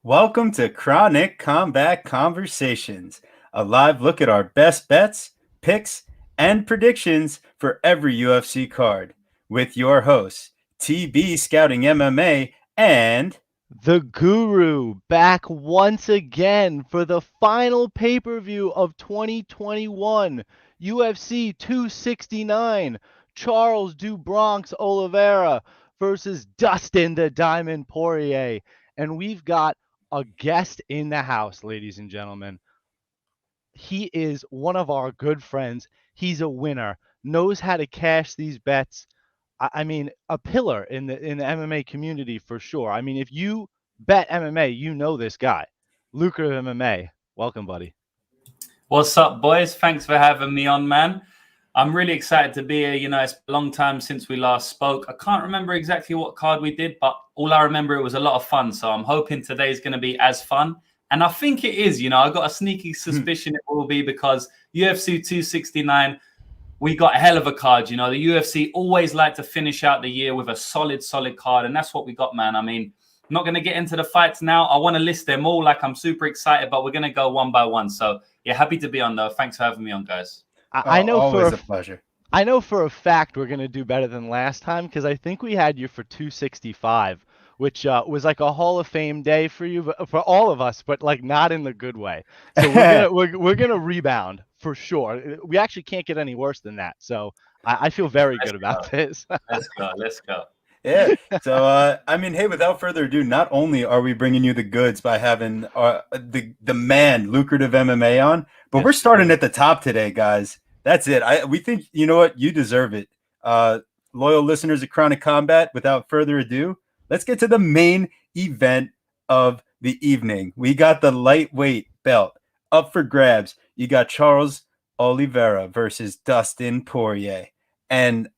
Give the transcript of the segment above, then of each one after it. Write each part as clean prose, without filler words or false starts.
Welcome to Chronic Combat Conversations, a live look at our best bets, picks, and predictions for every UFC card, with your hosts, TB Scouting MMA and The Guru back once again for the final pay-per-view of 2021, UFC 269, Charles do Bronx Oliveira versus Dustin the Diamond Poirier. And we've got a guest in the house, ladies and gentlemen. He is one of our good friends. He's a winner, knows how to cash these bets. I mean, a pillar in the MMA community for sure. I mean, if you bet MMA, you know this guy. Lucrative MMA. Welcome, buddy. What's up, boys? Thanks for having me on, man. I'm really excited to be here. You know, it's a long time since we last spoke. I can't remember exactly what card we did, but all I remember, it was a lot of fun. So I'm hoping today's going to be as fun. And I think it is. You know, I got a sneaky suspicion it will be because UFC 269, we got a hell of a card. You know, the UFC always like to finish out the year with a solid card. And that's what we got, man. I mean, I'm not going to get into the fights now. I want to list them all. Like, I'm super excited, but we're going to go one by one. So, yeah, happy to be on, though. Thanks for having me on, guys. I know always a pleasure. I know for a fact we're going to do better than last time because I think we had you for 265, which was like a Hall of Fame day for you, for all of us, but like not in the good way. So we're gonna rebound for sure. We actually can't get any worse than that. So I feel very good about this. Let's go. Yeah. So, I mean, hey, without further ado, not only are we bringing you the goods by having the man, Lucrative MMA on, but we're starting at the top today, guys. That's it. We think, you know what? You deserve it. Loyal listeners of Chronic Combat, without further ado, let's get to the main event of the evening. We got the lightweight belt up for grabs. You got Charles Oliveira versus Dustin Poirier. And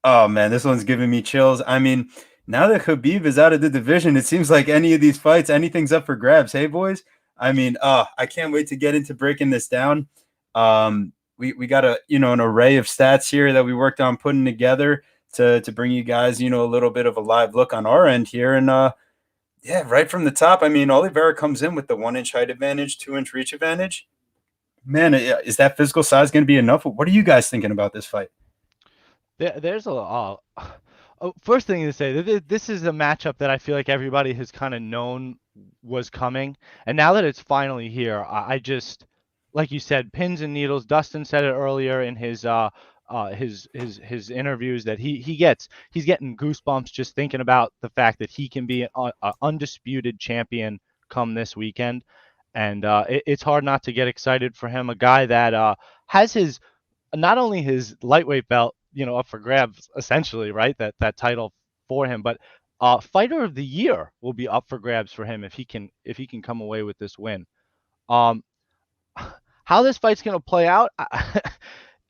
oh man, this one's giving me chills. I mean, now that Khabib is out of the division, it seems like any of these fights, anything's up for grabs. Hey, boys. I mean, I can't wait to get into breaking this down. We got an array of stats here that we worked on putting together to bring you guys, a little bit of a live look on our end here. And yeah, right from the top, I mean, Oliveira comes in with the 1-inch height advantage, 2-inch reach advantage. Man, is that physical size going to be enough? What are you guys thinking about this fight? There's first thing to say, this is a matchup that I feel like everybody has kind of known was coming, and now that it's finally here, I just, like you said, pins and needles. Dustin said it earlier in his interviews that he's getting goosebumps just thinking about the fact that he can be an undisputed champion come this weekend, and it's hard not to get excited for him. A guy that has his not only his lightweight belt, up for grabs essentially, right? That title for him, but fighter of the year will be up for grabs for him if he can come away with this win. How this fight's going to play out,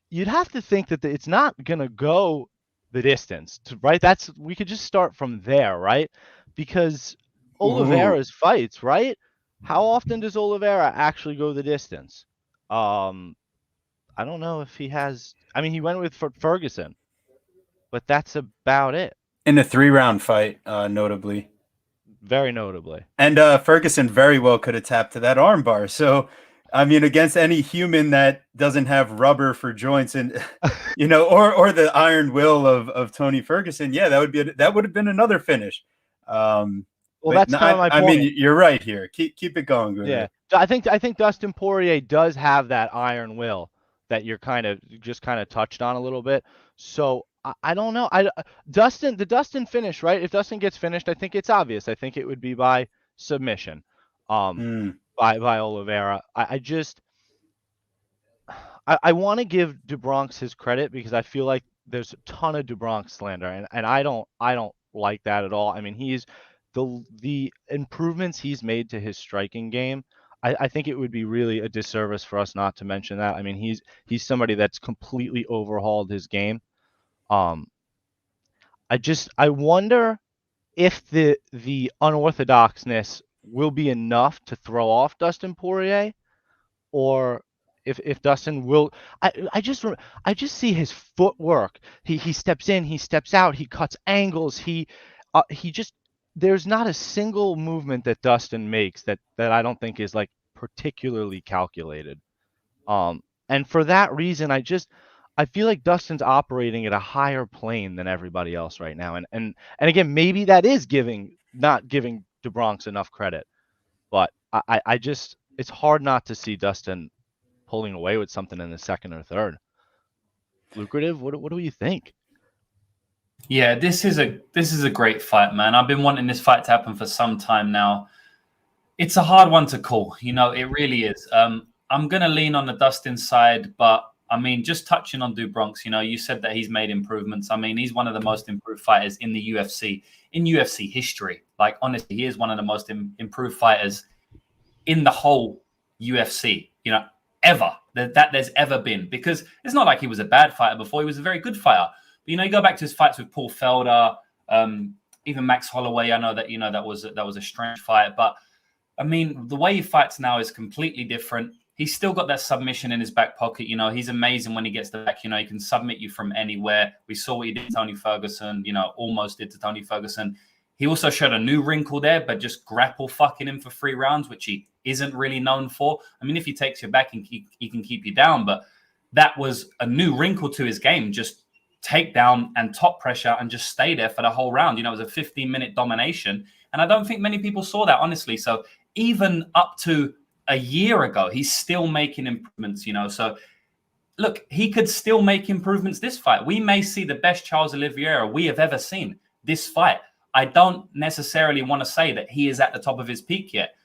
you'd have to think that it's not going to go the distance, right? We could just start from there, right? Because Oliveira's fights, right? How often does Oliveira actually go the distance? I don't know if he has. I mean, he went with Ferguson, but that's about it. In a 3-round fight, notably. Very notably. And Ferguson very well could have tapped to that armbar. So, I mean, against any human that doesn't have rubber for joints and, or the iron will of Tony Ferguson, yeah, that would have been another finish. Well, that's kind of my point. I mean, you're right here. Keep it going. Yeah, I think Dustin Poirier does have that iron will that you're kind of touched on a little bit. So I don't know. The Dustin finish, right? If Dustin gets finished, I think it's obvious. I think it would be by submission, by Oliveira. I want to give DuBronx his credit because I feel like there's a ton of DuBronx slander, and I don't like that at all. I mean, he's the improvements he's made to his striking game. I think it would be really a disservice for us not to mention that. I mean, he's somebody that's completely overhauled his game. I wonder if the unorthodoxness will be enough to throw off Dustin Poirier, or if Dustin will. I just see his footwork. He steps in, he steps out, he cuts angles, he just there's not a single movement that Dustin makes that I don't think is like particularly calculated. And for that reason, I feel like Dustin's operating at a higher plane than everybody else right now. And again, maybe that is not giving DeBronx enough credit, but I just it's hard not to see Dustin pulling away with something in the second or third. Lucrative? What do you think? Yeah, this is a great fight, man. I've been wanting this fight to happen for some time now. It's a hard one to call, it really is. I'm gonna lean on the Dustin side, but I mean, just touching on DuBronx, you said that he's made improvements. I mean, he's one of the most improved fighters in the UFC, in UFC history. Like, honestly, he is one of the most improved fighters in the whole UFC, ever that there's ever been. Because it's not like he was a bad fighter before; he was a very good fighter. But you go back to his fights with Paul Felder, even Max Holloway. I know that that was a strange fight, but I mean, the way he fights now is completely different. He's still got that submission in his back pocket. He's amazing when he gets the back. He can submit you from anywhere. We saw what he did to Tony Ferguson, almost did to Tony Ferguson. He also showed a new wrinkle there, but just grapple fucking him for 3 rounds, which he isn't really known for. I mean, if he takes you back, he can keep you down, but that was a new wrinkle to his game. Just take down and top pressure and just stay there for the whole round. It was a 15-minute domination. And I don't think many people saw that, honestly. So even up to a year ago, he's still making improvements, So look, he could still make improvements this fight. We may see the best Charles Oliveira we have ever seen this fight. I don't necessarily want to say that he is at the top of his peak yet.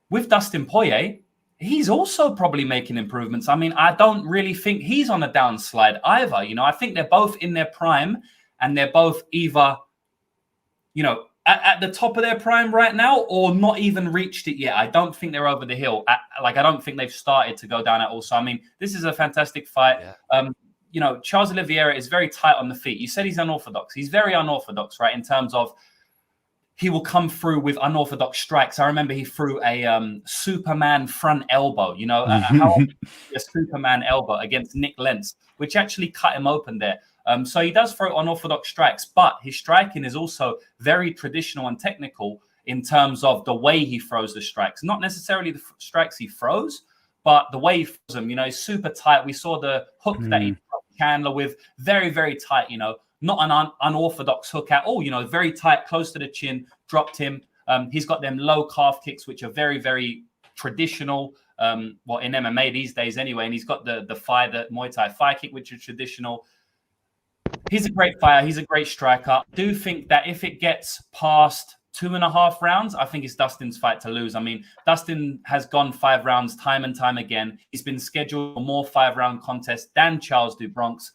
With Dustin Poirier, he's also probably making improvements. I mean, I don't really think he's on a downslide either. I think they're both in their prime, and they're both either, at the top of their prime right now, or not even reached it yet. I don't think they're over the hill. I don't think they've started to go down at all. So, I mean, this is a fantastic fight. Yeah. Charles Oliveira is very tight on the feet. You said he's unorthodox. He's very unorthodox, right? In terms of he will come through with unorthodox strikes. I remember he threw a Superman front elbow, a Superman elbow against Nick Lentz, which actually cut him open there. So he does throw unorthodox strikes, but his striking is also very traditional and technical in terms of the way he throws the strikes. Not necessarily the strikes he throws, but the way he throws them. He's super tight. We saw the hook that he dropped Chandler with, very, very tight, not an unorthodox hook at all, very tight, close to the chin, dropped him. He's got them low calf kicks, which are very, very traditional, in MMA these days anyway. And he's got the Muay Thai thigh kick, which is traditional. He's a great fighter. He's a great striker. I do think that if it gets past 2.5 rounds, I think it's Dustin's fight to lose. I mean, Dustin has gone 5 rounds time and time again. He's been scheduled for more 5-round contests than Charles DuBronx.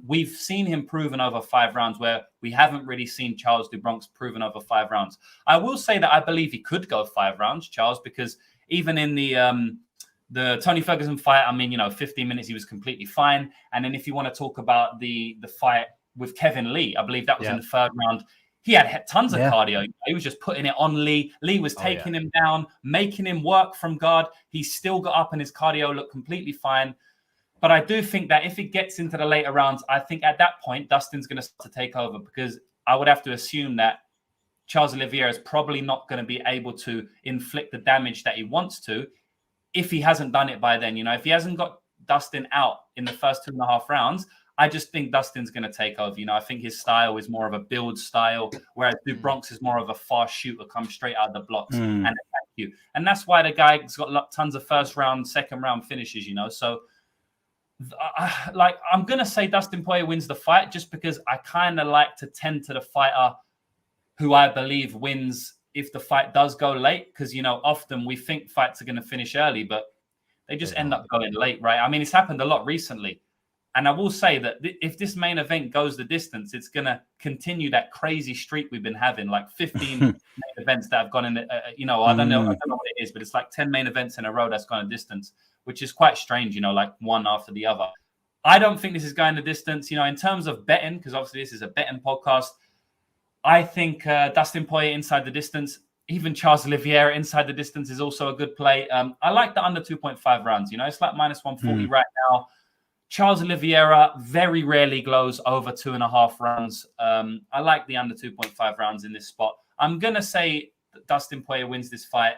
We've seen him proven over 5 rounds, where we haven't really seen Charles DuBronx proven over 5 rounds. I will say that I believe he could go 5 rounds, Charles, because even in the Tony Ferguson fight, 15 minutes, he was completely fine. And then if you want to talk about the fight with Kevin Lee, I believe that was in the 3rd round. He had tons of cardio. He was just putting it on Lee. Lee was taking him down, making him work from guard. He still got up and his cardio looked completely fine. But I do think that if it gets into the later rounds, I think at that point, Dustin's going to start to take over, because I would have to assume that Charles Oliveira is probably not going to be able to inflict the damage that he wants to if he hasn't done it by then. If he hasn't got Dustin out in the first 2.5 rounds, I just think Dustin's going to take over. I think his style is more of a build style, whereas DuBronx is more of a fast shooter, come straight out of the blocks and attack you. And that's why the guy's got tons of 1st round, 2nd round finishes, So, I'm going to say Dustin Poirier wins the fight, just because I kind of like to tend to the fighter who I believe wins if the fight does go late. Because, often we think fights are going to finish early, but they just end up going late, right? I mean, it's happened a lot recently. And I will say that if this main event goes the distance, it's going to continue that crazy streak we've been having, like 15 main events that have gone in, I don't know what it is, but it's like 10 main events in a row that's gone a distance, which is quite strange, like one after the other. I don't think this is going the distance, in terms of betting, because obviously this is a betting podcast. I think Dustin Poirier inside the distance, even Charles Oliveira inside the distance is also a good play. I like the under 2.5 rounds, it's like minus 140 right now. Charles Oliveira very rarely goes over 2.5 rounds. I like the under 2.5 rounds in this spot. I'm going to say that Dustin Poirier wins this fight.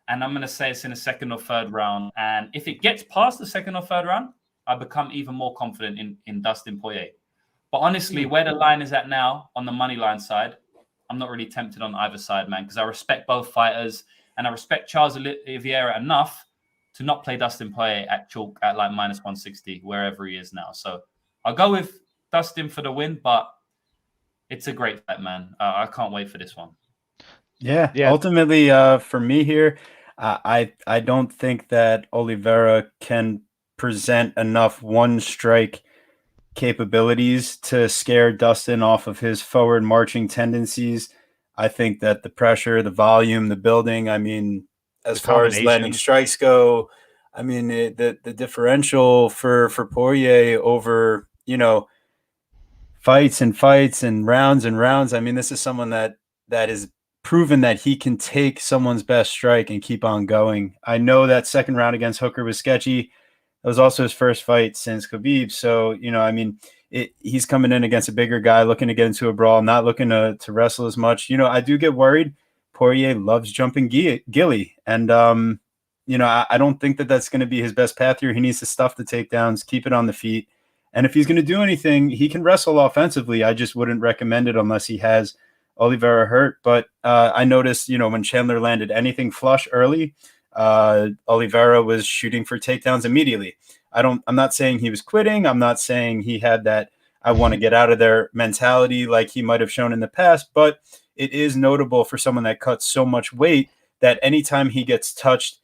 And I'm going to say it's in the second or third round. And if it gets past the second or third round, I become even more confident in Dustin Poirier. But honestly, where the line is at now on the money line side, I'm not really tempted on either side, man, because I respect both fighters and I respect Charles Oliveira enough to not play Dustin Poirier at chalk at like minus 160, wherever he is now. So I'll go with Dustin for the win, but it's a great fight, man. I can't wait for this one. Yeah. Ultimately, for me here, I don't think that Oliveira can present enough one strike capabilities to scare Dustin off of his forward marching tendencies. I think that the pressure, the volume, the building, I mean, as far as landing strikes go, I mean, the differential for Poirier over, fights and rounds and rounds. I mean, this is someone that is proven that he can take someone's best strike and keep on going. I know that second round against Hooker was sketchy. It was also his first fight since Khabib. So, I mean, he's coming in against a bigger guy, looking to get into a brawl, not looking to wrestle as much. I do get worried. Poirier loves jumping gilly. And, I don't think that that's going to be his best path here. He needs to stuff the takedowns, keep it on the feet. And if he's going to do anything, he can wrestle offensively. I just wouldn't recommend it unless he has Oliveira hurt. But I noticed, when Chandler landed anything flush early, Oliveira was shooting for takedowns immediately. I'm not saying he was quitting. I'm not saying he had that I want to get out of there mentality like he might have shown in the past, but it is notable for someone that cuts so much weight that anytime he gets touched,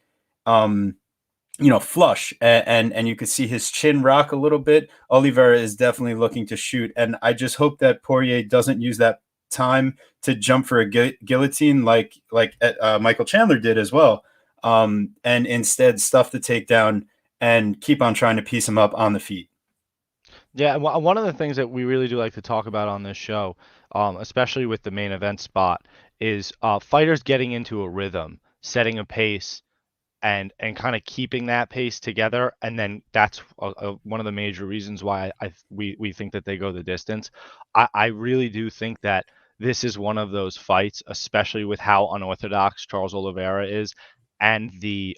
flush and you could see his chin rock a little bit, Oliveira is definitely looking to shoot. And I just hope that Poirier doesn't use that time to jump for a guillotine like Michael Chandler did as well. And instead stuff the takedown and keep on trying to piece him up on the feet. Yeah, one of the things that we really do like to talk about on this show, especially with the main event spot, is fighters getting into a rhythm, setting a pace, and kind of keeping that pace together. And then that's one of the major reasons why we think that they go the distance. I really do think that this is one of those fights, especially with how unorthodox Charles Oliveira is and the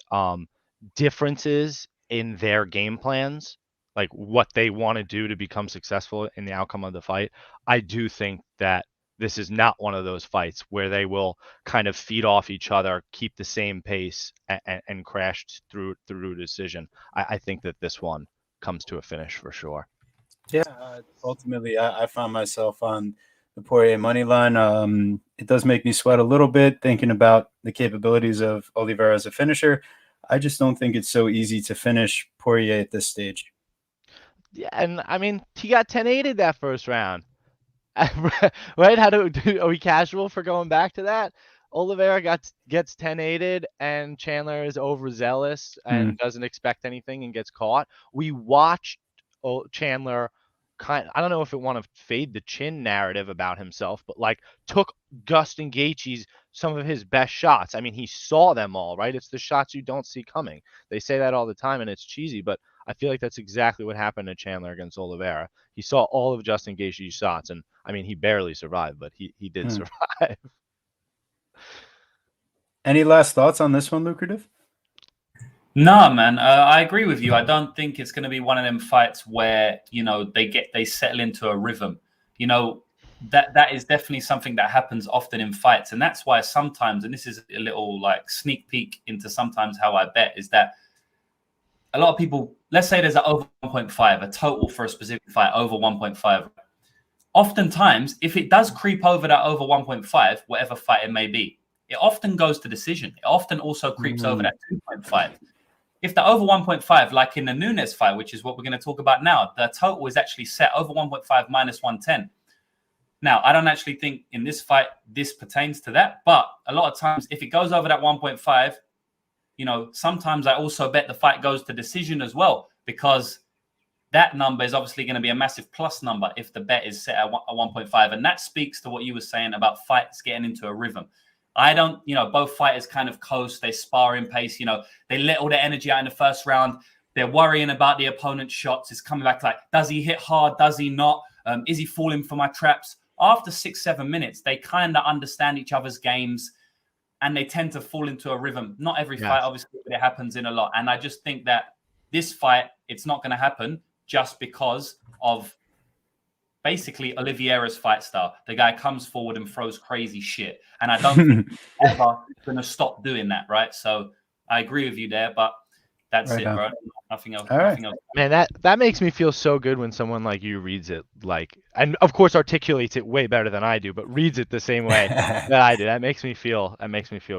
differences in their game plans, like what they want to do to become successful in the outcome of the fight. I do think that this is not one of those fights where they will kind of feed off each other, keep the same pace, and crash through decision. I think that this one comes to a finish for sure. Yeah, ultimately, I found myself on the Poirier money line. It does make me sweat a little bit thinking about the capabilities of Oliveira as a finisher. I just don't think it's so easy to finish Poirier at this stage. Yeah, and I mean, he got 10-8'd that first round. Right? Are we casual for going back to that? Oliveira gets 10-8'd and Chandler is overzealous and doesn't expect anything and gets caught. We watched Chandler I don't know if it want to fade the chin narrative about himself, but like took Justin Gaethje's some of his best shots. I mean, he saw them all, right? It's the shots you don't see coming. They say that all the time and it's cheesy, but I feel like that's exactly what happened to Chandler against Oliveira. He saw all of Justin Gaethje's shots, and I mean, he barely survived, but he did survive. Any last thoughts on this one, Lucrative? No, man, I agree with you. I don't think it's going to be one of them fights where, they settle into a rhythm. That is definitely something that happens often in fights. And that's why sometimes, and this is a little like sneak peek into sometimes how I bet, is that a lot of people, let's say there's an over 1.5, a total for a specific fight over 1.5. Oftentimes, if it does creep over that over 1.5, whatever fight it may be, it often goes to decision. It often also creeps over that 2.5. If the over 1.5, like in the Nunes fight, which is what we're going to talk about now, the total is actually set over 1.5 minus 110. Now, I don't actually think in this fight this pertains to that, but a lot of times if it goes over that 1.5, sometimes I also bet the fight goes to decision as well, because that number is obviously going to be a massive plus number if the bet is set at 1.5. And that speaks to what you were saying about fights getting into a rhythm. I don't, both fighters kind of coast, they spar in pace, they let all their energy out in the first round. They're worrying about the opponent's shots. It's coming back like, does he hit hard? Does he not? Is he falling for my traps? after 6-7 minutes, they kind of understand each other's games and they tend to fall into a rhythm. Not every fight, obviously, but it happens in a lot. And I just think that this fight, it's not going to happen just because of basically Oliveira's fight style. The guy comes forward and throws crazy shit. And I don't think he's ever going to stop doing that, right? So I agree with you there, but that's right, it, bro. Nothing else. Nothing else. Man, that makes me feel so good when someone like you reads it, like, and of course articulates it way better than I do, but reads it the same way that I do. That makes me feel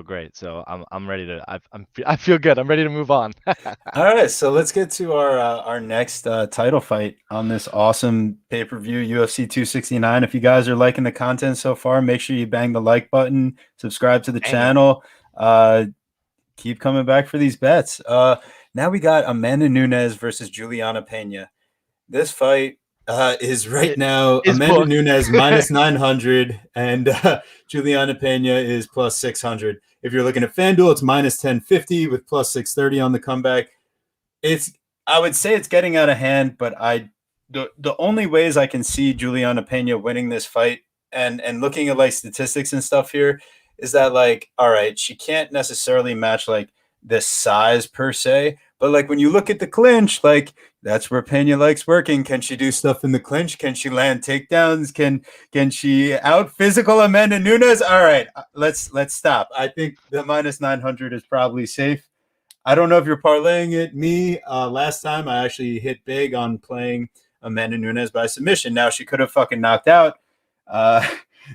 great. So I'm ready to. I feel good. I'm ready to move on. All right, so let's get to our next title fight on this awesome pay-per-view, UFC 269. If you guys are liking the content so far, make sure you bang the like button, subscribe to the channel. Keep coming back for these bets. Now we got Amanda Nunes versus Juliana Pena. This fight is now Amanda booked. Nunes minus 900 and Juliana Pena is plus 600. If you're looking at FanDuel, it's minus 1050 with plus 630 on the comeback. I would say it's getting out of hand, but the only ways I can see Juliana Pena winning this fight and looking at like statistics and stuff here is that, like, all right, she can't necessarily match like the size per se, but like when you look at the clinch, like that's where Pena likes working. Can she do stuff in the clinch? Can she land takedowns? Can she out physical Amanda Nunes? All right, let's stop. I think the minus 900 is probably safe. I don't know if you're parlaying it. Me, last time I actually hit big on playing Amanda Nunes by submission. Now she could have fucking knocked out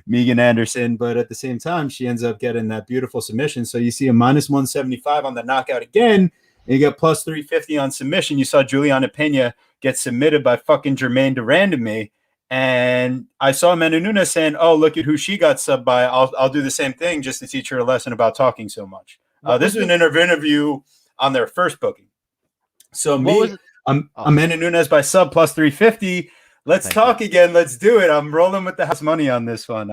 Megan Anderson, but at the same time, she ends up getting that beautiful submission. So you see a minus 175 on the knockout again, and you get plus 350 on submission. You saw Juliana Pena get submitted by fucking Jermaine Durand to me, and I saw Amanda Nunes saying, "Oh, look at who she got subbed by. I'll do the same thing just to teach her a lesson about talking so much." This was an interview on their first booking. So Amanda Nunes by sub plus 350. Let's talk again. Let's do it. I'm rolling with the house money on this one.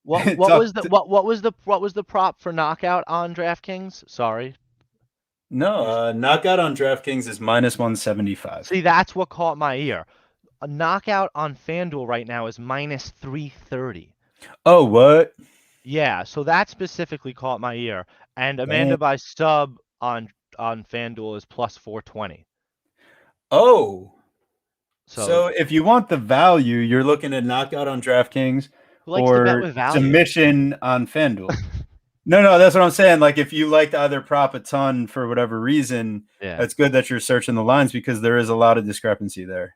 What was the prop for knockout on DraftKings? Sorry. No, knockout on DraftKings is minus 175. See, that's what caught my ear. A knockout on FanDuel right now is minus 330. Oh, what? Yeah, so that specifically caught my ear. And Amanda by sub on FanDuel is plus 420. Oh. So if you want the value, you're looking at knockout on DraftKings or submission on FanDuel. No, that's what I'm saying. Like, if you like to either prop a ton for whatever reason, it's good that you're searching the lines because there is a lot of discrepancy there.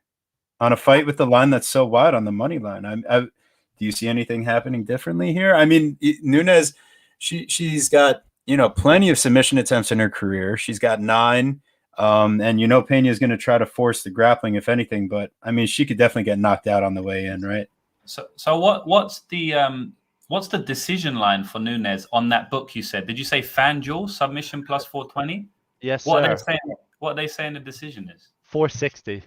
On a fight with the line that's so wide on the money line, do you see anything happening differently here? I mean, Nunes, she's got, plenty of submission attempts in her career. She's got 9. And Pena is going to try to force the grappling, if anything. But I mean, she could definitely get knocked out on the way in, right? So what's the decision line for Nunes on that book you said? Did you say FanDuel submission plus 420? Yes, what sir. What are they saying the decision is? 460.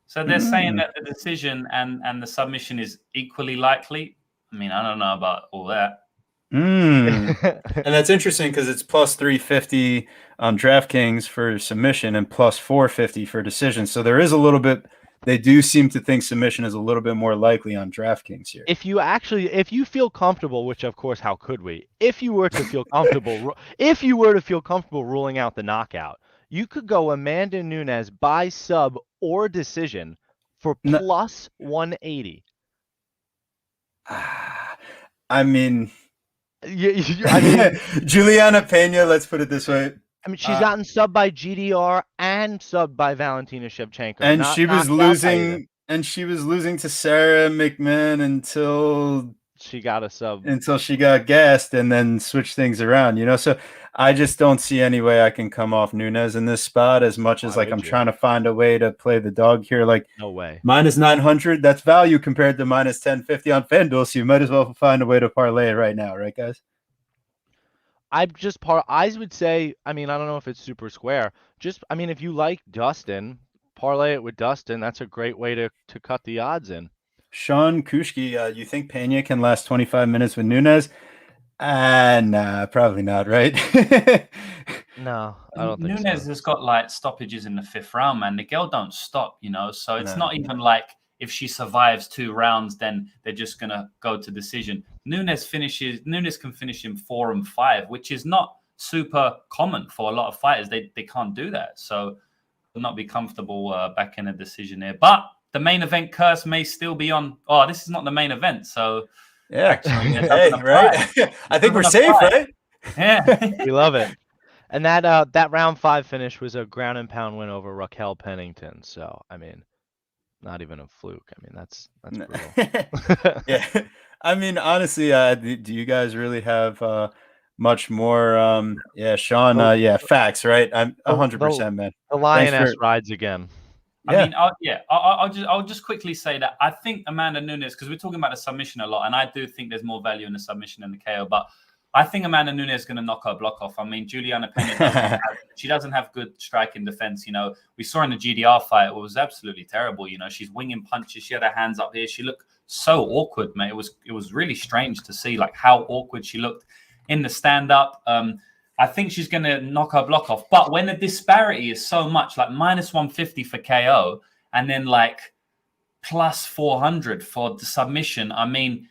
So they're saying that the decision and the submission is equally likely. I mean, I don't know about all that. And that's interesting because it's plus 350 on DraftKings for submission and plus 450 for decision. So there is a little bit. They do seem to think submission is a little bit more likely on DraftKings here. If you feel comfortable, which of course, how could we? If you were to feel comfortable ruling out the knockout, you could go Amanda Nunes by sub or decision for plus 180. I mean, Juliana Pena, let's put it this way. I mean, she's gotten subbed by GDR and subbed by Valentina Shevchenko. And she was losing to Sarah McMahon until she got a sub. Until she got gassed and then switched things around, So I just don't see any way I can come off Nunes in this spot as much as I'm trying to find a way to play the dog here. Like, no way. Minus 900, that's value compared to minus 1050 on FanDuel. So you might as well find a way to parlay it right now, right, guys? I would say, I mean, I don't know if it's super square. If you like Dustin, parlay it with Dustin. That's a great way to cut the odds in. Sean Kushki, you think Pena can last 25 minutes with Nunes? Nah, probably not, right? No, I don't think Nunes so. has got like stoppages in the 5th round, man. The girl don't stop, So it's not even like if she survives 2 rounds, then they're just gonna go to decision. Nunes can finish in 4 and 5, which is not super common for a lot of fighters. They can't do that, so will not be comfortable back in a decision here. But the main event curse may still be on. Oh, this is not the main event, so yeah, actually, hey, right? I think we're safe, right? Yeah, We love it. And that round 5 finish was a ground and pound win over Raquel Pennington. So I mean, not even a fluke. I mean, that's brutal. Yeah, I mean, honestly, do you guys really have much more? Yeah, Sean. Yeah, facts, right? I'm 100%, man. The lioness rides again. I mean, I'll just quickly say that I think Amanda Nunes, because we're talking about the submission a lot, and I do think there's more value in the submission than the KO, but I think Amanda Nunes is going to knock her block off. I mean, Juliana Pena doesn't have good striking defense. You know, we saw in the GDR fight, it was absolutely terrible. You know, she's winging punches. She had her hands up here. She looked so awkward, man. It was really strange to see like how awkward she looked in the stand up. I think she's going to knock her block off. But when the disparity is so much, like minus 150 for KO and then like plus 400 for the submission, I mean,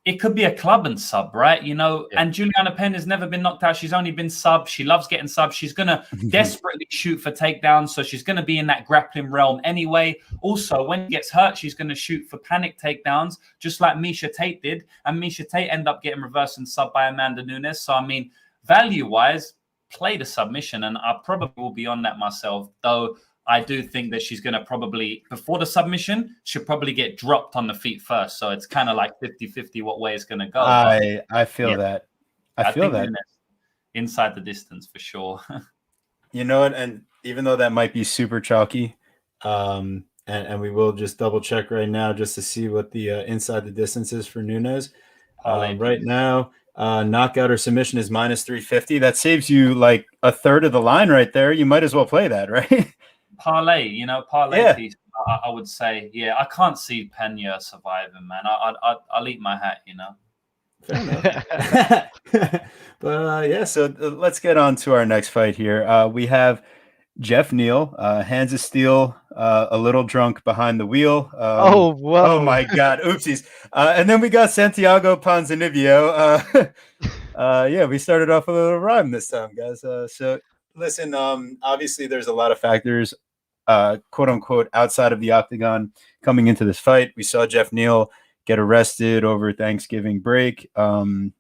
it could be a club and sub, right? You know, and Juliana Penn has never been knocked out. She's only been sub. She loves getting subs. She's going to desperately shoot for takedowns. So she's going to be in that grappling realm anyway. Also, when she gets hurt, she's going to shoot for panic takedowns, just like Miesha Tate did. And Miesha Tate ended up getting reversed and sub by Amanda Nunes. So, I mean, value-wise, play the submission, and I probably will be on that myself, though I do think that she's going to probably, before the submission, she'll probably get dropped on the feet first. So it's kind of like 50-50 what way it's going to go. I feel that. I feel that. Inside the distance for sure. You know what? And even though that might be super chalky, and we will just double check right now just to see what the inside the distance is for Nunes. Right now, knockout or submission is minus 350. That saves you like a third of the line right there. You might as well play that, right? Parlay piece. I would say, yeah. I can't see Pena surviving, man. I'll eat my hat, you know. Fair enough. But yeah, so let's get on to our next fight here. We have Jeff Neal, hands of steel, a little drunk behind the wheel. Whoa! Oh my God, oopsies! And then we got Santiago Ponzinibbio. Yeah, we started off a little rhyme this time, guys. So listen, obviously there's a lot of factors, quote unquote, outside of the octagon coming into this fight. We saw Jeff Neal get arrested over Thanksgiving break, going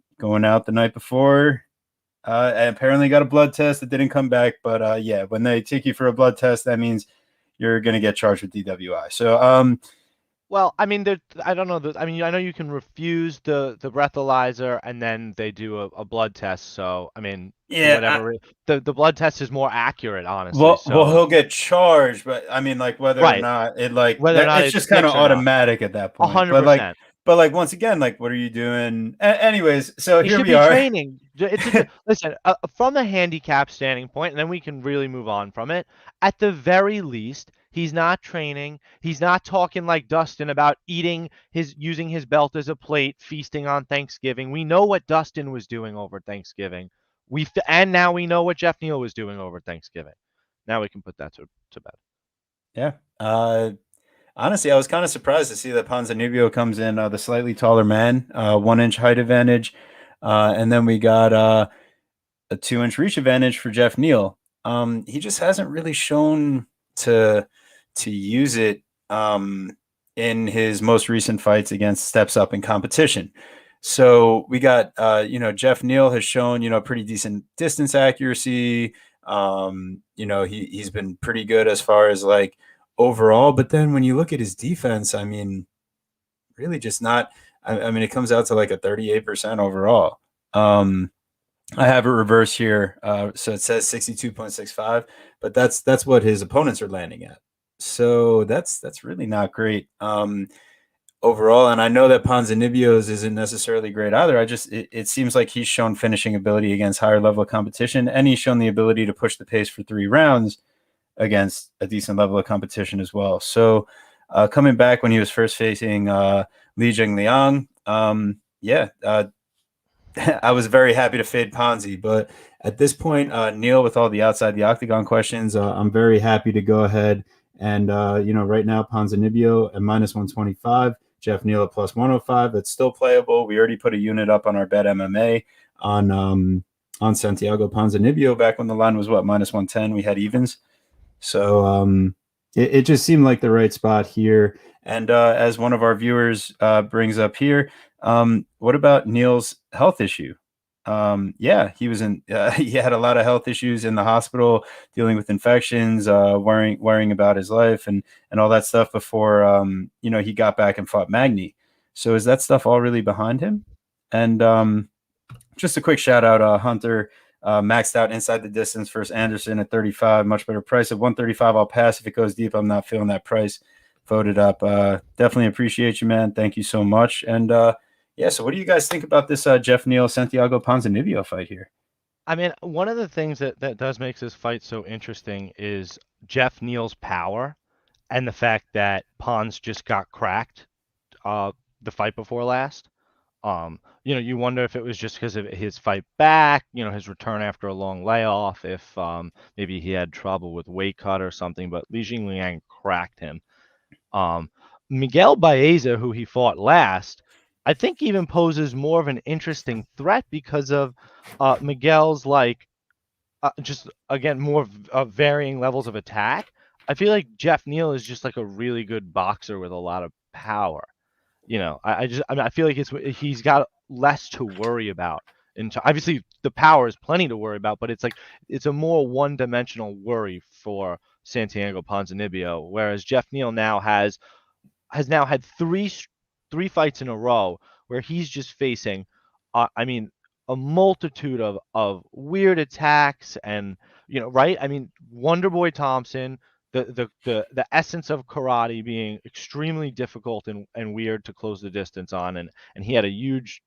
out the night before. And apparently got a blood test that didn't come back. But yeah, when they take you for a blood test, that means you're going to get charged with DWI. So, well, I mean, I don't know. I mean, I know you can refuse the breathalyzer and then they do a blood test. So, I mean, yeah, whatever. The blood test is more accurate, honestly. Well, so, he'll get charged, but I mean, like whether or not it it's just kind of automatic at that point. 100%. But like once again, like what are you doing? Anyways, so he here should we be are. Training. Listen, from the handicap standing point, and then we can really move on from it. At the very least, he's not training. He's not talking like Dustin about using his belt as a plate, feasting on Thanksgiving. We know what Dustin was doing over Thanksgiving. And now we know what Jeff Neal was doing over Thanksgiving. Now we can put that to bed. Yeah. Honestly, I was kind of surprised to see that Ponzinibbio comes in the slightly taller man, 1 inch height advantage. And then we got a 2 inch reach advantage for Jeff Neal. He just hasn't really shown to use it in his most recent fights against steps up in competition. So we got, Jeff Neal has shown, pretty decent distance accuracy. He's been pretty good as far as like overall, but then when you look at his defense, I mean, really just not. I mean, it comes out to like a 38% overall. I have it reversed here, so it says 62.65, but that's what his opponents are landing at. So that's really not great overall. And I know that Ponzinibbio's isn't necessarily great either. It seems like he's shown finishing ability against higher level competition, and he's shown the ability to push the pace for 3 rounds against a decent level of competition as well. So coming back when he was first facing Li Jingliang, I was very happy to fade Ponzi. But at this point, Neal, with all the outside the octagon questions, I'm very happy to go ahead And right now Ponzinibbio at -125, Jeff Neal at +105. That's still playable. We already put a unit up on our Bet MMA on Santiago Ponzinibbio back when the line was what, -110. We had evens. So it just seemed like the right spot here. And as one of our viewers brings up here, what about Neal's health issue? Yeah, he was he had a lot of health issues in the hospital, dealing with infections, worrying about his life and all that stuff before he got back and fought Magny. So is that stuff all really behind him? And just a quick shout out, Hunter maxed out inside the distance versus Anderson at 35, much better price at 135. I'll pass if it goes deep. I'm not feeling that price. Voted up. Definitely appreciate you, man. Thank you so much. And yeah, so what do you guys think about this Jeff Neal Santiago Ponzinibbio fight here? I mean, one of the things that does make this fight so interesting is Jeff Neal's power and the fact that Pons just got cracked the fight before last. You wonder if it was just because of his fight back, his return after a long layoff, if maybe he had trouble with weight cut or something, but Li Jingliang cracked him. Miguel Baeza, who he fought last, I think even poses more of an interesting threat because of Miguel's just again more varying levels of attack. I feel like Jeff Neal is just like a really good boxer with a lot of power. I feel like he's got less to worry about. And obviously the power is plenty to worry about, but it's a more one-dimensional worry for Santiago Ponzinibbio, whereas Jeff Neal now has now had three fights in a row where he's just facing, a multitude of weird attacks and right. I mean, Wonderboy Thompson, the essence of karate being extremely difficult and weird to close the distance on, and he had a huge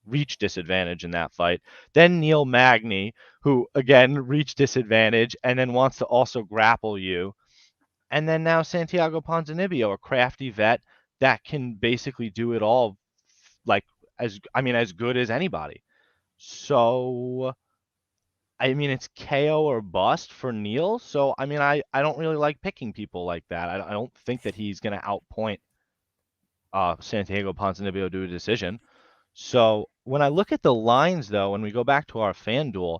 reach disadvantage in that fight. Then Neil Magny, who again reach disadvantage and then wants to also grapple you. And then now Santiago Ponzinibbio, a crafty vet that can basically do it all, as good as anybody. So it's KO or bust for Neal. So I don't really like picking people like that. I don't think that he's going to outpoint Santiago Ponzinibbio to a decision. So when I look at the lines, though, when we go back to our FanDuel,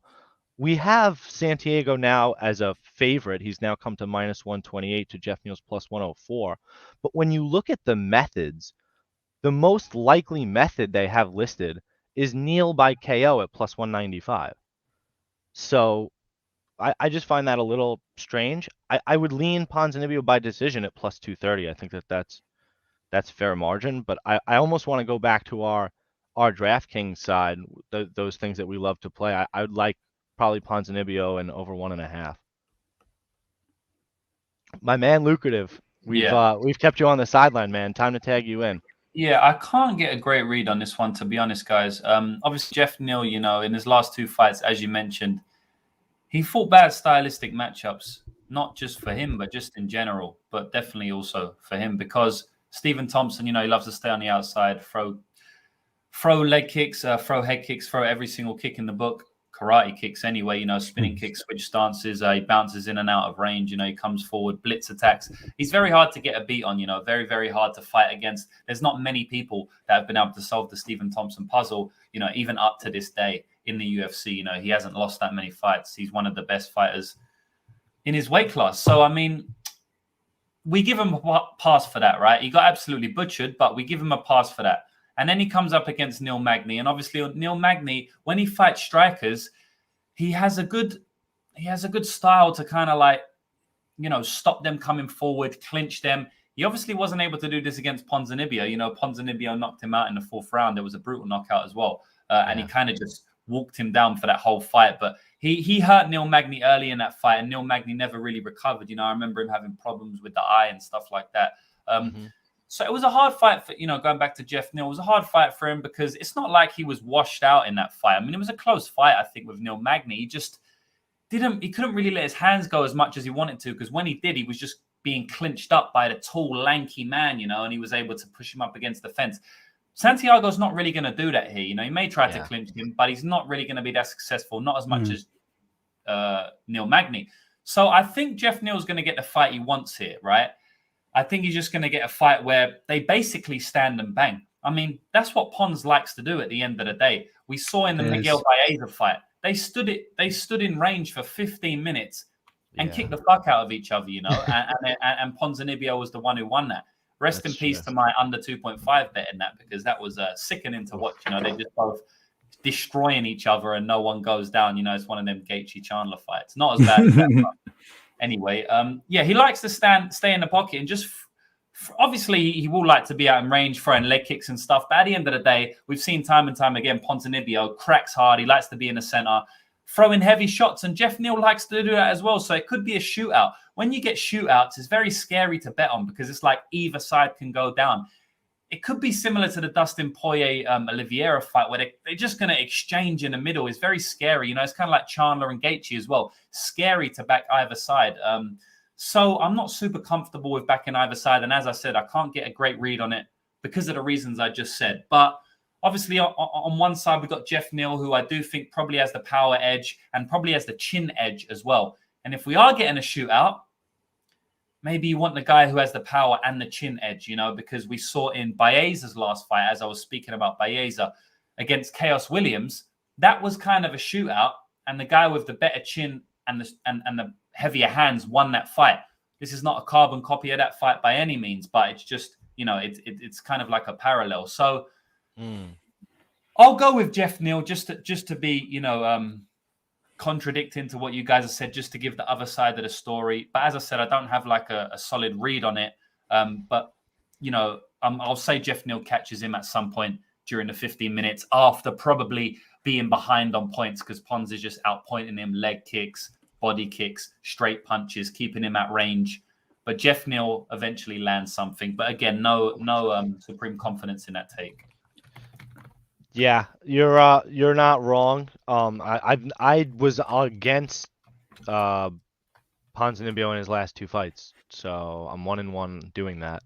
we have Santiago now as a favorite. He's now come to -128 to Jeff Neal's +104. But when you look at the methods, the most likely method they have listed is Neal by KO at +195. So I just find that a little strange. I would lean Ponzinibbio by decision at +230. I think that's fair margin. But I almost want to go back to our DraftKings side, those things that we love to play. I would like probably Ponzinibbio and over 1.5. My man, Lucrative. We've kept you on the sideline, man. Time to tag you in. Yeah, I can't get a great read on this one, to be honest, guys. Obviously, Jeff Neal, in his last two fights, as you mentioned, he fought bad stylistic matchups, not just for him, but just in general, but definitely also for him because Stephen Thompson, he loves to stay on the outside, throw leg kicks, throw head kicks, throw every single kick in the book. Karate kicks anyway, spinning kicks, switch stances. He bounces in and out of range. He comes forward, blitz attacks. He's very hard to get a beat on, very, very hard to fight against. There's not many people that have been able to solve the Stephen Thompson puzzle, even up to this day in the UFC. He hasn't lost that many fights. He's one of the best fighters in his weight class. So, we give him a pass for that, right? He got absolutely butchered, but we give him a pass for that. And then he comes up against Neil Magny. And obviously Neil Magny, when he fights strikers, he has a good style to kind of stop them coming forward, clinch them. He obviously wasn't able to do this against Ponzinibbio. Ponzinibbio knocked him out in the 4th round. There was a brutal knockout as well. And he kind of just walked him down for that whole fight. But he hurt Neil Magny early in that fight, and Neil Magny never really recovered. I remember him having problems with the eye and stuff like that. So it was a hard fight for, going back to Jeff Neal, it was a hard fight for him because it's not like he was washed out in that fight. It was a close fight, I think, with Neil Magny. He just he couldn't really let his hands go as much as he wanted to because when he did, he was just being clinched up by the tall, lanky man, and he was able to push him up against the fence. Santiago's not really going to do that here. He may try to clinch him, but he's not really going to be that successful, not as much as Neil Magny. So I think Jeff Neal's going to get the fight he wants here, right? I think he's just going to get a fight where they basically stand and bang. I mean, that's what Pons likes to do at the end of the day. We saw in the Miguel Baeza fight, they stood in range for 15 minutes and kicked the fuck out of each other, you know. and Ponzinibbio was the one who won that. Rest in peace to my under 2.5 bet in that, because that was sickening to watch. You know, they just both destroying each other and no one goes down. You know, it's one of them Gaethje Chandler fights. Not as bad as that. Anyway, yeah, he likes to stay in the pocket, and just obviously he will like to be out in range, throwing leg kicks and stuff. But at the end of the day, we've seen time and time again, Ponzinibbio cracks hard. He likes to be in the center, throwing heavy shots, and Jeff Neal likes to do that as well. So it could be a shootout. When you get shootouts, it's very scary to bet on, because it's like either side can go down. It could be similar to the Dustin Poirier Oliveira fight, where they're just going to exchange in the middle. It's very scary. You know, it's kind of like Chandler and Gaethje as well. Scary to back either side. So I'm not super comfortable with backing either side. And as I said, I can't get a great read on it because of the reasons I just said. But obviously on one side, we've got Jeff Neal, who I do think probably has the power edge and probably has the chin edge as well. And if we are getting a shootout, maybe you want the guy who has the power and the chin edge, you know, because we saw in Baeza's last fight, as I was speaking about Baeza against Chaos Williams, that was kind of a shootout, and the guy with the better chin and the heavier hands won that fight. This is not a carbon copy of that fight by any means, but it's just, you know, it's kind of like a parallel. So I'll go with Jeff Neal just to be, you know, contradicting to what you guys have said, just to give the other side of the story. But as I said, I don't have like a solid read on it. But, you know, I'll say Jeff Neal catches him at some point during the 15 minutes after probably being behind on points, because Pons is just outpointing him, leg kicks, body kicks, straight punches, keeping him at range. But Jeff Neal eventually lands something. But again, no supreme confidence in that take. Yeah, you're not wrong. I was against Ponzinibbio in his last two fights, so I'm 1-1 doing that.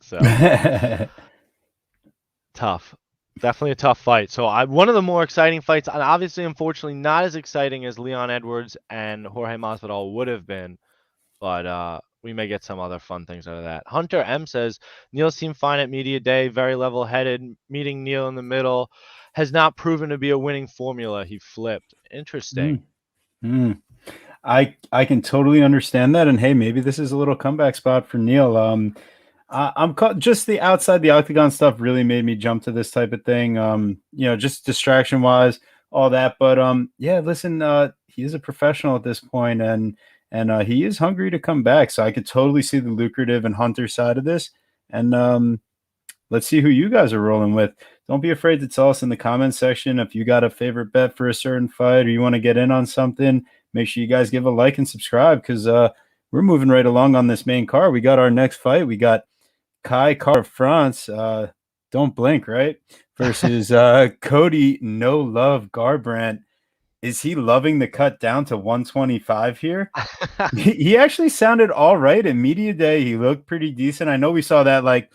So tough, definitely a tough fight. So one of the more exciting fights, and obviously, unfortunately, not as exciting as Leon Edwards and Jorge Masvidal would have been, but we may get some other fun things out of that. Hunter M says, Neal seemed fine at media day, very level-headed. Meeting Neal in the middle has not proven to be a winning formula. He flipped. Interesting. I can totally understand that. And hey, maybe this is a little comeback spot for Neal. I'm just the outside the octagon stuff really made me jump to this type of thing. You know, just distraction-wise, all that. But yeah, listen, he is a professional at this point, and he is hungry to come back. So I could totally see the lucrative and Hunter side of this. And let's see who you guys are rolling with. Don't be afraid to tell us in the comments section if you got a favorite bet for a certain fight or you want to get in on something. Make sure you guys give a like and subscribe, because we're moving right along on this main card. We got our next fight. We got Kai Kara France. Don't blink, right? Versus Cody No Love Garbrandt. Is he loving the cut down to 125 here? He actually sounded all right in media day. He looked pretty decent. I know we saw that like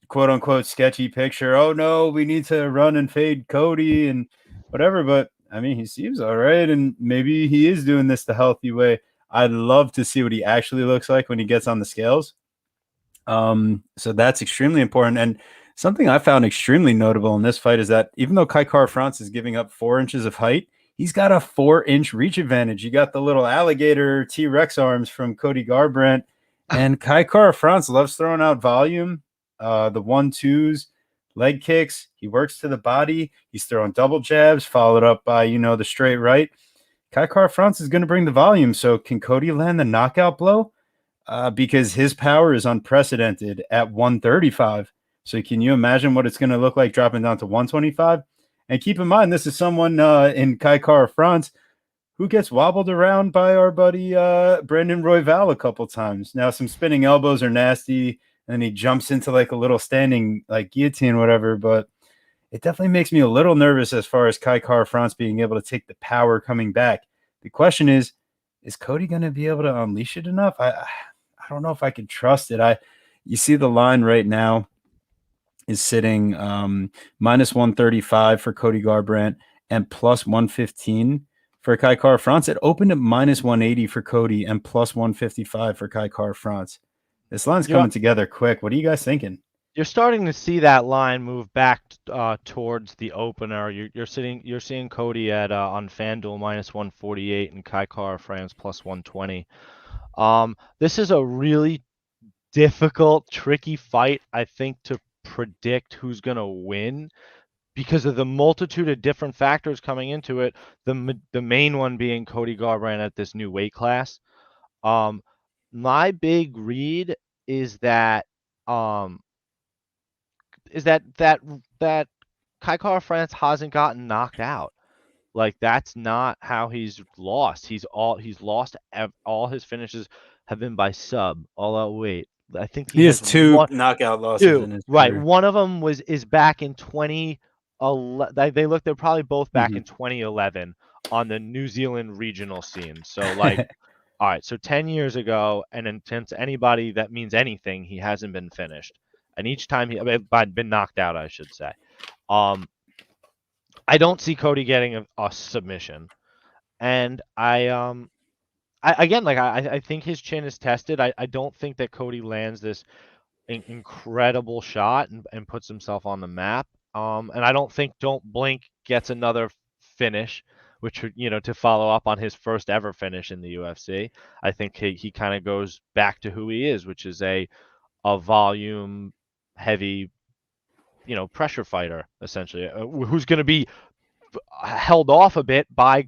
quote unquote sketchy picture. Oh no, we need to run and fade Cody and whatever. But I mean, he seems all right, and maybe he is doing this the healthy way. I'd love to see what he actually looks like when he gets on the scales. So that's extremely important. And something I found extremely notable in this fight is that even though Kai Kara France is giving up 4 inches of height, he's got a 4-inch reach advantage. You got the little alligator T-Rex arms from Cody Garbrandt, and Kai Kara France loves throwing out volume, the 1-2s, leg kicks. He works to the body. He's throwing double jabs, followed up by, you know, the straight right. Kai Kara France is going to bring the volume. So can Cody land the knockout blow? Because his power is unprecedented at 135. So can you imagine what it's going to look like dropping down to 125? And keep in mind, this is someone in Kai Kara France who gets wobbled around by our buddy Brandon Royval a couple times. Now, some spinning elbows are nasty, and he jumps into like a little standing like guillotine, whatever. But it definitely makes me a little nervous as far as Kai Kara France being able to take the power coming back. The question is Cody going to be able to unleash it enough? I don't know if I can trust it. You see the line right now is sitting minus 135 for Cody Garbrandt and plus 115 for Kai Kara-France. It opened at minus 180 for Cody and plus 155 for Kai Kara-France. This line's coming together quick. What are you guys thinking? You're starting to see that line move back towards the opener. You're seeing Cody at on FanDuel minus 148 and Kai Kara-France plus 120. This is a really difficult, tricky fight, I think, to predict who's going to win because of the multitude of different factors coming into it. The main one being Cody Garbrandt at this new weight class. My big read is that that Kai Kara-France hasn't gotten knocked out. Like, that's not how he's lost. He's lost all his finishes have been by sub. Although wait, I think he has two one, knockout losses in his right. career. One of them is back in 2011. They're probably both back in 2011 on the New Zealand regional scene. So like, all right, so 10 years ago, and intense anybody that means anything, he hasn't been finished. And each time I'd been knocked out, I should say. I don't see Cody getting a submission, and I think his chin is tested. I don't think that Cody lands this incredible shot and puts himself on the map. And I don't think Don't Blink gets another finish, which would, to follow up on his first ever finish in the UFC. I think he kind of goes back to who he is, which is a volume heavy, pressure fighter, essentially, who's going to be held off a bit by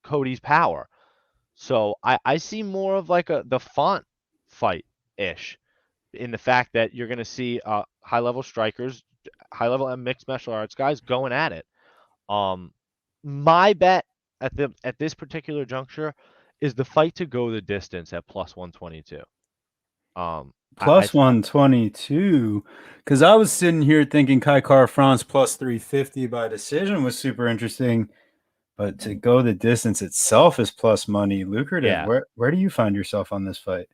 Cody's power. So I see more of like the Font fight ish, in the fact that you're going to see high level strikers, high level and mixed martial arts guys going at it. My bet at this particular juncture is the fight to go the distance at plus 122. Plus 122, because I was sitting here thinking Kai Kara-France plus 350 by decision was super interesting, but to go the distance itself is plus money, lucrative. Yeah. Where do you find yourself on this fight?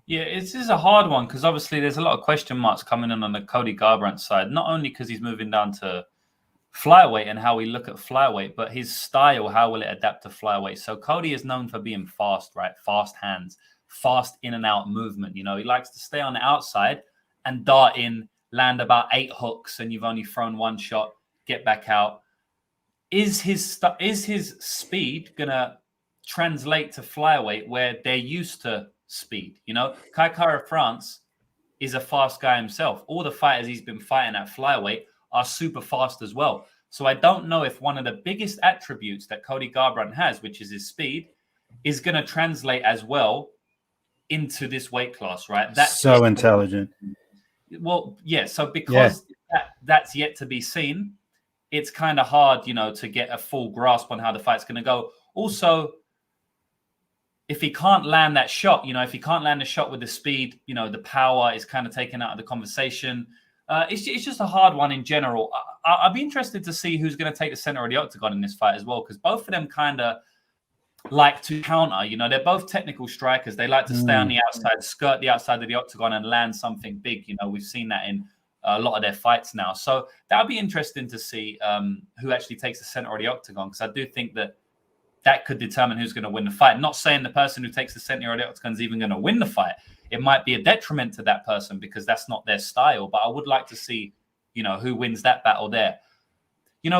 Yeah, this is a hard one because obviously there's a lot of question marks coming in on the Cody Garbrandt side, not only because he's moving down to flyweight and how we look at flyweight, but his style, how will it adapt to flyweight? So Cody is known for being fast, right? Fast hands, fast in and out movement. He likes to stay on the outside and dart in, land about 8 hooks, and you've only thrown 1 shot, get back out. Is his speed gonna translate to flyweight where they're used to speed? Kai Kara-France is a fast guy himself. All the fighters he's been fighting at flyweight are super fast as well. So I don't know if one of the biggest attributes that Cody Garbrandt has, which is his speed, is going to translate as well into this weight class, right? That's so intelligent. Well, yeah. So because that's yet to be seen, it's kind of hard, to get a full grasp on how the fight's going to go. Also, if he can't land that shot, if he can't land a shot with the speed, the power is kind of taken out of the conversation. It's just a hard one in general. I'd be interested to see who's going to take the center of the octagon in this fight as well, because both of them kind of like to counter. They're both technical strikers. They like to stay on the outside, skirt the outside of the octagon and land something big. We've seen that in a lot of their fights now. So that would be interesting to see who actually takes the center of the octagon, because I do think that could determine who's going to win the fight. Not saying the person who takes the center of the octagon is even going to win the fight. It might be a detriment to that person because that's not their style. But I would like to see, who wins that battle there.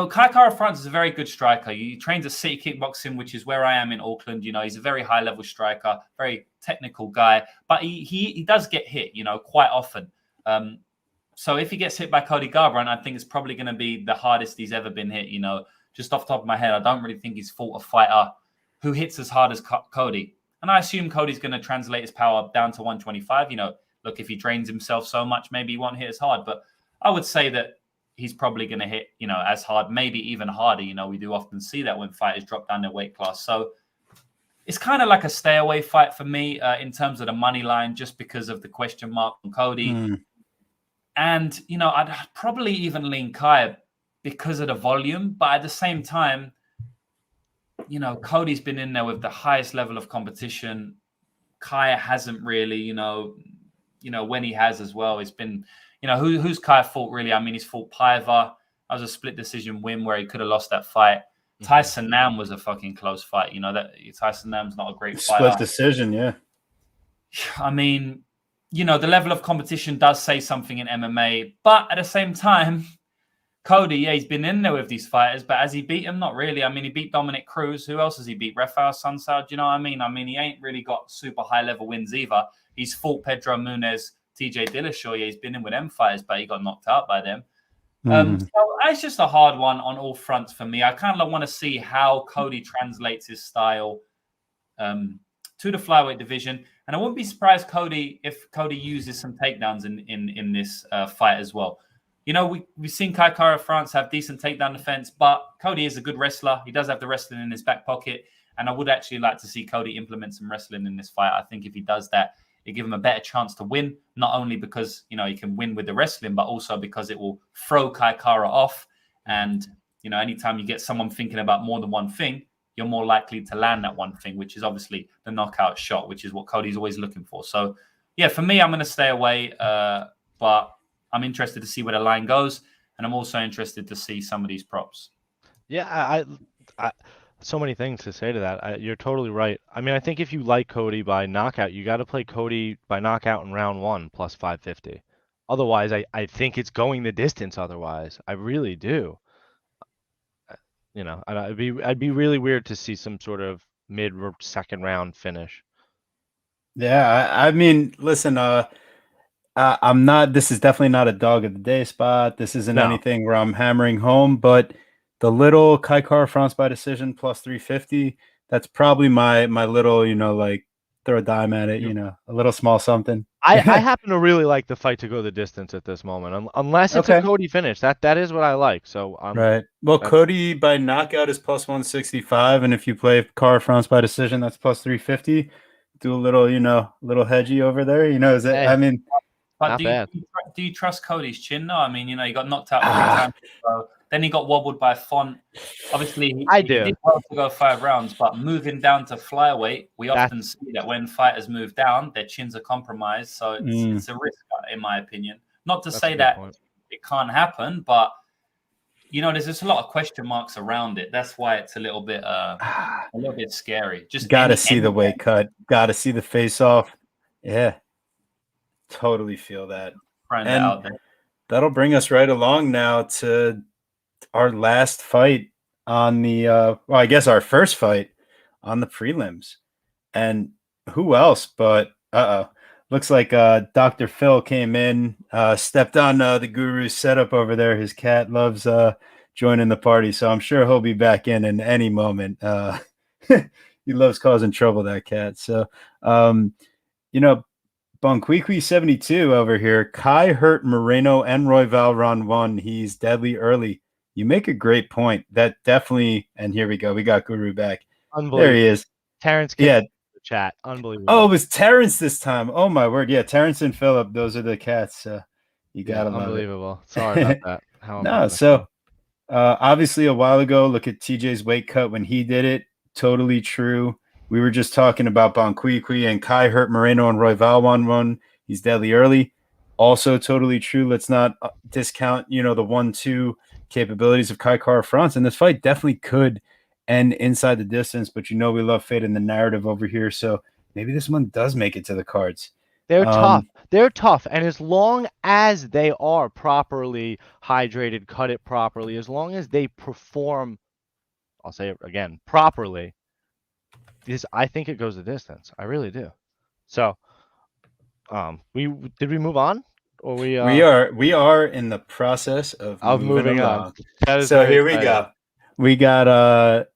Kai Kara-France is a very good striker. He trains at City Kickboxing, which is where I am in Auckland. He's a very high-level striker, very technical guy. But he does get hit, quite often. So if he gets hit by Cody Garbrandt, I think it's probably going to be the hardest he's ever been hit. Just off the top of my head, I don't really think he's fought a fighter who hits as hard as Cody. And I assume Cody's going to translate his power down to 125. Look, if he drains himself so much, maybe he won't hit as hard. But I would say that he's probably going to hit, as hard, maybe even harder. We do often see that when fighters drop down their weight class. So it's kind of like a stay away fight for me in terms of the money line, just because of the question mark on Cody. And, I'd probably even lean Kai because of the volume. But at the same time, Cody's been in there with the highest level of competition. Kai hasn't really, when he has as well, it's been, who's Kai fought really? I mean, he's fought Paiva. That was a split decision win where he could have lost that fight. Tyson Nam was a fucking close fight. You know that Tyson Nam's not a great fighter. Split decision, yeah. I mean, you know, the level of competition does say something in MMA, but at the same time, Cody, yeah, he's been in there with these fighters, but has he beat him? Not really. I mean, he beat Dominic Cruz. Who else has he beat? Rafael Sunsao. Do you know what I mean? I mean, he ain't really got super high level wins either. He's fought Pedro Munez, TJ Dillashaw. Yeah, he's been in with them fighters, but he got knocked out by them. So it's just a hard one on all fronts for me. I kind of want to see how Cody translates his style to the flyweight division, and I wouldn't be surprised if Cody uses some takedowns in this fight as well. You know, we've seen Kai Kara France have decent takedown defense, but Cody is a good wrestler. He does have the wrestling in his back pocket, and I would actually like to see Cody implement some wrestling in this fight. I think if he does that, it give him a better chance to win, not only because, you know, he can win with the wrestling, but also because it will throw Kai Kara off. And, you know, anytime you get someone thinking about more than one thing, you're more likely to land that one thing, which is obviously the knockout shot, which is what Cody's always looking for. So, yeah, for me, I'm going to stay away, but I'm interested to see where the line goes, and I'm also interested to see some of these props. Yeah, I so many things to say to that. You're totally right. I mean, I think if you like Cody by knockout, you got to play Cody by knockout in round 1 plus 550. Otherwise, I think it's going the distance. Otherwise, I really do. You know, I'd be really weird to see some sort of mid second round finish. Yeah, I mean, listen, I'm not. This is definitely not a dog of the day spot. This isn't anything where I'm hammering home, but the little Kai Kara France by decision plus 350. That's probably my little, you know, like throw a dime at it. You know, a little small something. I happen to really like the fight to go the distance at this moment, unless it's a Cody finish. That is what I like. So right. Well, Cody by knockout is plus 165, and if you play Kara France by decision, that's plus 350. Do a little, you know, little hedgy over there. You know, is that? I mean. But do you trust Cody's chin? No, I mean, you know, he got knocked out 3 times. So then he got wobbled by Font. Obviously, he did well to go 5 rounds, but moving down to flyweight, we often see that when fighters move down, their chins are compromised. So it's a risk, in my opinion. Not to say that it can't happen, but you know, there's just a lot of question marks around it. That's why it's a little bit scary. Just gotta see the weight cut, gotta see the face off. Yeah. Totally feel that. And that'll bring us right along now to our last fight on the well, I guess our first fight on the prelims. And who else but looks like Dr. Phil came in, stepped on the Guru's setup over there. His cat loves joining the party, so I'm sure he'll be back in any moment. He loves causing trouble, that cat. So you know, Bonquiqui 72 over here. Kai hurt Moreno and Royval round 1. He's deadly early. You make a great point. That definitely, and here we go. We got Guru back. There he is. Terrence came in the chat. Unbelievable. Oh, it was Terrence this time. Oh my word. Yeah, Terrence and Philip. Those are the cats. You gotta love it. Unbelievable. Sorry about that. No, so obviously a while ago, look at TJ's weight cut when he did it. Totally true. We were just talking about Bonquiqui and Kai hurt Moreno and Royval 1-1. He's deadly early. Also totally true. Let's not discount, you know, the 1-2 capabilities of Kai Kara France. And this fight definitely could end inside the distance, but you know we love fading the narrative over here. So maybe this one does make it to the cards. They're tough. They're tough. And as long as they are properly hydrated, cut it properly, as long as they perform, I'll say it again, properly, I think it goes the distance. I really do. So, we move on, or we are in the process of moving on. So here we go. We got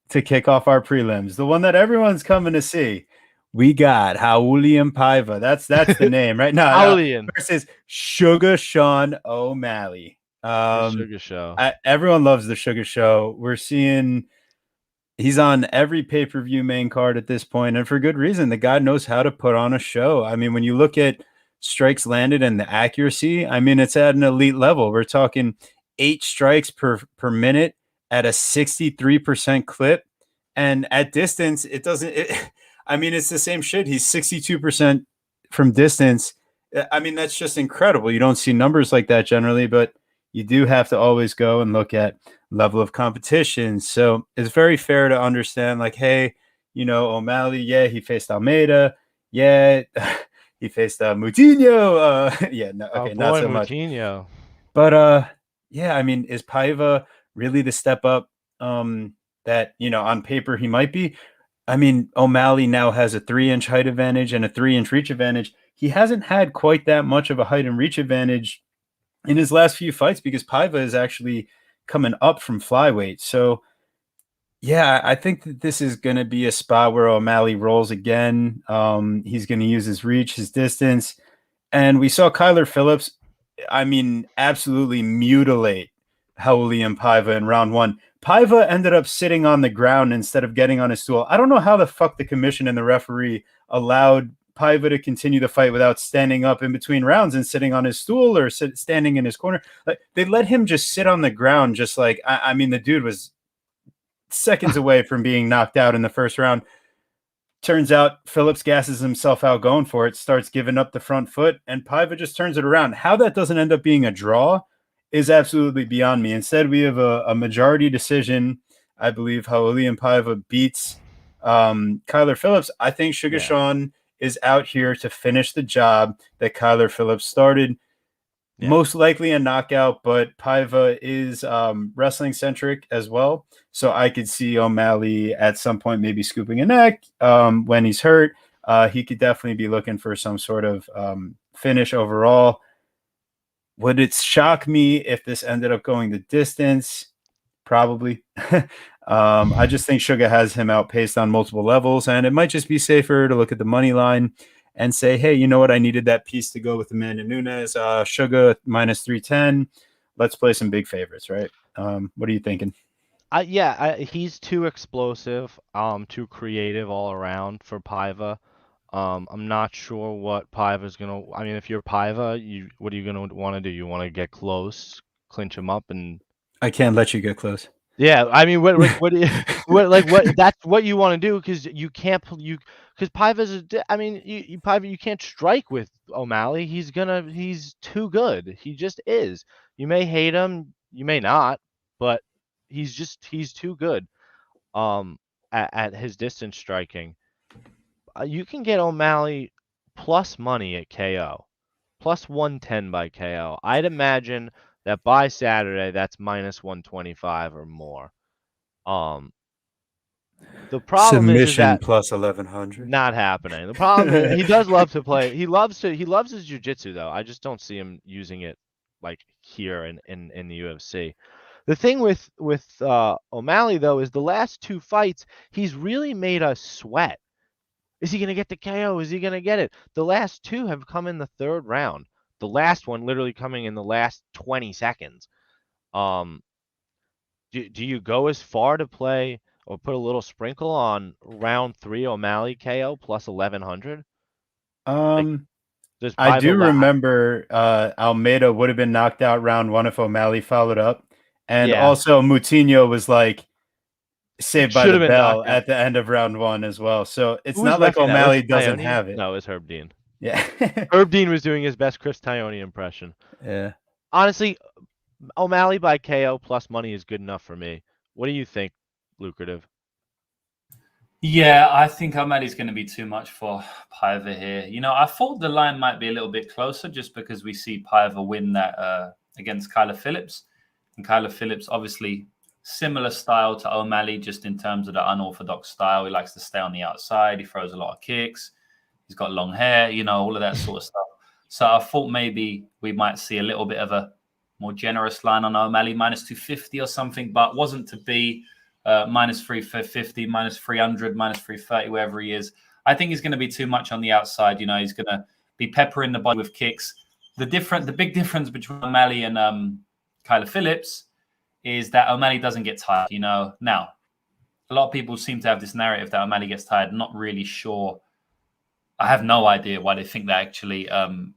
to kick off our prelims, the one that everyone's coming to see. We got Raulian Paiva. That's the name right now. Versus Sugar Sean O'Malley. Sugar Show. Everyone loves the Sugar Show. We're seeing. He's on every pay-per-view main card at this point, and for good reason. The guy knows how to put on a show. I mean, when you look at strikes landed and the accuracy, I mean, it's at an elite level. We're talking 8 strikes per minute at a 63% clip. And at distance, I mean, it's the same shit. He's 62% from distance. I mean, that's just incredible. You don't see numbers like that generally, but you do have to always go and look at level of competition. So it's very fair to understand, like, hey, O'Malley, yeah, he faced Almeida, yeah, he faced Moutinho, yeah, no, Oh okay, not boy, so much. Moutinho. But yeah, I mean, is Paiva really the step up that on paper he might be? I mean, O'Malley now has a 3-inch height advantage and a 3-inch reach advantage. He hasn't had quite that much of a height and reach advantage in his last few fights because Paiva is actually coming up from flyweight. So yeah, I think that this is going to be a spot where O'Malley rolls again. He's going to use his reach, his distance, and we saw Kyler Phillips, I mean, absolutely mutilate Raulian Paiva in round one. Paiva ended up sitting on the ground instead of getting on his stool. I don't know how the fuck the commission and the referee allowed Paiva to continue the fight without standing up in between rounds and sitting on his stool or standing in his corner. Like, they let him just sit on the ground, just like, I mean, the dude was seconds away from being knocked out in the first round. Turns out Phillips gasses himself out going for it, starts giving up the front foot, and Paiva just turns it around. How that doesn't end up being a draw is absolutely beyond me. Instead, we have a majority decision. I believe Raulian Paiva beats Kyler Phillips. I think Sugar Sean is out here to finish the job that Kyler Phillips started. Yeah. Most likely a knockout, but Paiva is wrestling centric as well. So I could see O'Malley at some point maybe scooping a neck when he's hurt. He could definitely be looking for some sort of finish overall. Would it shock me if this ended up going the distance? Probably. I just think Sugar has him outpaced on multiple levels, and it might just be safer to look at the money line and say, hey, you know what? I needed that piece to go with Amanda Nunes. Sugar minus 310. Let's play some big favorites, right? What are you thinking? He's too explosive, too creative all around for Paiva. I'm not sure what Paiva's gonna. I mean, if you're Paiva, what are you gonna want to do? You want to get close, clinch him up, and I can't let you get close. Yeah, I mean, what that's what you want to do because you can't because Paiva's I mean, Paiva, you can't strike with O'Malley. He's too good. He just is. You may hate him, you may not, but he's too good. At his distance striking, you can get O'Malley plus money at KO, plus 110 by KO. I'd imagine that by Saturday that's minus 125 or more. The problem is that plus 1100 not happening. The problem is he does love to play. He loves his jiu-jitsu though. I just don't see him using it like here in the UFC. The thing with O'Malley though is the last two fights he's really made us sweat. Is he going to get the KO? Is he going to get it? The last two have come in the third round. The last one literally coming in the last 20 seconds. Do you go as far to play or put a little sprinkle on round 3 O'Malley KO plus 1100? I do remember Almeida would have been knocked out round 1 if O'Malley followed up. And also Moutinho was like saved by the bell at the end of round 1 as well. So it's not like O'Malley doesn't have it. No, it was Herb Dean. Yeah. Herb Dean was doing his best Chris Taioni impression. Yeah. Honestly, O'Malley by KO plus money is good enough for me. What do you think, Lucrative? Yeah, I think O'Malley's going to be too much for Paiva here. I thought the line might be a little bit closer just because we see Paiva win that against Kyler Phillips. And Kyler Phillips, obviously, similar style to O'Malley, just in terms of the unorthodox style. He likes to stay on the outside. He throws a lot of kicks. He's got long hair, all of that sort of stuff. So I thought maybe we might see a little bit of a more generous line on O'Malley, minus 250 or something, but wasn't to be. Minus 350, minus 300, minus 330, wherever he is. I think he's going to be too much on the outside. He's going to be peppering the body with kicks. The big difference between O'Malley and Kyler Phillips is that O'Malley doesn't get tired. Now a lot of people seem to have this narrative that O'Malley gets tired. I'm not really sure. I have no idea why they think that actually.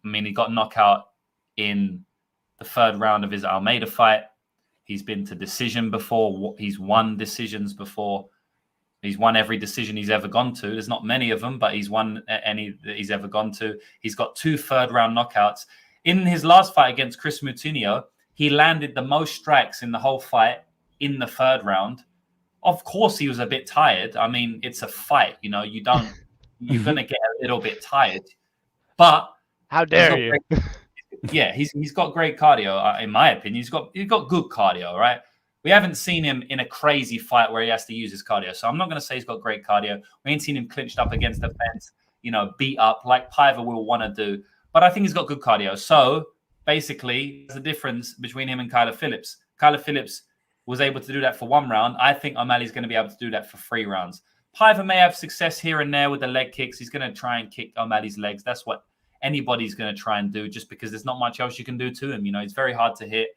He got knockout in the third round of his Almeida fight. He's been to decision before. He's won decisions before. He's won every decision he's ever gone to. There's not many of them, but he's won any that he's ever gone to. He's got 2 third-round knockouts. In his last fight against Chris Moutinho, he landed the most strikes in the whole fight in the third round. Of course, he was a bit tired. I mean, it's a fight. You know, you're going to get a little bit tired. But how dare you? He's got great cardio, in my opinion. He's got good cardio, right? We haven't seen him in a crazy fight where he has to use his cardio. So I'm not going to say he's got great cardio. We ain't seen him clinched up against the fence, beat up like Piver will want to do. But I think he's got good cardio. So basically, there's a difference between him and Kyler Phillips. Kyler Phillips was able to do that for 1 round. I think O'Malley's going to be able to do that for 3 rounds. Piver may have success here and there with the leg kicks. He's going to try and kick O'Malley's legs. That's what anybody's going to try and do, just because there's not much else you can do to him. It's very hard to hit.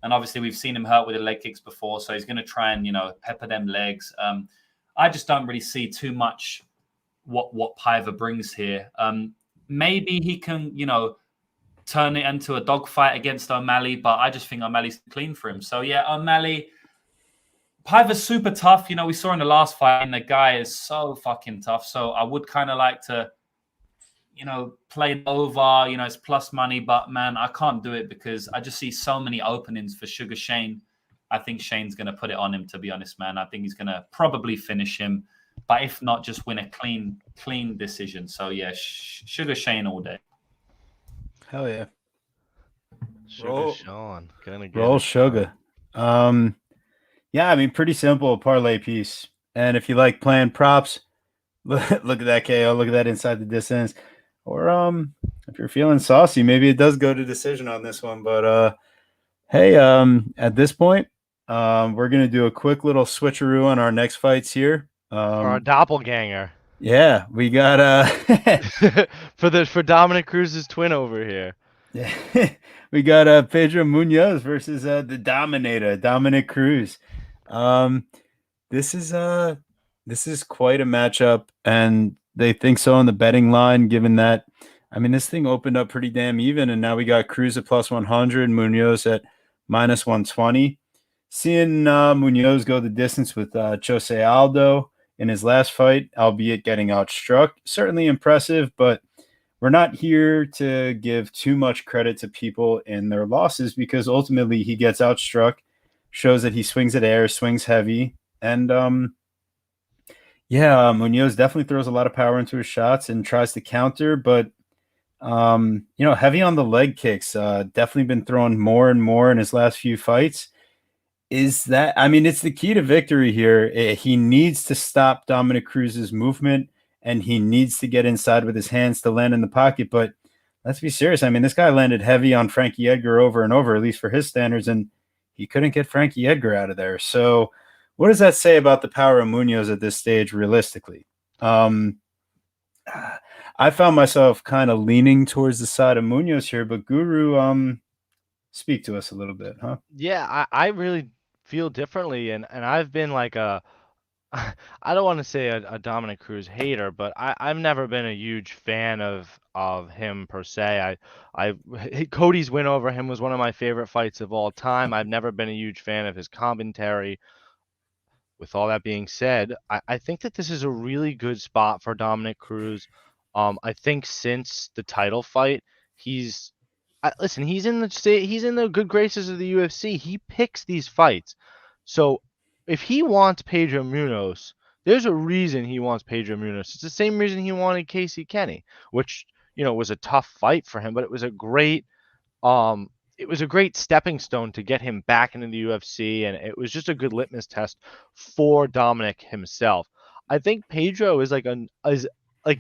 And obviously we've seen him hurt with the leg kicks before. So he's going to try and, pepper them legs. I just don't really see too much what Piver brings here. Maybe he can, turn it into a dogfight against O'Malley, but I just think O'Malley's clean for him. So yeah, O'Malley, Piver's super tough. We saw in the last fight, and the guy is so fucking tough. So I would kind of like to, play it over, it's plus money, but man, I can't do it because I just see so many openings for Sugar Shane. I think Shane's going to put it on him, to be honest, man. I think he's going to probably finish him, but if not, just win a clean decision. So yeah, Sugar Shane all day. Hell yeah. Sugar Sean. Roll Sugar. Yeah, I mean, pretty simple parlay piece. And if you like playing props, look at that KO, look at that inside the distance. Or if you're feeling saucy, maybe it does go to decision on this one. But hey, at this point, we're gonna do a quick little switcheroo on our next fights here. For our doppelganger. Yeah, we got for Dominic Cruz's twin over here. Yeah, we got Pedro Munoz versus the Dominator, Dominic Cruz. This is quite a matchup, and they think so on the betting line, given that, I mean, this thing opened up pretty damn even, and now we got Cruz at plus 100, Munoz at minus 120. Seeing Munoz go the distance with Jose Aldo in his last fight, albeit getting outstruck, certainly impressive, but we're not here to give too much credit to people in their losses, because ultimately he gets outstruck, shows that he swings at air, swings heavy, and Munoz definitely throws a lot of power into his shots and tries to counter, but heavy on the leg kicks. Definitely been throwing more and more in his last few fights. It's the key to victory here. He needs to stop Dominic Cruz's movement, and he needs to get inside with his hands to land in the pocket. But let's be serious. I mean, this guy landed heavy on Frankie Edgar over and over, at least for his standards, and he couldn't get Frankie Edgar out of there. So what does that say about the power of Munoz at this stage, realistically? I found myself kind of leaning towards the side of Munoz here, but Guru, speak to us a little bit, huh? Yeah, I really feel differently, and I've been like I don't want to say a Dominic Cruz hater, but I've never been a huge fan of him per se. Cody's win over him was one of my favorite fights of all time. I've never been a huge fan of his commentary. With all that being said, I think that this is a really good spot for Dominic Cruz. I think since the title fight, he's in the good graces of the UFC. He picks these fights. So if he wants Pedro Munoz, there's a reason he wants Pedro Munoz. It's the same reason he wanted Casey Kenny, which, was a tough fight for him, but it was a great stepping stone to get him back into the UFC, and it was just a good litmus test for Dominic himself. I think Pedro is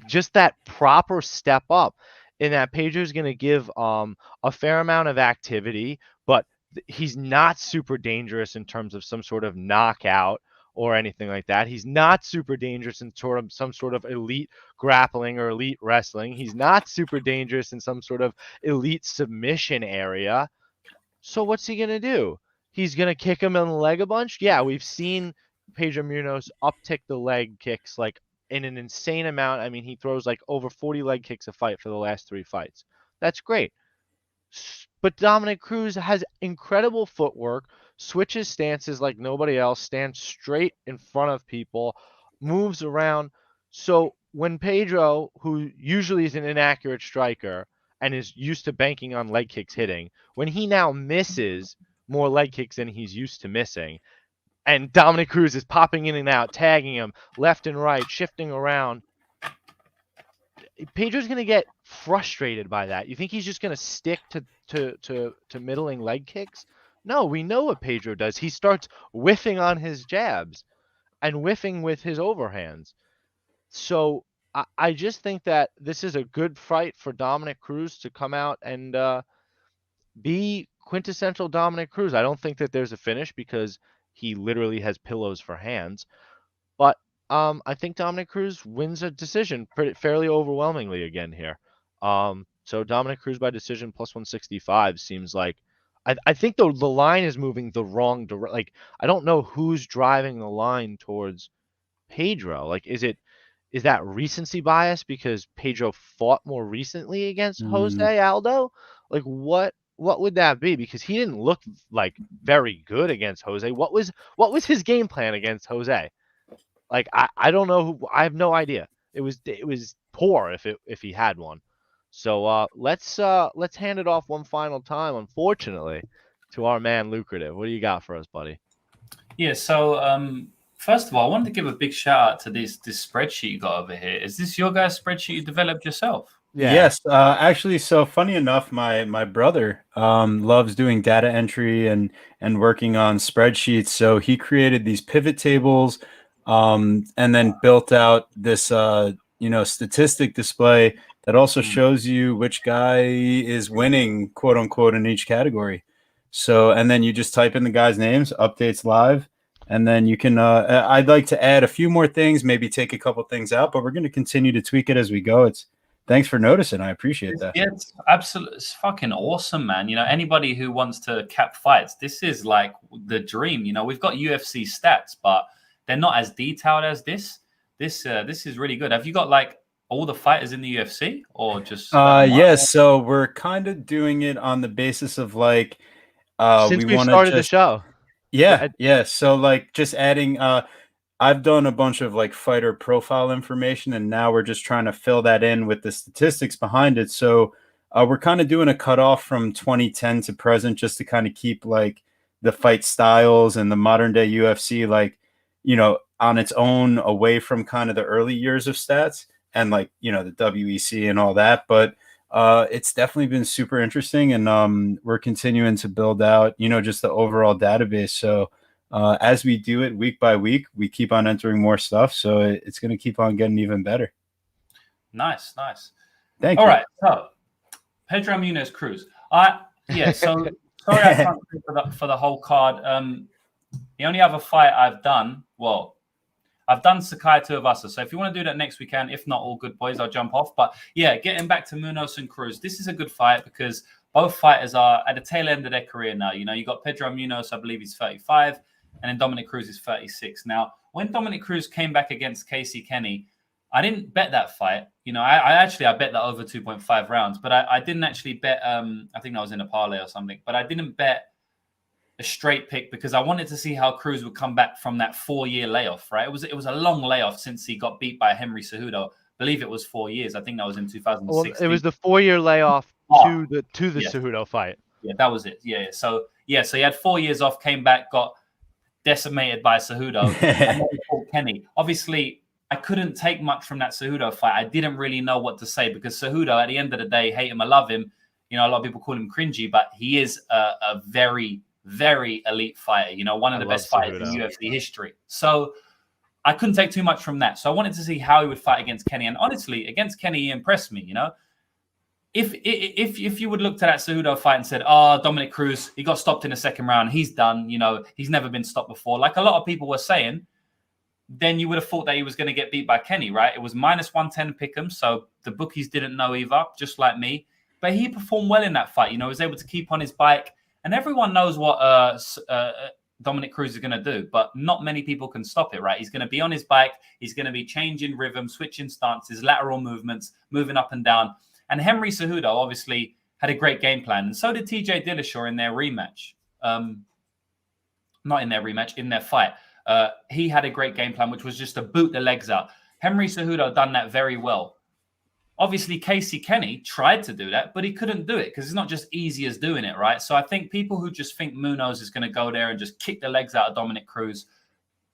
just that proper step up, in that Pedro's going to give a fair amount of activity, but he's not super dangerous in terms of some sort of knockout or anything like that. He's not super dangerous in some sort of elite grappling or elite wrestling. He's not super dangerous in some sort of elite submission area. So what's he going to do? He's going to kick him in the leg a bunch? Yeah, we've seen Pedro Munoz uptick the leg kicks like in an insane amount. I mean, he throws like over 40 leg kicks a fight for the last 3 fights. That's great. But Dominic Cruz has incredible footwork, switches stances like nobody else, stands straight in front of people, moves around. So when Pedro, who usually is an inaccurate striker and is used to banking on leg kicks hitting, when he now misses more leg kicks than he's used to missing, and Dominic Cruz is popping in and out, tagging him left and right, shifting around. Pedro's going to get frustrated by that. You think he's just going to stick to middling leg kicks? No, we know what Pedro does. He starts whiffing on his jabs and whiffing with his overhands. So I just think that this is a good fight for Dominic Cruz to come out and be quintessential Dominic Cruz. I don't think that there's a finish because he literally has pillows for hands. But I think Dominic Cruz wins a decision fairly overwhelmingly again here. So Dominic Cruz by decision plus 165 seems like I think the line is moving the wrong direction. Like I don't know who's driving the line towards Pedro. Like is that recency bias because Pedro fought more recently against Jose Aldo? Like what would that be? Because he didn't look like very good against Jose. What was his game plan against Jose? Like I don't know. I have no idea. It was poor if he had one. So let's hand it off one final time, unfortunately, to our man Lucrative. What do you got for us, buddy? Yeah. So first of all, I wanted to give a big shout out to this spreadsheet you got over here. Is this your guys' spreadsheet you developed yourself? Yeah. Yes, actually, so funny enough, my brother loves doing data entry and working on spreadsheets. So he created these pivot tables, and then built out this statistic display that also shows you which guy is winning, quote unquote, in each category. So, and then you just type in the guys' names, updates live, and then you can. I'd like to add a few more things, maybe take a couple things out, but we're going to continue to tweak it as we go. Thanks for noticing. I appreciate that. Yeah, it's absolutely, it's fucking awesome, man. You know, anybody who wants to cap fights, this is like the dream. You know, we've got UFC stats, but they're not as detailed as this. This is really good. Have you got like all the fighters in the UFC or just? Yes. So we're kind of doing it on the basis of like, Since we started the show. Yeah. So like just adding. I've done a bunch of like fighter profile information, and now we're just trying to fill that in with the statistics behind it. So we're kind of doing a cutoff from 2010 to present, just to kind of keep like the fight styles and the modern day UFC, like, on its own, away from kind of the early years of stats and like, the WEC and all that. But it's definitely been super interesting, and we're continuing to build out, just the overall database. So as we do it week by week, we keep on entering more stuff. So it's going to keep on getting even better. Nice. Thank you. All right. So Pedro Munez Cruz. So sorry I can't do for the whole card. The only other fight I've done, I've done Sakai Tuivasa. So if you want to do that next weekend, if not, all good, boys, I'll jump off. But yeah, getting back to Munoz and Cruz, this is a good fight because both fighters are at the tail end of their career now. You know, you got Pedro Munoz, I believe he's 35. And then Dominic Cruz is 36. Now, when Dominic Cruz came back against Casey Kenny, I didn't bet that fight. You know, I bet that over 2.5 rounds, but I didn't actually bet. I think that was in a parlay or something, but I didn't bet a straight pick because I wanted to see how Cruz would come back from that 4-year layoff. Right? It was a long layoff since he got beat by Henry Cejudo. I believe it was 4 years. I think that was in 2016. Well, it was the 4-year layoff to the Cejudo fight. Yeah, that was it. Yeah. So he had 4 years off, came back, got decimated by Cejudo, and then he fought Kenny. Obviously, I couldn't take much from that Cejudo fight. I didn't really know what to say because Cejudo, at the end of the day, hate him or love him. You know, a lot of people call him cringy, but he is a very, very elite fighter. You know, one of the best fighters in UFC history. So I couldn't take too much from that. So I wanted to see how he would fight against Kenny. And honestly, against Kenny, he impressed me, you know. If you would look to that Cejudo fight and said, "Oh, Dominic Cruz, he got stopped in the second round. He's done. You know, he's never been stopped before," like a lot of people were saying, then you would have thought that he was going to get beat by Kenny, right? It was minus 110 pick'em, so the bookies didn't know either, just like me. But he performed well in that fight. You know, was able to keep on his bike, and everyone knows what Dominic Cruz is going to do, but not many people can stop it, right? He's going to be on his bike. He's going to be changing rhythm, switching stances, lateral movements, moving up and down. And Henry Cejudo obviously had a great game plan. And so did TJ Dillashaw in their rematch. Not in their rematch, in their fight. He had a great game plan, which was just to boot the legs out. Henry Cejudo done that very well. Obviously, Casey Kenny tried to do that, but he couldn't do it because it's not just easy as doing it, right? So I think people who just think Munoz is going to go there and just kick the legs out of Dominic Cruz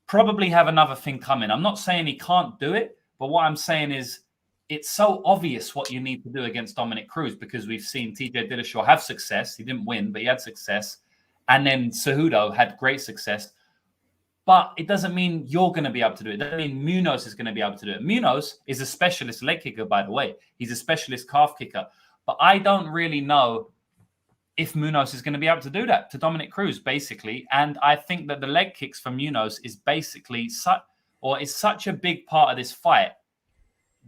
probably have another thing coming. I'm not saying he can't do it, but what I'm saying is it's so obvious what you need to do against Dominic Cruz because we've seen TJ Dillashaw have success. He didn't win, but he had success. And then Cejudo had great success. But it doesn't mean you're going to be able to do it. It doesn't mean Munoz is going to be able to do it. Munoz is a specialist leg kicker, by the way. He's a specialist calf kicker. But I don't really know if Munoz is going to be able to do that to Dominic Cruz, basically. And I think that the leg kicks from Munoz is basically is such a big part of this fight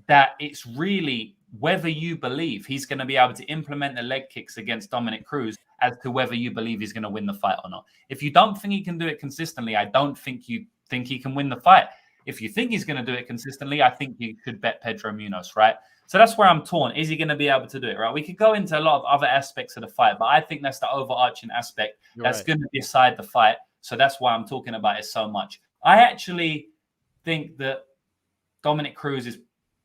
that it's really whether you believe he's going to be able to implement the leg kicks against Dominic Cruz as to whether you believe he's going to win the fight or not. If you don't think he can do it consistently, I don't think you think he can win the fight. If you think he's going to do it consistently, I think you could bet Pedro Munoz, right? So that's where I'm torn. Is he going to be able to do it, right? We could go into a lot of other aspects of the fight, but I think that's the overarching aspect that's going to decide the fight. So that's why I'm talking about it so much. I actually think that Dominic Cruz is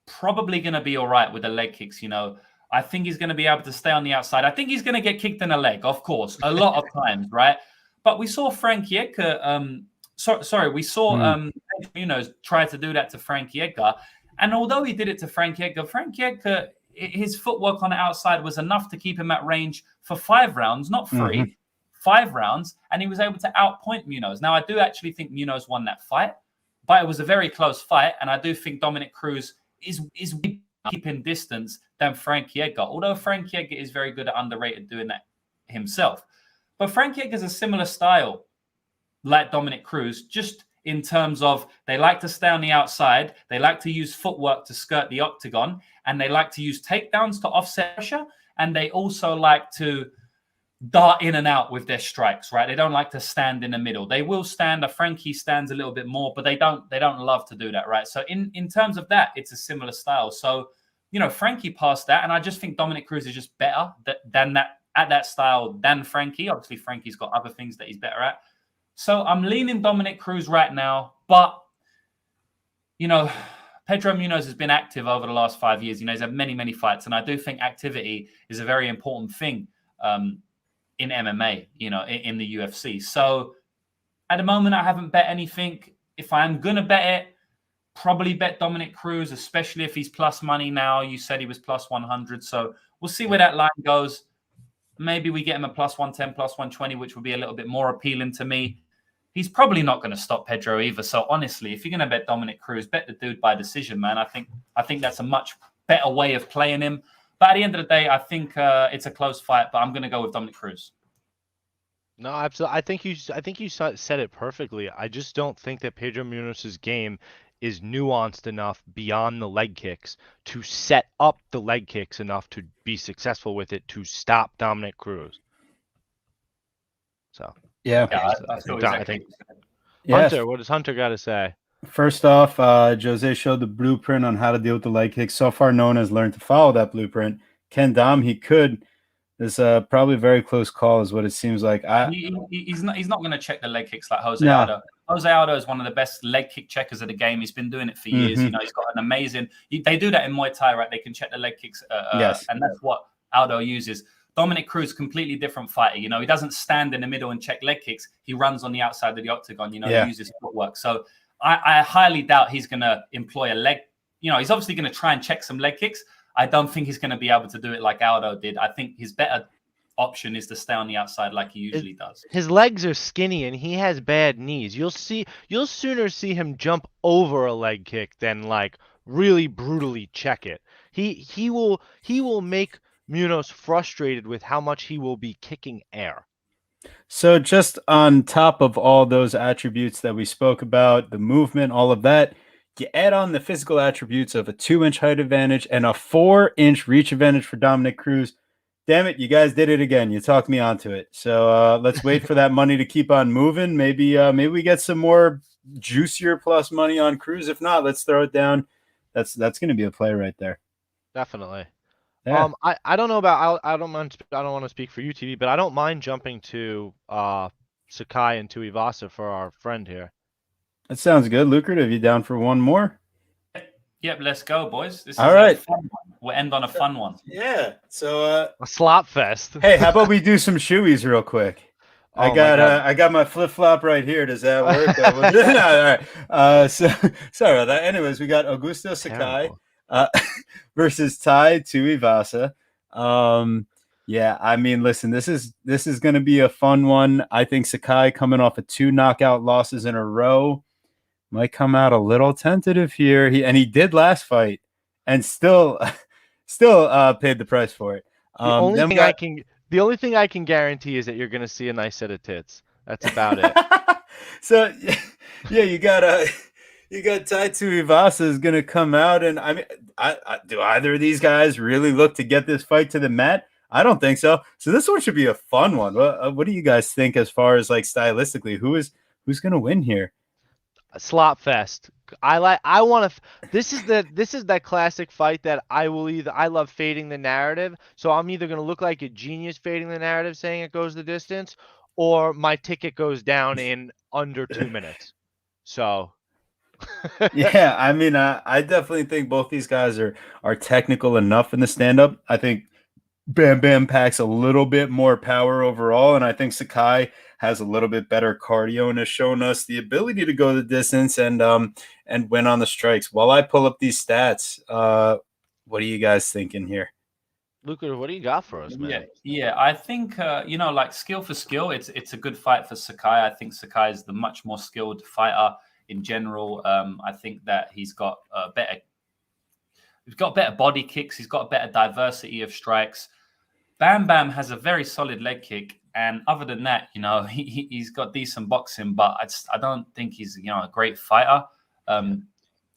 probably going to be all right with the leg kicks, you know. I think he's going to be able to stay on the outside. I think he's going to get kicked in the leg, of course, a lot of times, right? But we saw Frankie Edgar, we saw Munoz try to do that to Frankie Edgar. And although he did it to Frankie Edgar, his footwork on the outside was enough to keep him at range for 5 rounds, not 3, 5 rounds. And he was able to outpoint Munoz. Now, I do actually think Munoz won that fight, but it was a very close fight. And I do think Dominic Cruz is keeping distance than Frankie Edgar, although Frankie Edgar is very good at underrated doing that himself. But Frankie Edgar's a similar style like Dominic Cruz, just in terms of they like to stay on the outside, they like to use footwork to skirt the octagon, and they like to use takedowns to offset pressure, and they also like to dart in and out with their strikes, right? They don't like to stand in the middle. They will stand. Frankie stands a little bit more, but they don't love to do that, right? So in terms of that, it's a similar style. So, you know, Frankie passed that, and I just think Dominic Cruz is just better than that at that style than Frankie. Obviously, Frankie's got other things that he's better at. So I'm leaning Dominic Cruz right now, but you know, Pedro Munoz has been active over the last 5 years. You know, he's had many, many fights, and I do think activity is a very important thing in MMA, you know, in the UFC. So at the moment, I haven't bet anything. If I'm going to bet it, probably bet Dominic Cruz, especially if he's plus money now. You said he was plus 100. So we'll see where that line goes. Maybe we get him a plus 110, plus 120, which would be a little bit more appealing to me. He's probably not going to stop Pedro either. So honestly, if you're going to bet Dominic Cruz, bet the dude by decision, man. I think that's a much better way of playing him. But at the end of the day, I think it's a close fight, but I'm going to go with Dominic Cruz. No, absolutely. I think you said it perfectly. I just don't think that Pedro Munoz's game is nuanced enough beyond the leg kicks to set up the leg kicks enough to be successful with it to stop Dominic Cruz. So I think Hunter, what does Hunter got to say? First off, Jose showed the blueprint on how to deal with the leg kicks. So far, no one has learned to follow that blueprint. Ken Dom, he could. It's probably a very close call, is what it seems like. He's not going to check the leg kicks like Jose Aldo. Jose Aldo is one of the best leg kick checkers of the game. He's been doing it for years. You know, he's got an amazing. They do that in Muay Thai, right? They can check the leg kicks, yes, and that's what Aldo uses. Dominic Cruz, completely different fighter. You know, he doesn't stand in the middle and check leg kicks. He runs on the outside of the octagon. You know, he uses footwork. So I highly doubt he's going to employ a leg. You know, he's obviously going to try and check some leg kicks. I don't think he's going to be able to do it like Aldo did. I think his better option is to stay on the outside like he usually does. His legs are skinny and he has bad knees. You'll sooner see him jump over a leg kick than like really brutally check it. He will make Munoz frustrated with how much he will be kicking air. So just on top of all those attributes that we spoke about, the movement, all of that, you add on the physical attributes of a 2-inch height advantage and a 4-inch reach advantage for Dominic Cruz. Damn it, you guys did it again. You talked me onto it. So let's wait for that money to keep on moving. Maybe we get some more juicier plus money on Cruz. If not, let's throw it down. That's going to be a play right there. Definitely. Yeah. I don't know about I don't want to speak for UTV, but I don't mind jumping to Sakai and Tuivasa for our friend here. That sounds good. Lucrative. You down for one more? Yep, let's go, boys. All right. We'll end on a fun one. Yeah. So A slop fest. hey, how about we do some shoeies real quick? I Oh my God. got my flip flop right here. Does that work? No, all right. So sorry about that. Anyways, we got Augusto Sakai Terrible. versus Tai Tuivasa. Yeah, I mean, listen, this is going to be a fun one. I think Sakai, coming off of 2 knockout losses in a row, might come out a little tentative here. He did last fight, and still paid the price for it. The only thing I can guarantee is that you're gonna see a nice set of tits. That's about it. So yeah, you got Tai Tuivasa is gonna come out, and I mean, I do either of these guys really look to get this fight to the mat? I don't think so. So this one should be a fun one. What do you guys think as far as like stylistically? Who's gonna win here? Slop fest. This is that classic fight that I love fading the narrative. So I'm either gonna look like a genius fading the narrative, saying it goes the distance, or my ticket goes down in under 2 minutes. So Yeah, I mean, I definitely think both these guys are technical enough in the stand up. I think Bam Bam packs a little bit more power overall, and I think Sakai has a little bit better cardio and has shown us the ability to go the distance and win on the strikes. While I pull up these stats, what are you guys thinking here? Luca, what do you got for us, man? Yeah. I think like skill for skill, it's a good fight for Sakai. I think Sakai is the much more skilled fighter in general. I think that he's got better body kicks. He's got a better diversity of strikes. Bam Bam has a very solid leg kick, and other than that, he's got decent boxing, but I don't think he's a great fighter.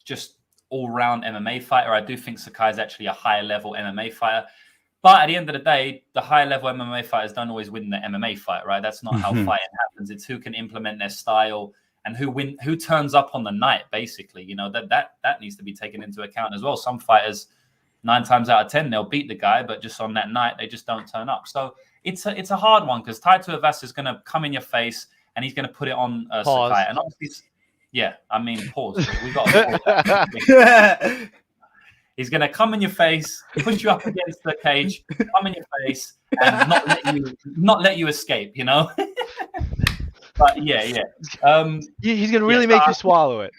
Just all round MMA fighter. I do think Sakai is actually a higher level MMA fighter, but at the end of the day, the higher level MMA fighters don't always win the MMA fight, right? That's not how fighting happens. It's who can implement their style and who turns up on the night. Basically, that needs to be taken into account as well. Some fighters, 9 times out of 10, they'll beat the guy, but just on that night, they just don't turn up. So it's a hard one because Tai Tuivasa is going to come in your face and he's going to put it on Sakai. And obviously, pause. We got to pause. He's going to come in your face, push you up against the cage, come in your face, and not let you escape. But yeah. He's going to really make you swallow it.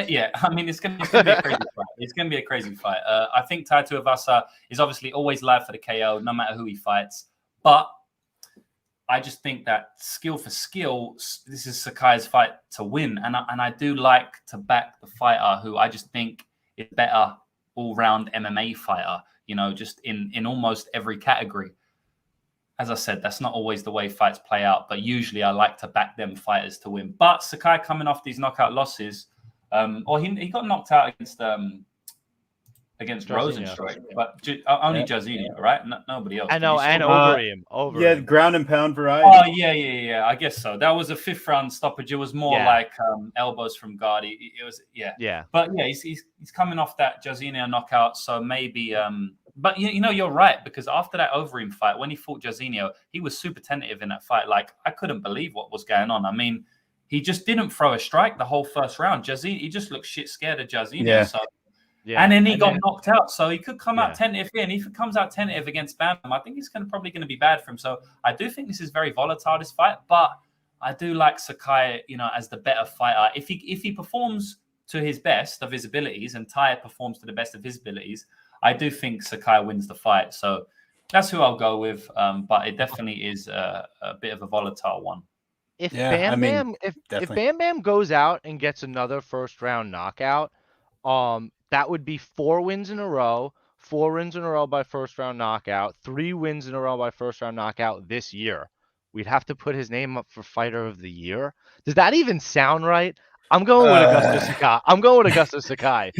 Yeah, I mean, it's gonna be a crazy fight. It's gonna be a crazy fight. I think Tai Tuivasa is obviously always live for the KO, no matter who he fights. But I just think that skill for skill, this is Sakai's fight to win, and I do like to back the fighter who I just think is better all-round MMA fighter. Just in almost every category. As I said, that's not always the way fights play out, but usually I like to back them fighters to win. But Sakai coming off these knockout losses, he got knocked out against Rosenstruck, but only Jairzinho, right? Nobody else. I know, and over him. Ground and pound variety. Oh, yeah. I guess so. That was a 5th round stoppage. It was more like elbows from guard. It was, yeah. But yeah, he's coming off that Jairzinho knockout, so maybe. But you're right, because after that Overeem fight, when he fought Jairzinho, he was super tentative in that fight. Like, I couldn't believe what was going on. I mean, he just didn't throw a strike the whole first round. He just looked shit scared of Jairzinho. Yeah. So. Yeah. And then he got knocked out, so he could come out tentative here. And if he comes out tentative against Bam, I think it's probably going to be bad for him. So I do think this is very volatile, this fight, but I do like Sakai, as the better fighter. If he performs to his best of his abilities and Tai performs to the best of his abilities, I do think Sakai wins the fight. So that's who I'll go with. But it definitely is a bit of a volatile one. If Bam Bam goes out and gets another first round knockout, that would be 4 wins in a row, 4 wins in a row by first round knockout, 3 wins in a row by first round knockout this year. We'd have to put his name up for Fighter of the Year. Does that even sound right? I'm going with Augusto Sakai.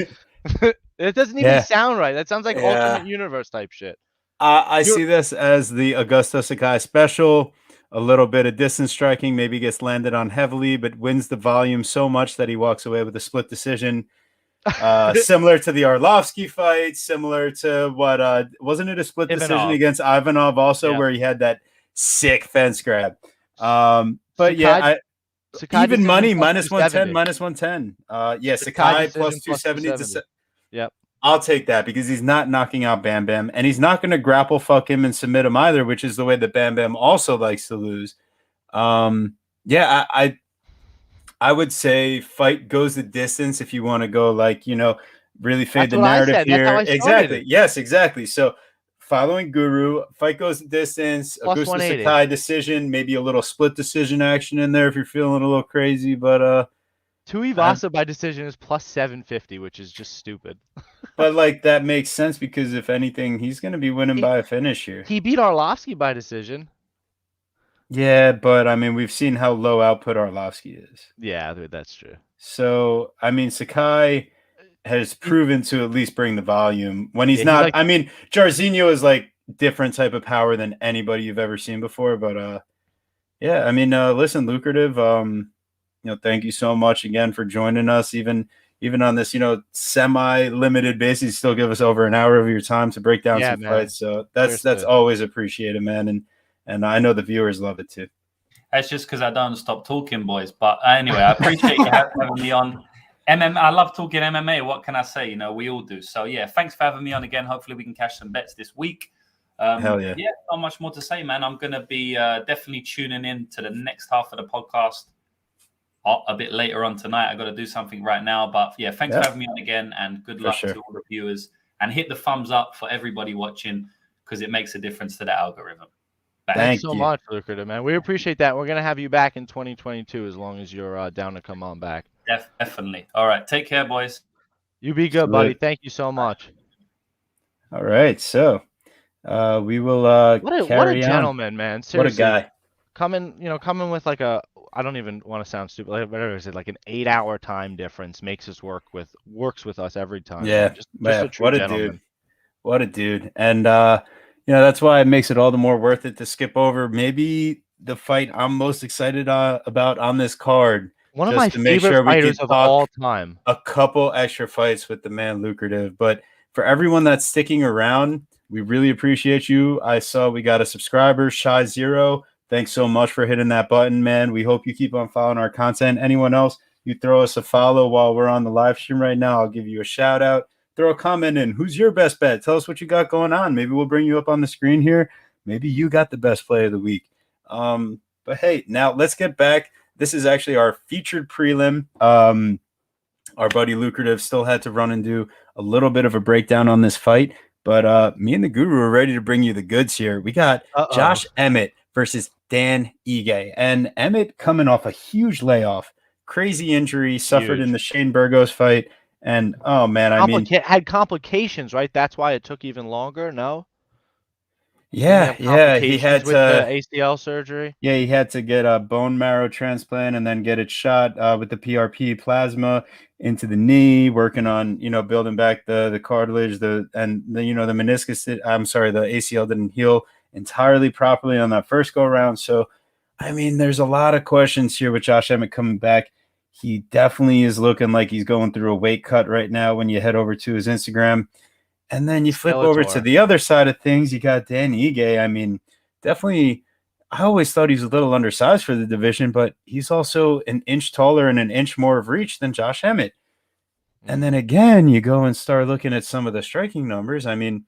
It doesn't even sound right. That sounds like Ultimate Universe type shit. I see this as the Augusto Sakai special. A little bit of distance striking, maybe gets landed on heavily, but wins the volume so much that he walks away with a split decision. Similar to the Arlovsky fight, similar to what wasn't it a split decision against Ivanov also, where he had that sick fence grab. But Sakai, even money minus 110, minus 110. Sakai plus 270. Yep. I'll take that because he's not knocking out Bam Bam, and he's not going to grapple fuck him and submit him either, which is the way that Bam Bam also likes to lose. Yeah, I would say fight goes the distance if you want to go like, really fade That's the what I narrative said. That's how here. I started Exactly. it. Yes, exactly. So following Guru, fight goes the distance, Plus Augusta 180. Sakai decision, maybe a little split decision action in there if you're feeling a little crazy, but Tuivasa by decision is plus 750, which is just stupid. but like that makes sense because if anything, he's going to be winning He, by a finish here. he beat Arlovsky by decision. Yeah, but I mean, we've seen how low output Arlovsky is. Yeah, that's true. So, I mean, Sakai has proven to at least bring the volume when he's Yeah, not. I mean, Jairzinho is like different type of power than anybody you've ever seen before. But yeah, I mean, listen, lucrative. Thank you so much again for joining us. Even on this, semi-limited basis, you still give us over an hour of your time to break down some fights. So that's always appreciated, man. And I know the viewers love it too. That's just because I don't stop talking, boys. But anyway, I appreciate you having me on. MMA, I love talking MMA. What can I say? We all do. So yeah, thanks for having me on again. Hopefully we can cash some bets this week. Hell yeah. Yeah, not much more to say, man. I'm going to be definitely tuning in to the next half of the podcast a bit later on tonight. I got to do something right now. But yeah, thanks for having me on again, and good luck to all the viewers. And hit the thumbs up for everybody watching because it makes a difference to the algorithm. Thanks so much, Lucrative, man. We appreciate that. We're going to have you back in 2022 as long as you're down to come on back. Definitely. All right. Take care, boys. You be good, buddy. Thank you so much. All right. So we will what a gentleman, man. Seriously. What a guy. Coming with like I don't even want to sound stupid. Like an 8-hour time difference makes us works with us every time. Yeah. Just a true what a gentleman. dude. What a dude. And that's why it makes it all the more worth it to skip over maybe the fight I'm most excited about on this card. One of my favorite fighters of all time. A couple extra fights with the man Lucrative. But for everyone that's sticking around, we really appreciate you. I saw we got a subscriber, Shy Zero. Thanks so much for hitting that button, man. We hope you keep on following our content. Anyone else, you throw us a follow while we're on the live stream right now. I'll give you a shout out. Throw a comment in. Who's your best bet? Tell us what you got going on. Maybe we'll bring you up on the screen here. Maybe you got the best play of the week. But hey, now let's get back. This is actually our featured prelim. Our buddy Lucrative still had to run and do a little bit of a breakdown on this fight. But me and the Guru are ready to bring you the goods here. We got Josh Emmett versus Dan Ige. And Emmett coming off a huge layoff. Crazy injury, suffered in the Shane Burgos fight. And oh man, I mean, had complications, right? That's why it took even longer. No. Yeah, he had with the ACL surgery. Yeah, he had to get a bone marrow transplant and then get it shot with the PRP plasma into the knee. Working on building back the cartilage, the meniscus. I'm sorry, the ACL didn't heal entirely properly on that first go around. So, I mean, there's a lot of questions here with Josh Emmett coming back. He definitely is looking like he's going through a weight cut right now when you head over to his Instagram. And then you flip over to the other side of things. You got Dan Ige. I mean, definitely, I always thought he's a little undersized for the division, but he's also an inch taller and an inch more of reach than Josh Emmett. And then again, you go and start looking at some of the striking numbers. I mean,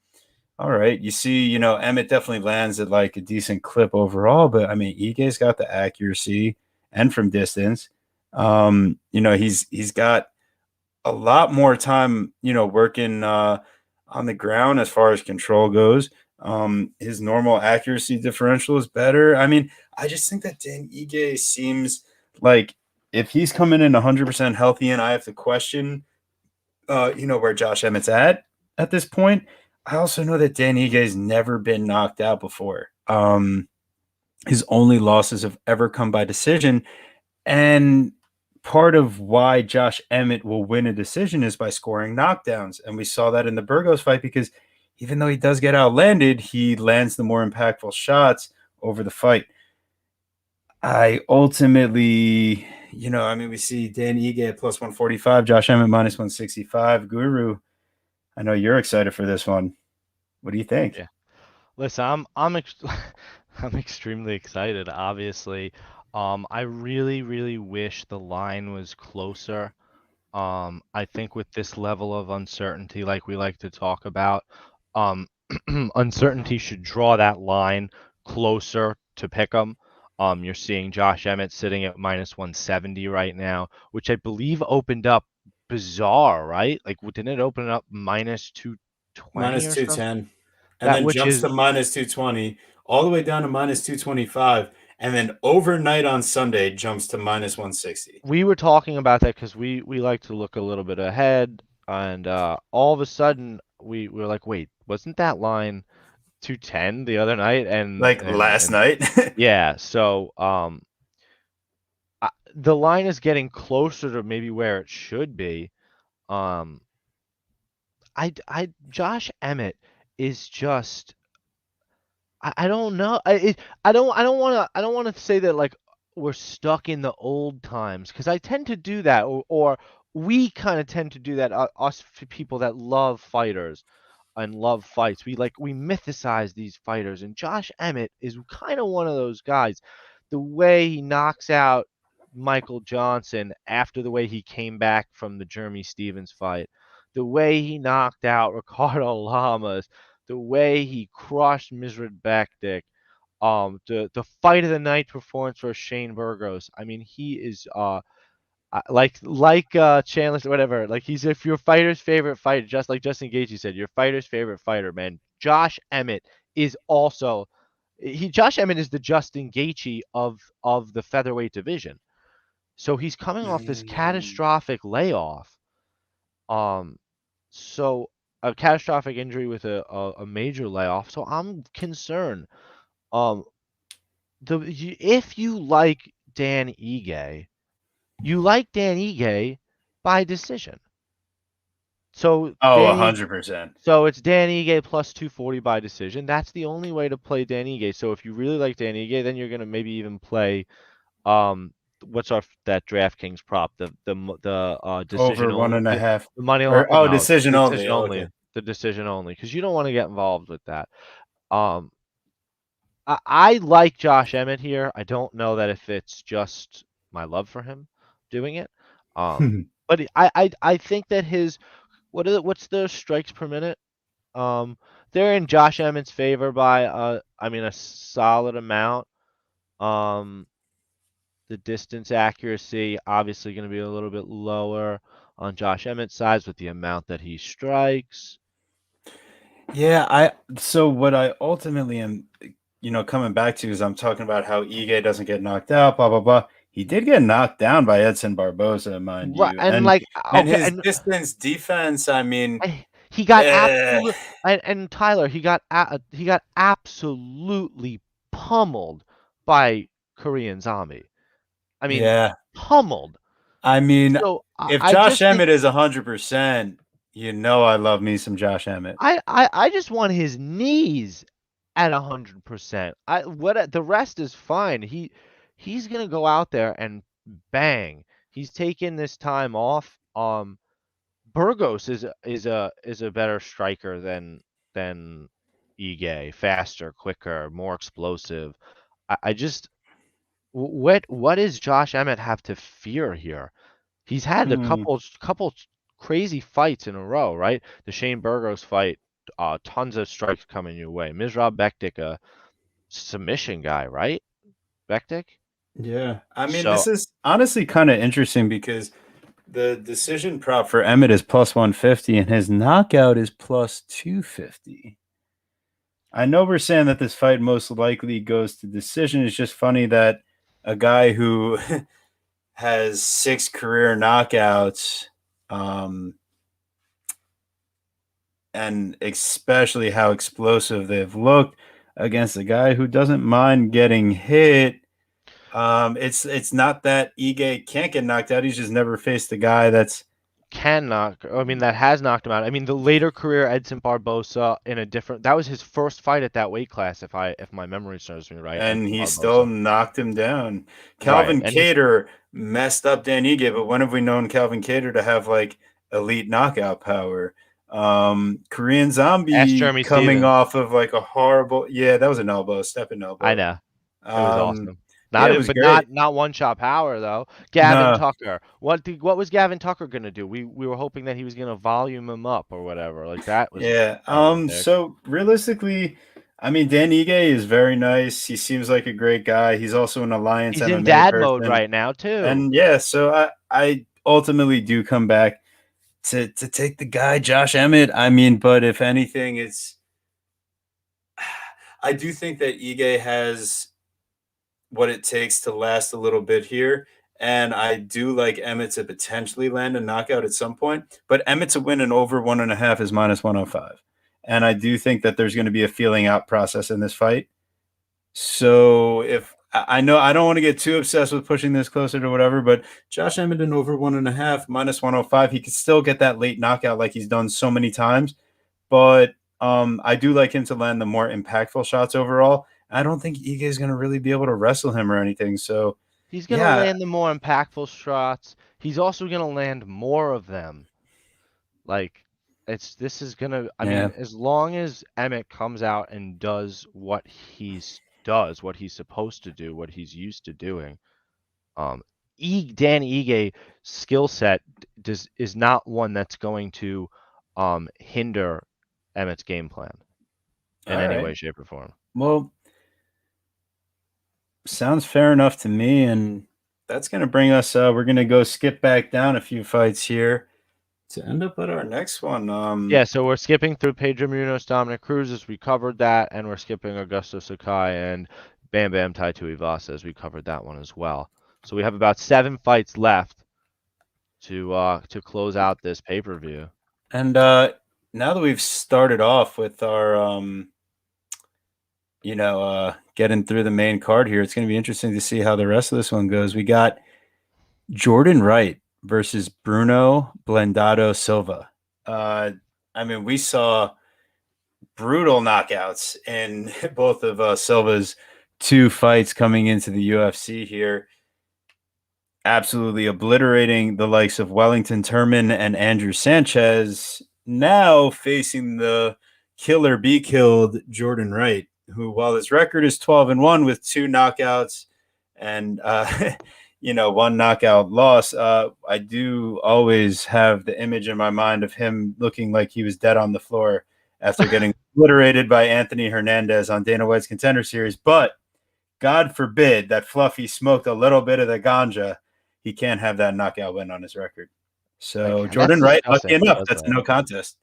all right, you see, Emmett definitely lands at like a decent clip overall, but I mean, Ige's got the accuracy and from distance. He's got a lot more time, working on the ground as far as control goes. His normal accuracy differential is better. I mean, I just think that Dan Ige seems like if he's coming in 100% healthy and I have to question, where Josh Emmett's at this point, I also know that Dan Ige's never been knocked out before. His only losses have ever come by decision. And part of why Josh Emmett will win a decision is by scoring knockdowns. And we saw that in the Burgos fight because even though he does get outlanded, he lands the more impactful shots over the fight. I ultimately, we see Dan Ige at plus 145, Josh Emmett minus 165. Guru, I know you're excited for this one. What do you think? Yeah. Listen, I'm extremely excited, obviously. I really, really wish the line was closer I think with this level of uncertainty, like we like to talk about, uncertainty should draw that line closer to pick 'em. You're seeing Josh Emmett sitting at minus 170 right now, which I believe opened up bizarre, right? Like, didn't it open up minus 220 minus or two something? ten, and That then which jumps is to minus 220, all the way down to minus 225, and then overnight on Sunday jumps to minus 160. we were talking about that because we like to look a little bit ahead, and all of a sudden we were like, wait, wasn't that line 210 the other night? And Like and last and night. yeah, so the line is getting closer to maybe where it should be. Um, Josh Emmett is just I don't know. I don't want to say that like we're stuck in the old times because I tend to do that, or we kind of tend to do that. Us people that love fighters and love fights, we mythicize these fighters, and Josh Emmett is kind of one of those guys. The way he knocks out Michael Johnson after the way he came back from the Jeremy Stevens fight, the way he knocked out Ricardo Lamas, the way he crushed Misrid Bektik, the fight of the night performance for Shane Burgos. I mean, he is Chandler, whatever. Like he's if your fighter's favorite fighter, just like Justin Gaethje said, your fighter's favorite fighter, man. Josh Emmett is also Josh Emmett is the Justin Gaethje of the featherweight division. So he's coming off this catastrophic layoff. Um, so a catastrophic injury with a major layoff. So I'm concerned. Um, if you like Dan Ige, you like Dan Ige by decision. So Oh, Danny, 100%. so it's Dan Ige plus 240 by decision. That's the only way to play Dan Ige. So if you really like Dan Ige, then you're gonna maybe even play what's that DraftKings prop the decision Over one only and a half. the money line Or oh, no decision only. decision Oh, only okay. the decision only because you don't want to get involved with that. Um, I like Josh Emmett here. I don't know that if it's just my love for him doing it. But I think that his what's the strikes per minute? They're in Josh Emmett's favor by I mean a solid amount. Um, the distance accuracy obviously going to be a little bit lower on Josh Emmett's side with the amount that he strikes. Yeah, so what I ultimately am, coming back to is I'm talking about how Ige doesn't get knocked out, blah blah blah. He did get knocked down by Edson Barboza, mind Right, you, and and like and okay, his and distance defense. I mean, he got eh, absolute and Tyler, he got absolutely pummeled by Korean Zombie. I mean, yeah. pummeled. I mean, So if I Josh just think Emmett is 100%, I love me some Josh Emmett. I just want his knees at 100%. The rest is fine. He's gonna go out there and bang. He's taking this time off. Burgos is a better striker than Ige, faster, quicker, more explosive. I just what does Josh Emmett have to fear here? He's had a Hmm. couple crazy fights in a row, right? The Shane Burgos fight, tons of strikes coming your way. Mizrab Bektik, a submission guy, right? Bektik. Yeah. I mean, So this is honestly kind of interesting because the decision prop for Emmett is plus 150 and his knockout is plus 250. I know we're saying that this fight most likely goes to decision. It's just funny that a guy who has 6 career knockouts, um, and especially how explosive they've looked against a guy who doesn't mind getting hit. It's not that Ige can't get knocked out. He's just never faced a guy that's can knock. I mean, that has knocked him out. I mean, the later career Edson Barbosa in a different. That was his first fight at that weight class, if my memory serves me right. and Edson he still Barbosa. knocked him down. Right, Calvin and he's Kattar messed up Dan Ige, but when have we known Calvin Kattar to have like elite knockout power? Korean asked Zombie Jeremy coming Stevens. off of like a horrible, yeah, that was an elbow, stepping I elbow. know it was Um, awesome. Yeah, Not it in, was but great. not one shot power though. Gavin No, Tucker. What was Gavin Tucker gonna do? We were hoping that he was gonna volume him up or whatever. Like that was yeah. a dick. So realistically, I mean, Dan Ige is very nice. He seems like a great guy. He's also an Alliance He's in MMA dad mode person, right now too. and yeah. So I ultimately do come back to take the guy Josh Emmett. I mean, but if anything, it's I do think that Ige has what it takes to last a little bit here. And I do like Emmett to potentially land a knockout at some point, but Emmett to win an over 1.5 is minus 105. And I do think that there's going to be a feeling out process in this fight. So if I know I don't want to get too obsessed with pushing this closer to whatever, but Josh Emmett in over 1.5 minus 105, he could still get that late knockout like he's done so many times. But I do like him to land the more impactful shots overall. I don't think Ige is going to really be able to wrestle him or anything. So, He's gonna yeah, land the more impactful shots. He's also gonna land more of them. Like this is gonna. I yeah, mean, as long as Emmett comes out and does what what he's supposed to do, what he's used to doing. Um, Dan Ige skill set is not one that's going to hinder Emmett's game plan in all any right. way, shape, or form. Well, sounds fair enough to me. And that's going to bring us, we're going to go skip back down a few fights here to end up at our next one. Yeah, so we're skipping through Pedro Munoz, Dominic Cruz as we covered that, and we're skipping Augusto Sakai and Bam Bam Tai Tuivasa as we covered that one as well. So we have about 7 fights left to close out this pay-per-view. And now that we've started off with our, getting through the main card here, it's going to be interesting to see how the rest of this one goes. We got Jordan Wright versus Bruno Blendado Silva. I mean, we saw brutal knockouts in both of Silva's 2 fights coming into the UFC here. Absolutely obliterating the likes of Wellington Turman and Andrew Sanchez, now facing the killer be killed Jordan Wright, who, while his record is 12-1 with 2 knockouts and 1 knockout loss, I do always have the image in my mind of him looking like he was dead on the floor after getting obliterated by Anthony Hernandez on Dana White's Contender Series. But God forbid that Fluffy smoked a little bit of the ganja, he can't have that knockout win on his record. So Jordan That's Wright, lucky disgusting. He enough, does that's that. a no contest.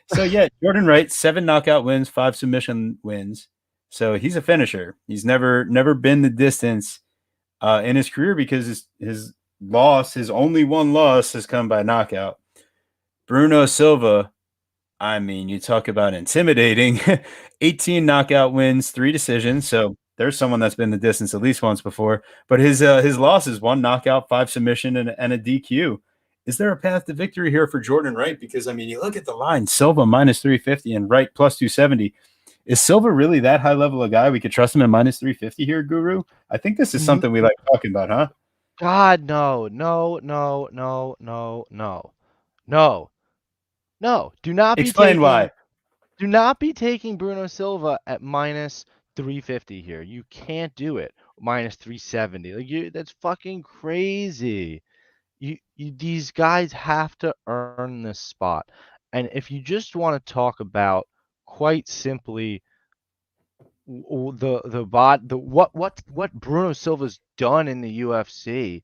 So yeah, Jordan Wright, 7 knockout wins, 5 submission wins. So he's a finisher. He's never been the distance in his career because his only one loss has come by knockout. Bruno Silva, I mean, you talk about intimidating. 18 knockout wins, 3 decisions. So there's someone that's been the distance at least once before. But his losses: 1 knockout, 5 submission, and a DQ. Is there a path to victory here for Jordan Wright? Because I mean, you look at the line: Silva minus 350 and Wright plus 270. Is Silva really that high level of guy? We could trust him at minus 350 here, Guru. I think this is something we like talking about, huh? God, no, no, no, no, no, no, no, no. Explain why. Do not be taking Bruno Silva at minus 350 here. You can't do it. Minus 370. That's fucking crazy. These guys have to earn this spot. And if you just want to talk about quite simply what Bruno Silva's done in the UFC,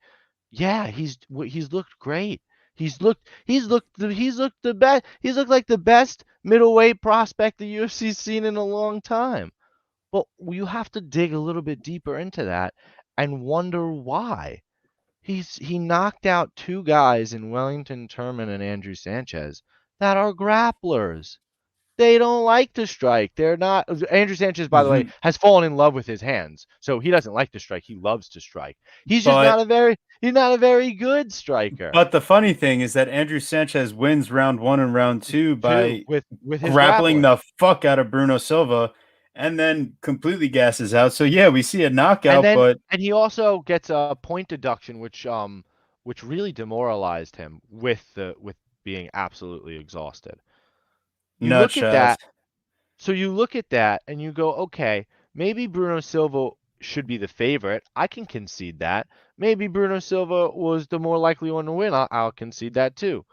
yeah, he's looked great. He's looked the best. He's looked like the best middleweight prospect the UFC's seen in a long time. But you have to dig a little bit deeper into that and wonder why. He knocked out 2 guys in Wellington Turman and Andrew Sanchez that are grapplers. They don't like to strike. They're not. Andrew Sanchez, by the way, Mhm. has fallen in love with his hands. So he doesn't like to strike. He loves to strike. He's just But he's not a very good striker. But the funny thing is that Andrew Sanchez wins round 1 and round 2 by With his grappling grappling. the fuck out of Bruno Silva and then completely gasses out. So yeah, we see a And knockout, then but and he also gets a point deduction which really demoralized him with being absolutely exhausted. You look at nutshots. that. So you look at that and you go, okay, maybe Bruno Silva should be the favorite. I can concede that. Maybe Bruno Silva was the more likely one to win. I'll concede that too.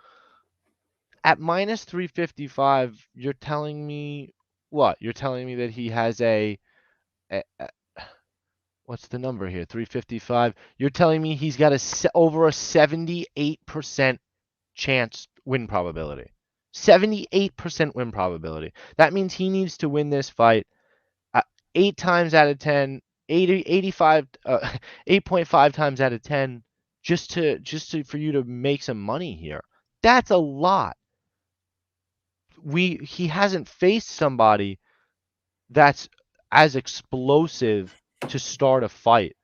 At minus 355, you're telling me what? You're telling me that he has a what's the number here? 355. You're telling me he's got over a 78% chance win probability. 78% win probability. That means he needs to win this fight 8 times out of 10, 8.5 times out of 10 just to for you to make some money here. That's a lot. He hasn't faced somebody that's as explosive to start a fight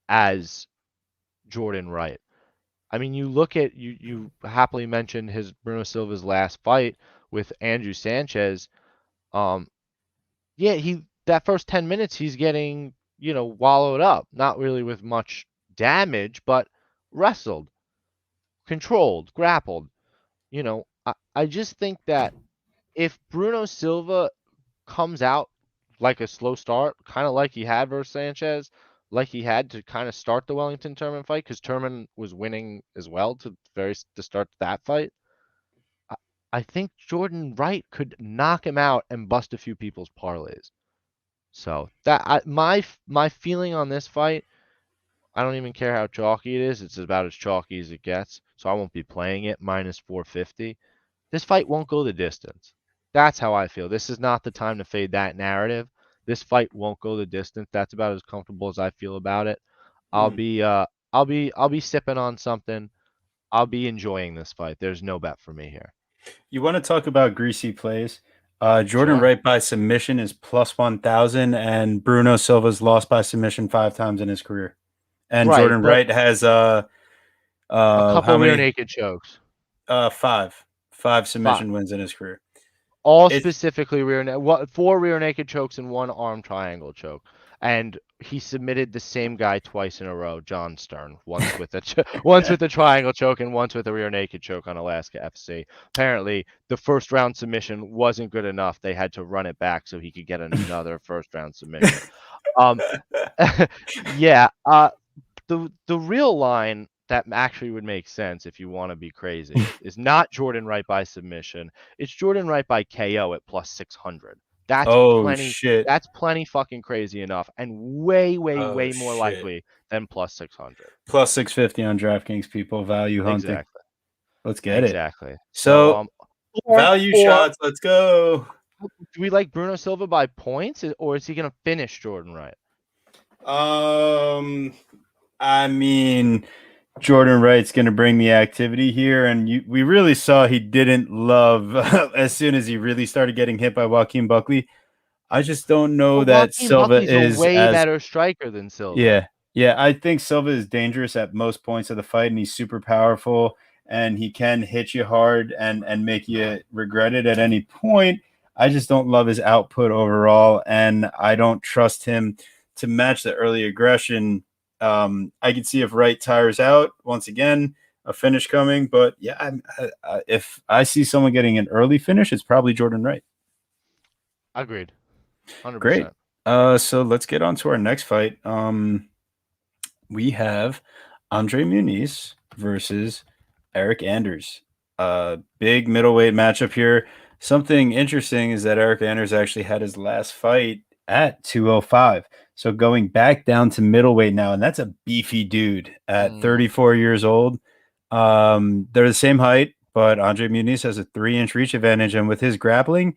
as Jordan Wright. I mean, you look at you happily mentioned his Bruno Silva's last fight with Andrew Sanchez. Yeah, that first 10 minutes he's getting, wallowed up, not really with much damage, but wrestled, controlled, grappled. I just think that if Bruno Silva comes out like a slow start, kind of like he had versus Sanchez, like he had to kind of start the Wellington Turman fight, because Turman was winning as well to start that fight. I think Jordan Wright could knock him out and bust a few people's parlays. So my feeling on this fight, I don't even care how chalky it is. It's about as chalky as it gets. So I won't be playing it minus 450. This fight won't go the distance. That's how I feel. This is not the time to fade that narrative. This fight won't go the distance. That's about as comfortable as I feel about it. I'll be sipping on something. I'll be enjoying this fight. There's no bet for me here. You want to talk about greasy plays? Jordan Sure. Wright by submission is plus 1,000, and Bruno Silva's lost by submission 5 times in his career. And Right, Jordan but Wright has a couple how rear many? naked chokes. Five Five. submission wins in his career. All It's specifically four rear naked chokes and one arm triangle choke. And he submitted the same guy twice in a row, John Stern, once with a triangle choke and once with a rear naked choke on Alaska FC. Apparently, the first round submission wasn't good enough. They had to run it back so he could get another first round submission. Um, yeah. The real line that actually would make sense if you want to be crazy is not Jordan Wright by submission. It's Jordan Wright by KO at plus 600. That's oh plenty. shit! That's plenty fucking crazy enough, and way, way, Oh way more shit! likely than plus 600. Plus 650 on DraftKings. People value hunting. Exactly. Let's get it. Exactly. So So or value or shots. Let's go. do we like Bruno Silva by points, or is he gonna finish Jordan Wright? I mean, Jordan Wright's going to bring the activity here, and we really saw he didn't love as soon as he really started getting hit by Joaquin Buckley. I just don't know But that Joaquin Silva Buckley's a is way as better striker than Silva. yeah, yeah. I think Silva is dangerous at most points of the fight, and he's super powerful, and he can hit you hard and make you regret it at any point. I just don't love his output overall, and I don't trust him to match the early aggression. I can see if Wright tires out once again, a finish coming. But yeah, if I see someone getting an early finish, it's probably Jordan Wright. Agreed. 100%. Great. So let's get on to our next fight. We have Andre Muniz versus Eric Anders. Big middleweight matchup here. Something interesting is that Eric Anders actually had his last fight at 205. So going back down to middleweight now, and that's a beefy dude at 34 years old. They're the same height, but Andre Muniz has a 3-inch reach advantage, and with his grappling,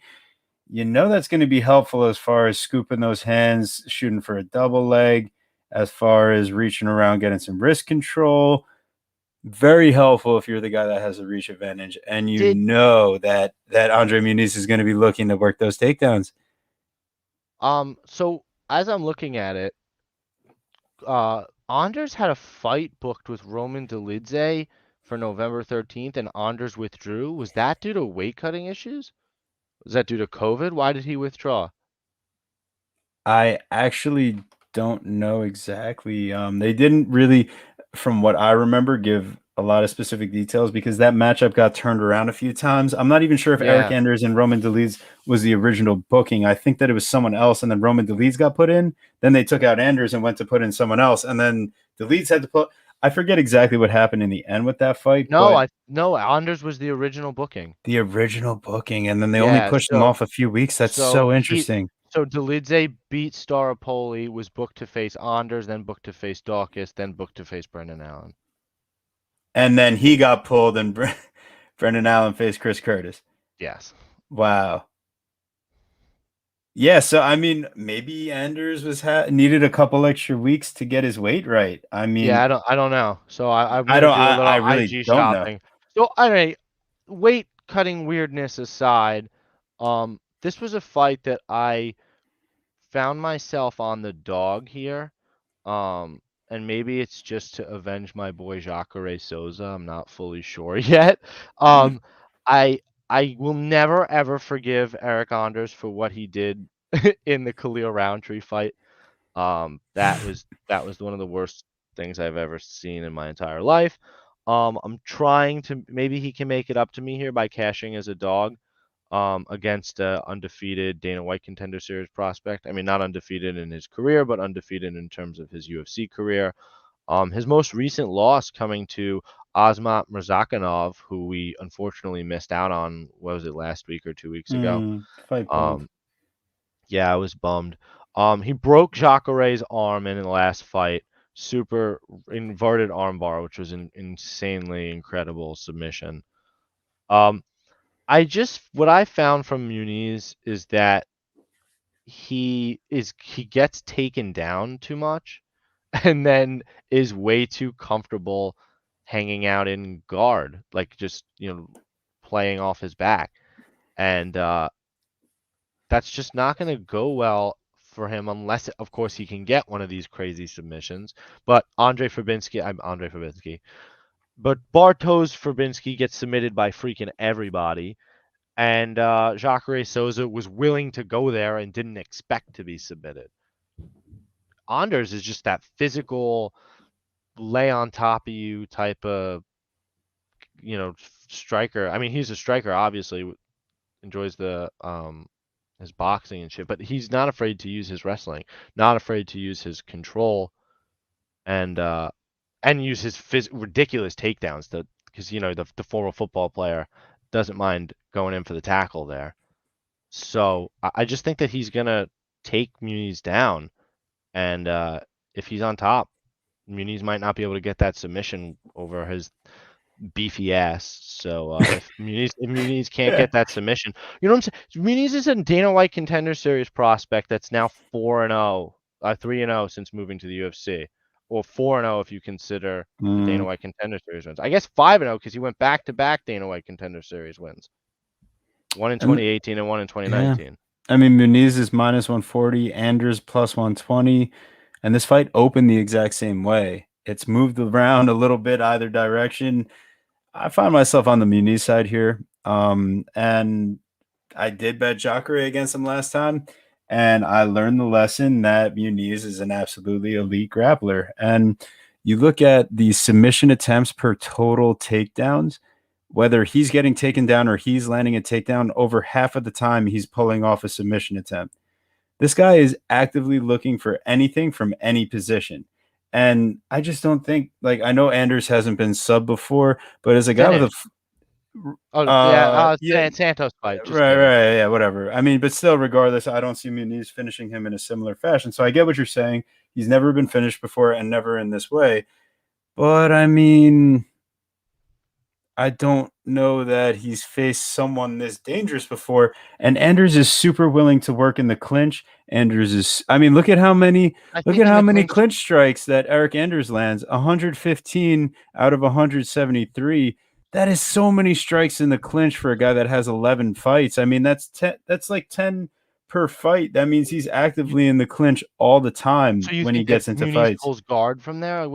that's going to be helpful as far as scooping those hands, shooting for a double leg, as far as reaching around, getting some wrist control. Very helpful if you're the guy that has a reach advantage, and that Andre Muniz is going to be looking to work those takedowns. So as I'm looking at it, Anders had a fight booked with Roman Dolidze for November 13th, and Anders withdrew. Was that due to weight cutting issues? Was that due to COVID? Why did he withdraw? I actually don't know exactly. They didn't really, from what I remember, give a lot of specific details because that matchup got turned around a few times. I'm not even sure if Eric Yeah. Anders and Roman Dolidze was the original booking. I think that it was someone else, and then Roman Dolidze got put in. Then they took out Anders and went to put in someone else, and then Dolidze had to put. I forget exactly what happened in the end with that fight, but No, Anders was the original booking. the original booking, and then they only Yeah, pushed him off a few weeks. That's so interesting. So Dolidze beat Staropoli, was booked to face Anders, then booked to face Dawkins, then booked to face Brendan Allen. And then he got pulled, and Brendan Allen faced Chris Curtis. Yes. Wow. Yeah, so I mean, maybe Anders needed a couple extra weeks to get his weight right. I mean, Yeah, I don't know. So I'm I gonna don't. do a little I really IG don't know. shopping. So all right, weight cutting weirdness aside, this was a fight that I found myself on the dog here. And maybe it's just to avenge my boy Jacare Souza. I'm not fully sure yet. Um, I I will never ever forgive Eric Anders for what he did in the Khalil Roundtree fight. That was one of the worst things I've ever seen in my entire life. I'm trying to maybe he can make it up to me here by cashing as a dog against a undefeated Dana White Contender Series prospect. I mean, not undefeated in his career, but undefeated in terms of his UFC career. His most recent loss coming to Azmat Murzakanov, who we unfortunately missed out on, what was it, last week or 2 weeks ago? Fight both. Yeah, I was bummed. He broke Jacare's arm in the last fight. Super inverted armbar, which was an insanely incredible submission. What I found from Muniz is that he gets taken down too much and then is way too comfortable hanging out in guard, like just, playing off his back. And that's just not going to go well for him unless, of course, he can get one of these crazy submissions. But But Bartosz Fabinski gets submitted by freaking everybody. And Jacare Souza was willing to go there and didn't expect to be submitted. Anders is just that physical, lay on top of you type of, striker. I mean, he's a striker, obviously, enjoys the his boxing and shit, but he's not afraid to use his wrestling, not afraid to use his control, and use his ridiculous takedowns. Because the former football player doesn't mind going in for the tackle there. So I just think that he's gonna take Muniz down, and if he's on top, Muniz might not be able to get that submission over his beefy ass. So if Muniz can't get that submission, you know what I'm saying? Muniz is a Dana White Contender Series prospect that's now 4-0, 3-0 since moving to the UFC, or 4-0 if you consider the Dana White Contender Series wins. I guess 5-0 because he went back to back Dana White Contender Series wins. One in 2018 and one in 2019. Yeah. I mean, Muniz is minus 140, Anders plus 120, and this fight opened the exact same way. It's moved around a little bit either direction. I find myself on the Muniz side here, and I did bet Jacare against him last time, and I learned the lesson that Muniz is an absolutely elite grappler. And you look at the submission attempts per total takedowns, whether he's getting taken down or he's landing a takedown, over half of the time he's pulling off a submission attempt. This guy is actively looking for anything from any position. And I just don't think, like, I know Anders hasn't been sub before, but as a guy with Santos fight. Right, yeah, whatever. I mean, but still, regardless, I don't see Muniz finishing him in a similar fashion. So I get what you're saying. He's never been finished before and never in this way. But I mean, I don't know that he's faced someone this dangerous before. And Anders is super willing to work in the clinch. Anders is, I mean, look at how many clinch strikes that Eric Anders lands. 115 out of 173. That is so many strikes in the clinch for a guy that has 11 fights. I mean, that's like 10 per fight. That means he's actively in the clinch all the time when he gets into fights. Pulls guard from there?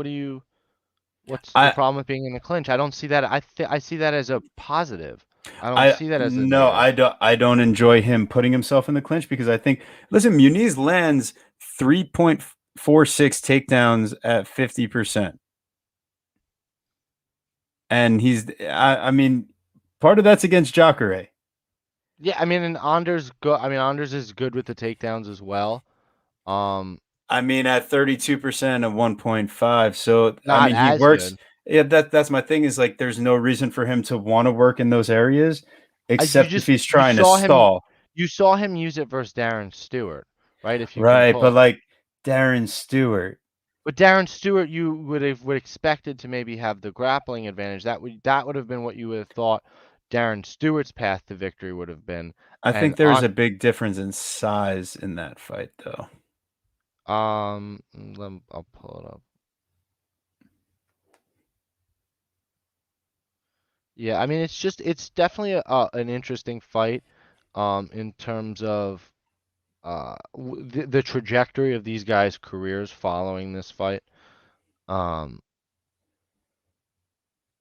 What's the problem with being in the clinch? I don't see that. I see that as a positive. I don't see that as a negative. I don't enjoy him putting himself in the clinch because I think, listen, Muniz lands 3.46 takedowns at 50%. and I mean, part of that's against Jacare. Yeah, I mean, and Anders go. I mean, Anders is good with the takedowns as well. I mean, at 32% of 1.5. So, I Not mean, he as works. good. Yeah, that's my thing is like there's no reason for him to want to work in those areas except if he's You trying to saw him. stall. You saw him use it versus Darren Stewart, right? If you can Right. But pull. like Darren Stewart. But Darren Stewart, you would expected to maybe have the grappling advantage. That would have been what you would have thought Darren Stewart's path to victory would have been. I And think there's a big difference in size in that fight, though. I'll pull it up. Yeah, I mean it's definitely an interesting fight, in terms of the trajectory of these guys' careers following this fight. Um,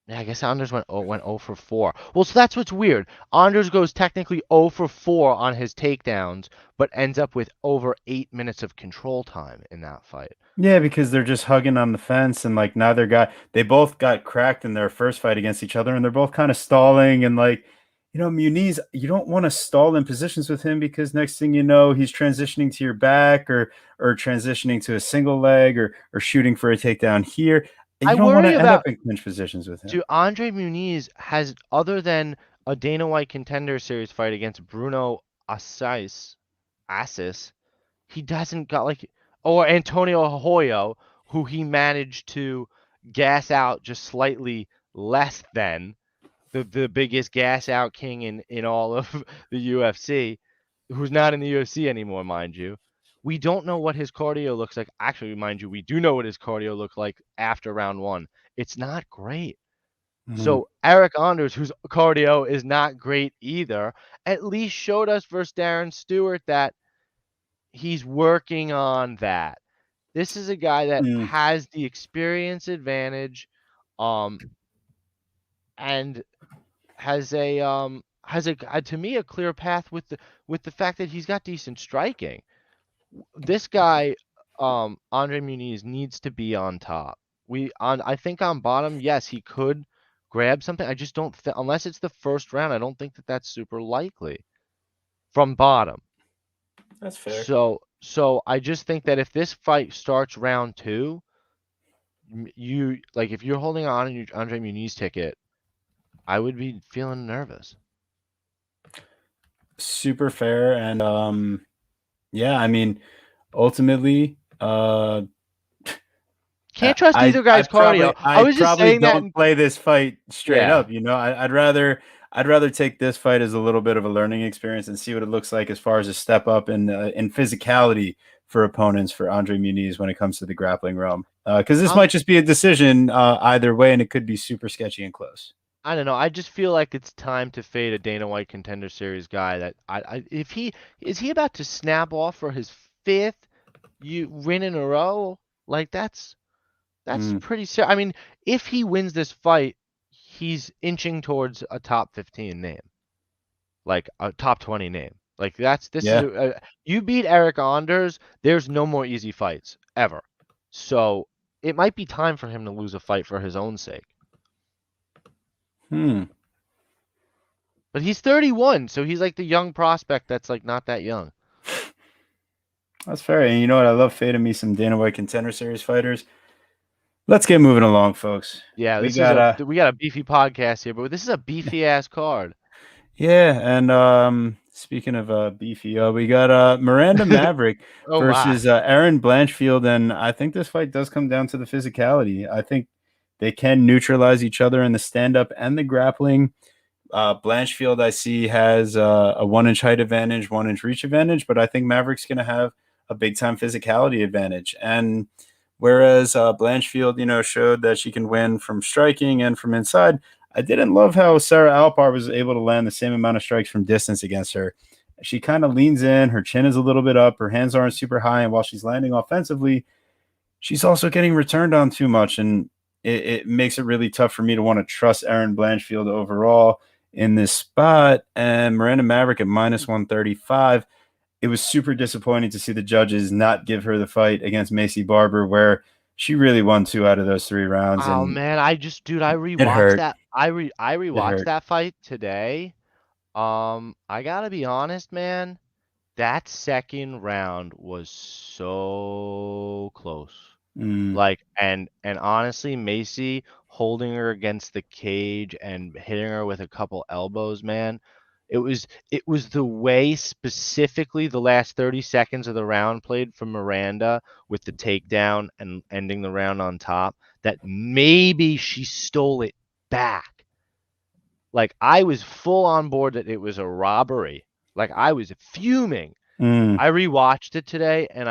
Yeah, I guess Anders went 0 for 4. Well, so that's what's weird. Anders goes technically 0 for 4 on his takedowns, but ends up with over 8 minutes of control time in that fight. Yeah, because they're just hugging on the fence and like they both got cracked in their first fight against each other and they're both kind of stalling and like, Muniz, you don't want to stall in positions with him because next thing you know, he's transitioning to your back or transitioning to a single leg or shooting for a takedown here. And I you don't want worry to end up about in clinch positions with him. do Andre Muniz has other than a Dana White Contender Series fight against Bruno Assis, he doesn't got like or Antonio Hoyo, who he managed to gas out just slightly less than the biggest gas out king in all of the UFC, who's not in the UFC anymore, mind you. We don't know what his cardio looks like. Actually, mind you, we do know what his cardio looked like after round one. It's not great. Mhm. So Eric Anders, whose cardio is not great either, at least showed us versus Darren Stewart that he's working on that. This is a guy that Mm. has the experience advantage, and has a to me a clear path with the fact that he's got decent striking. This guy, Andre Muniz needs to be on top. I think on bottom, yes, he could grab something. I just don't unless it's the first round, I don't think that that's super likely from bottom. That's fair. So I just think that if this fight starts round two, you like if you're holding on your Andre Muniz ticket, I would be feeling nervous. Super fair. And yeah, I mean, ultimately, Can't trust either I guy's cardio. I was just probably saying that. don't play this fight straight Yeah, up. I'd rather take this fight as a little bit of a learning experience and see what it looks like as far as a step up in physicality for opponents for Andre Muniz when it comes to the grappling realm. Because this might just be a decision either way, and it could be super sketchy and close. I don't know. I just feel like it's time to fade a Dana White Contender Series guy. That if he is he about to snap off for his fifth win in a row, like that's Mm, pretty serious. I mean, if he wins this fight, he's inching towards a top 15 name, like a top 20 name. Like this is yeah. you beat Eric Anders, there's no more easy fights ever. So it might be time for him to lose a fight for his own sake. Hmm. But he's 31, so he's like the young prospect that's like not that young. That's fair. And you know what? I love fading me some Dana White Contender Series fighters. Let's get moving along, folks. Yeah, We this is got we got a beefy podcast here, but this is a beefy ass card. Yeah, and speaking of beefy, we got Miranda Maverick Oh my. versus Aaron Blanchfield, and I think this fight does come down to the physicality. I think they can neutralize each other in the stand-up and the grappling. Blanchfield, I see, has a 1-inch height advantage, 1-inch reach advantage, but I think Maverick's going to have a big-time physicality advantage. And whereas Blanchfield, showed that she can win from striking and from inside, I didn't love how Sarah Alpar was able to land the same amount of strikes from distance against her. She kind of leans in, her chin is a little bit up, her hands aren't super high, and while she's landing offensively, she's also getting returned on too much, and it makes it really tough for me to want to trust Aaron Blanchfield overall in this spot. And Miranda Maverick at minus 135. It was super disappointing to see the judges not give her the fight against Macy Barber, where She really won 2 out of those 3 rounds, Oh and man, I it rewatched hurt. that. I It rewatched hurt. that fight today. I gotta be honest, man. That second round was so close. Mm, Like, and honestly, Macy holding her against the cage and hitting her with a couple elbows, man. It was the way specifically the last 30 seconds of the round played from Miranda with the takedown and ending the round on top that maybe she stole it back. Like, I was full on board that it was a robbery. Like, I was fuming. mm, I rewatched it today and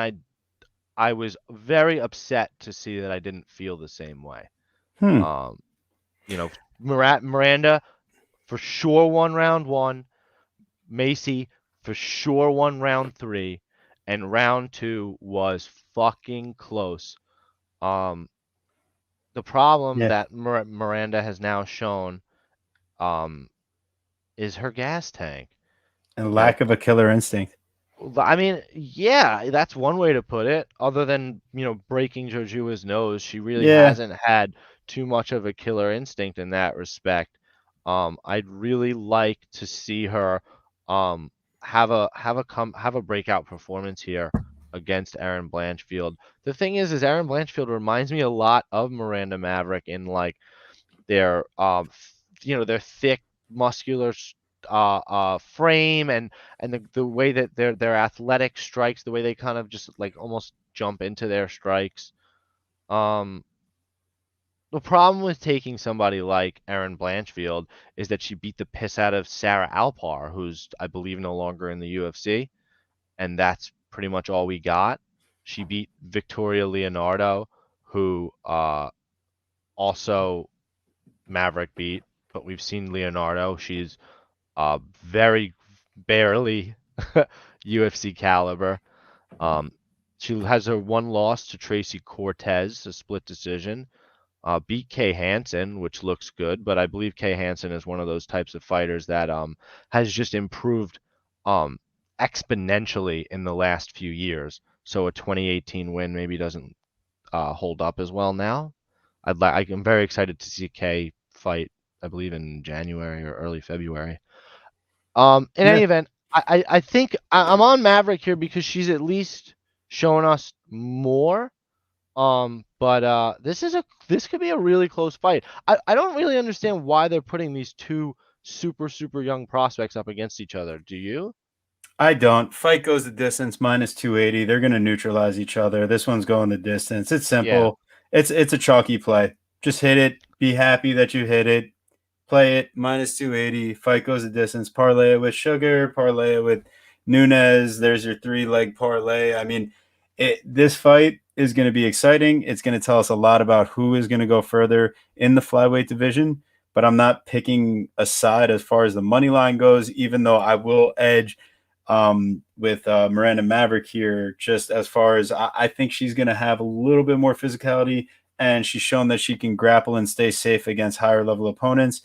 I was very upset to see that I didn't feel the same way. hmm. Um, you know, Miranda for sure won round 1. Macy for sure won round 3, and round 2 was fucking close. The problem Yeah, that Miranda has now shown um, is her gas tank. and You know, lack of a killer instinct. I mean, yeah, that's one way to put it. Other than, breaking Jojua's nose, she really Yeah, hasn't had too much of a killer instinct in that respect. I'd really like to see her have a breakout performance here against Erin Blanchfield. The thing is Erin Blanchfield reminds me a lot of Miranda Maverick in like their their thick muscular frame and the way that their athletic strikes, the way they kind of just like almost jump into their strikes. um the problem with taking somebody like Erin Blanchfield is that she beat the piss out of Sarah Alpar, who's I believe no longer in the UFC, and that's pretty much all we got. She beat Victoria Leonardo, who also Maverick beat, but we've seen Leonardo. She's very barely UFC caliber. Um, she has her one loss to Tracy Cortez, a split decision. Beat Kay Hansen, which looks good, but I believe Kay Hansen is one of those types of fighters that has just improved um, exponentially in the last few years. So a 2018 win maybe doesn't hold up as well now. I'm very excited to see Kay fight, I believe in January or early February. In yeah. any event, I think I'm on Maverick here because she's at least shown us more. But this could be a really close fight. I don't really understand why they're putting these two super young prospects up against each other. Do you? I don't. Fight goes the distance minus 280. They're going to neutralize each other. This one's going the distance. It's Yeah. simple. It's a chalky play. Just hit it. Be happy that you hit it. Play it minus 280. Fight goes the distance. Parlay it with Sugar. Parlay it with Nunez. There's your 3-leg parlay. I mean, this fight is going to be exciting. It's going to tell us a lot about who is going to go further in the flyweight division. But I'm not picking a side as far as the money line goes, even though I will edge with Miranda Maverick here, just as far as I think she's going to have a little bit more physicality, and she's shown that she can grapple and stay safe against higher level opponents.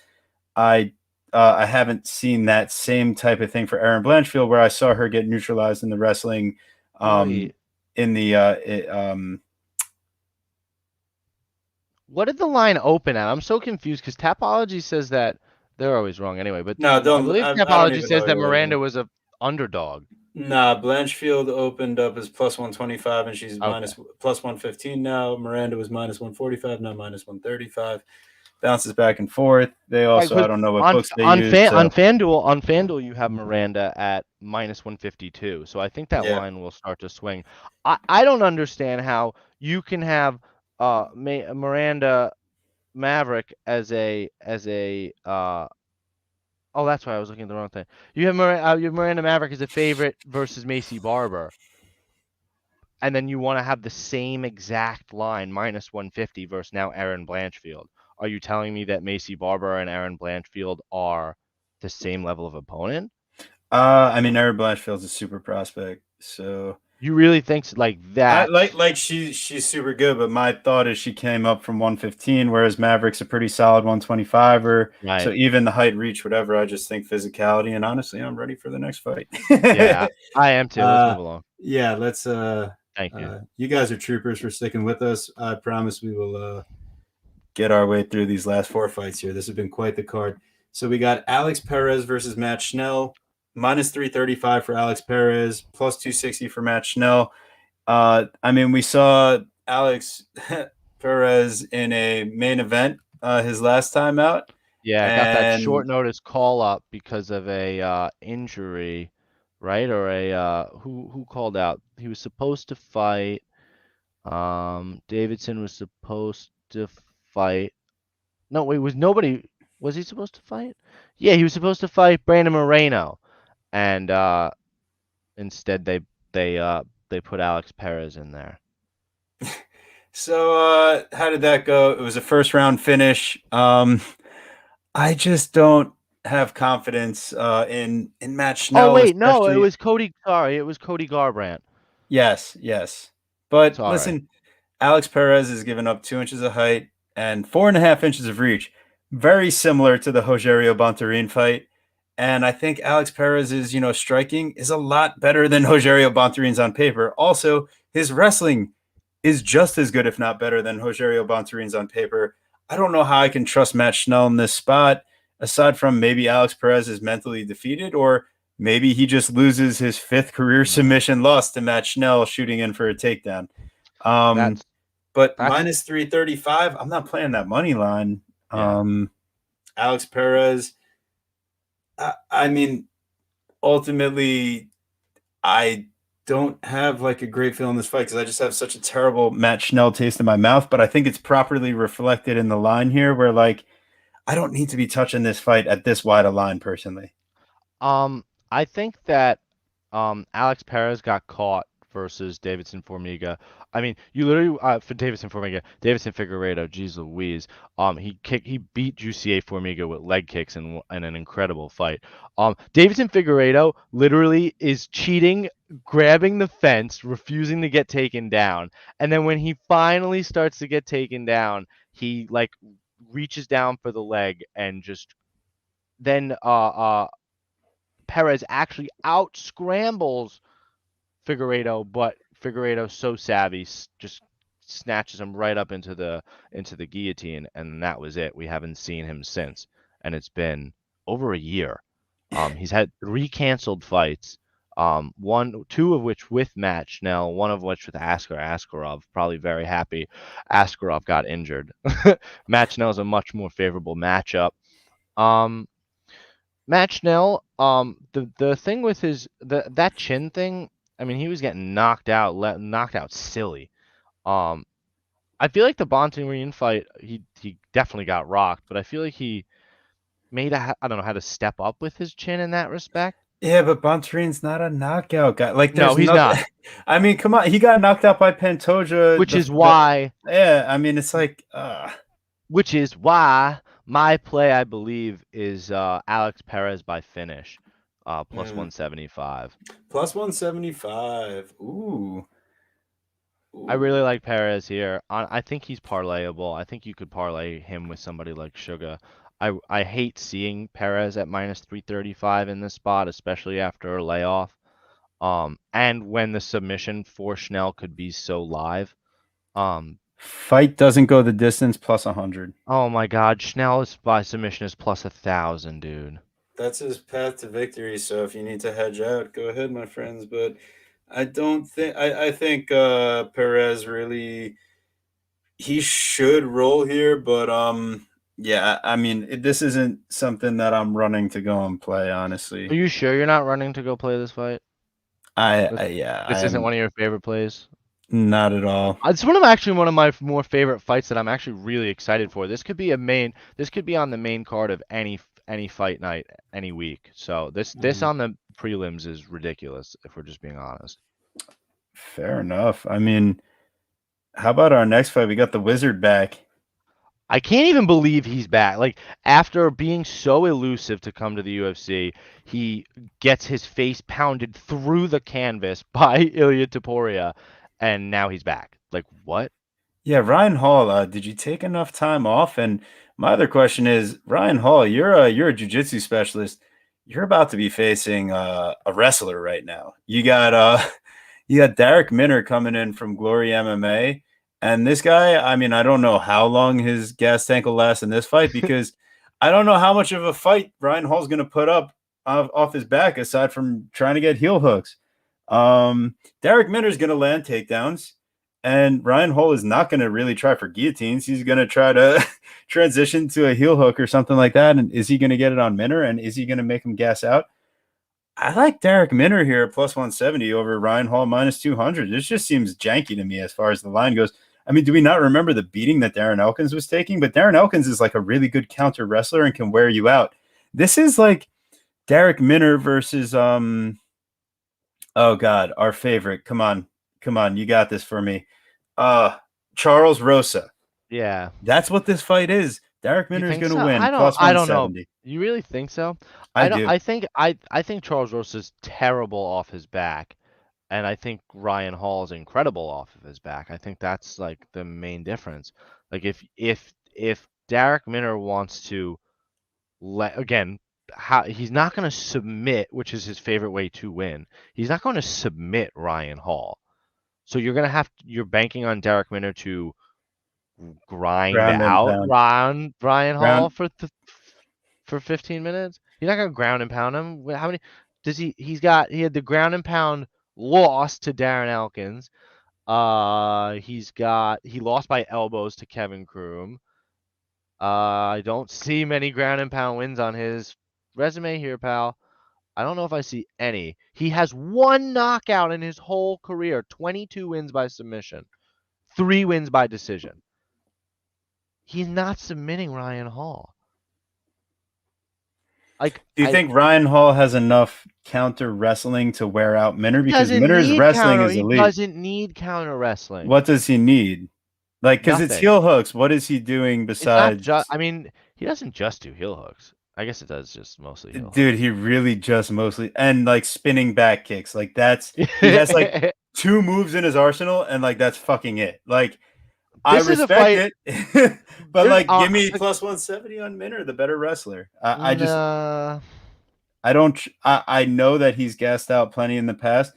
I haven't seen that same type of thing for Erin Blanchfield, where I saw her get neutralized in the wrestling, Wait. in the What did the line open at? I'm so confused because Tapology says that they're always wrong anyway. But no, I don't. believe I don't Tapology even know says what that you're looking Miranda at. was a underdog. Nah, Blanchfield opened up as plus 125, and she's Okay. plus 115 now. Miranda was minus 145, now minus 135. Bounces back and forth. They Right, also, I because don't know what books they use. On So FanDuel you have Miranda at minus 152. So I think that yeah, line will start to swing. I don't understand how you can have Miranda Maverick as a oh, that's why I was looking at the wrong thing. You have Miranda Maverick as a favorite versus Macy Barber, and then you want to have the same exact line minus 150 versus now Erin Blanchfield. Are you telling me that Macy Barber and Erin Blanchfield are the same level of opponent? I mean, Erin Blanchfield's a super prospect, so You really think like I that? like she's super good. But my thought is she came up from 115, whereas Maverick's a pretty solid 125er. So Right. even the height, reach, whatever, I just think physicality. And honestly, I'm ready for the next fight. Yeah, I am too. Let's move along. Yeah, Thank you. You guys are troopers for sticking with us. I promise we will get our way through these last 4 fights here. This has been quite the card. So we got Alex Perez versus Matt Schnell, minus 335 for Alex Perez, plus 260 for Matt Schnell. I mean, we saw Alex Perez in a main event his last time out. Yeah, I got that short And notice call up because of a injury, right? Or a who called out? He was supposed to fight. Davidson was supposed to fight. No, wait, was nobody? Was he supposed to fight? Yeah, he was supposed to fight Brandon Moreno, and instead they put Alex Perez in there. so how did that go? It was a first round finish. I just don't have confidence in Matt Oh Schnell, wait, no, it especially. was Cody. Sorry, it was Cody Garbrandt. Yes. But Sorry. listen, Alex Perez has given up 2 inches of height and 4.5 inches of reach, very similar to the Rogerio Bontorin fight. And I think Alex Perez's, striking is a lot better than Rogerio Bontorin's on paper. Also, his wrestling is just as good, if not better, than Rogerio Bontorin's on paper. I don't know how I can trust Matt Schnell in this spot, aside from maybe Alex Perez is mentally defeated, or maybe he just loses his 5th career submission loss to Matt Schnell shooting in for a takedown. That's But that's minus 335, I'm not playing that money line. yeah. Alex Perez, I mean, ultimately, I don't have like a great feel in this fight because I just have such a terrible Matt Schnell taste in my mouth. But I think it's properly reflected in the line here where, like, I don't need to be touching this fight at this wide a line personally. I think that Alex Perez got caught versus Davidson Formiga. I mean, you literally for Davidson Formiga, Davidson Figueiredo, geez Louise. He beat Jussier Formiga with leg kicks in an incredible fight. Davidson Figueiredo literally is cheating, grabbing the fence, refusing to get taken down, and then when he finally starts to get taken down, he like reaches down for the leg and just then Perez actually out scrambles Figueiredo, but Figueiredo's so savvy, just snatches him right up into the guillotine, and that was it. We haven't seen him since, and it's been over a year. He's had 3 canceled fights, 2 of which with Matt Schnell, 1 of which with Askarov. Probably very happy Askarov got injured. Matt Schnell is a much more favorable matchup. Matt Schnell, the thing with that chin thing, I mean, he was getting knocked out silly. I feel like the Bontorin fight, he definitely got rocked, but I feel like he I don't know how to step up with his chin in that respect. Yeah, but Bontorin's not a knockout guy. Like, No, there's he's nothing. not. I mean, come on. He got knocked out by Pantoja. Which is why I mean, it's like, my play, I believe, is Alex Perez by finish, plus 175. Plus 175. Ooh. I really like Perez here. I think he's parlayable. I think you could parlay him with somebody like Sugar. I hate seeing Perez at minus 335 in this spot, especially after a layoff. And when the submission for Schnell could be so live. Fight doesn't go the distance, plus 100. Oh my God, Schnell is by submission is plus 1,000, dude. That's his path to victory. So if you need to hedge out, go ahead, my friends. But I don't think I think Perez really he should roll here, but yeah, I mean this isn't something that I'm running to go and play, honestly. Are you sure you're not running to go play this fight? This isn't one of your favorite plays? Not at all. It's one of my more favorite fights that I'm actually really excited for. This could be on the main card of any fight night any week. So this on the prelims is ridiculous if we're just being honest. Fair enough. I mean, how about our next fight? We got the Wizard back. I can't even believe he's back. Like, after being so elusive to come to the UFC, he gets his face pounded through the canvas by Ilia Topuria, and now he's back. Like, what? Yeah, Ryan Hall, did you take enough time off? And my other question is, Ryan Hall, you're a jiu-jitsu specialist. You're about to be facing a wrestler right now. You got You got Derek Minner coming in from Glory MMA. And this guy, I mean, I don't know how long his gas tank will last in this fight because I don't know how much of a fight Ryan Hall's going to put up off his back aside from trying to get heel hooks. Derek Minner's going to land takedowns, and Ryan Hall is not going to really try for guillotines. He's going to try to transition to a heel hook or something like that. And is he going to get it on Minner? And is he going to make him gas out? I like Derek Minner here at plus 170 over Ryan Hall minus 200. This just seems janky to me as far as the line goes. I mean, do we not remember the beating that Darren Elkins was taking? But Darren Elkins is like a really good counter wrestler and can wear you out. This is like Derek Minner versus oh God, our favorite. Come on, you got this for me. Charles Rosa. Yeah. That's what this fight is. Derek Minner is going to win plus I don't know. 170. You really think so? I do. I think Charles Rosa's terrible off his back, and I think Ryan Hall is incredible off of his back. I think that's like the main difference. Like if Derek Minner wants to he's not going to submit, which is his favorite way to win. He's not going to submit Ryan Hall. So you're banking on Derek Minner to grind out Ryan Hall for 15 minutes. You're not gonna ground and pound him. How many does he? He had the ground and pound loss to Darren Elkins. He lost by elbows to Kevin Kroom. I don't see many ground and pound wins on his resume here, pal. I don't know if I see any. He has one knockout in his whole career, 22 wins by submission, 3 wins by decision. He's not submitting Ryan Hall. Like, do you think Ryan Hall has enough counter wrestling to wear out Minner? Because Minner's wrestling is elite. He doesn't need counter wrestling. What does he need? Like, because it's heel hooks. What is he doing besides? I mean, he doesn't just do heel hooks. I guess it does just mostly heel hooks. Dude, he really just mostly and like spinning back kicks. Like he has like 2 moves in his arsenal, and like that's fucking it. Like I respect it, but like give me plus 170 on Minner, the better wrestler. I know that he's gassed out plenty in the past.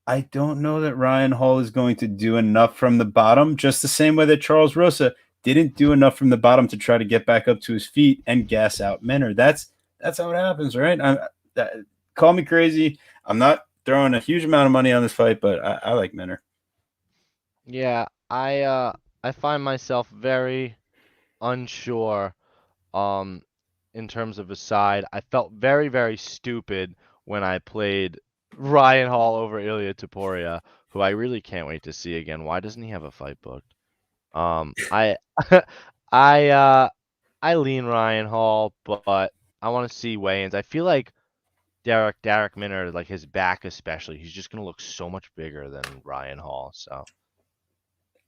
I don't know that Ryan Hall is going to do enough from the bottom, just the same way that Charles Rosa didn't do enough from the bottom to try to get back up to his feet and gas out Minner. That's how it happens, right? Call me crazy. I'm not throwing a huge amount of money on this fight, but I like Minner. Yeah, I find myself very unsure in terms of a side. I felt very, very stupid when I played Ryan Hall over Ilya Topuria, who I really can't wait to see again. Why doesn't he have a fight booked? I I lean Ryan Hall, but I want to see weigh-ins. I feel like Derek Minner, like his back especially, he's just gonna look so much bigger than Ryan Hall. So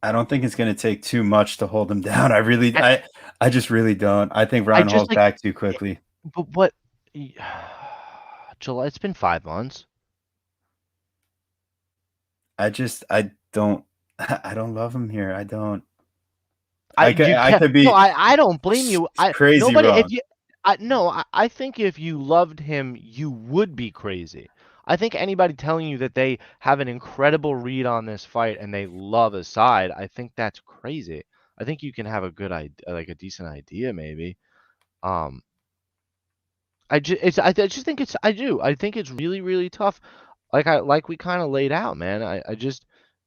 I don't think it's going to take too much to hold him down. I just really don't. I think Ryan Hall's back too quickly. But what? July. It's been 5 months. I don't love him here. I don't. I could be. No, I don't blame you. Crazy nobody. wrong. If you, I think if you loved him, you would be crazy. I think anybody telling you that they have an incredible read on this fight and they love a side, I think that's crazy. I think you can have a good idea, like a decent idea, maybe. I just think it's. I do. I think it's really, really tough. Like we kind of laid out, man.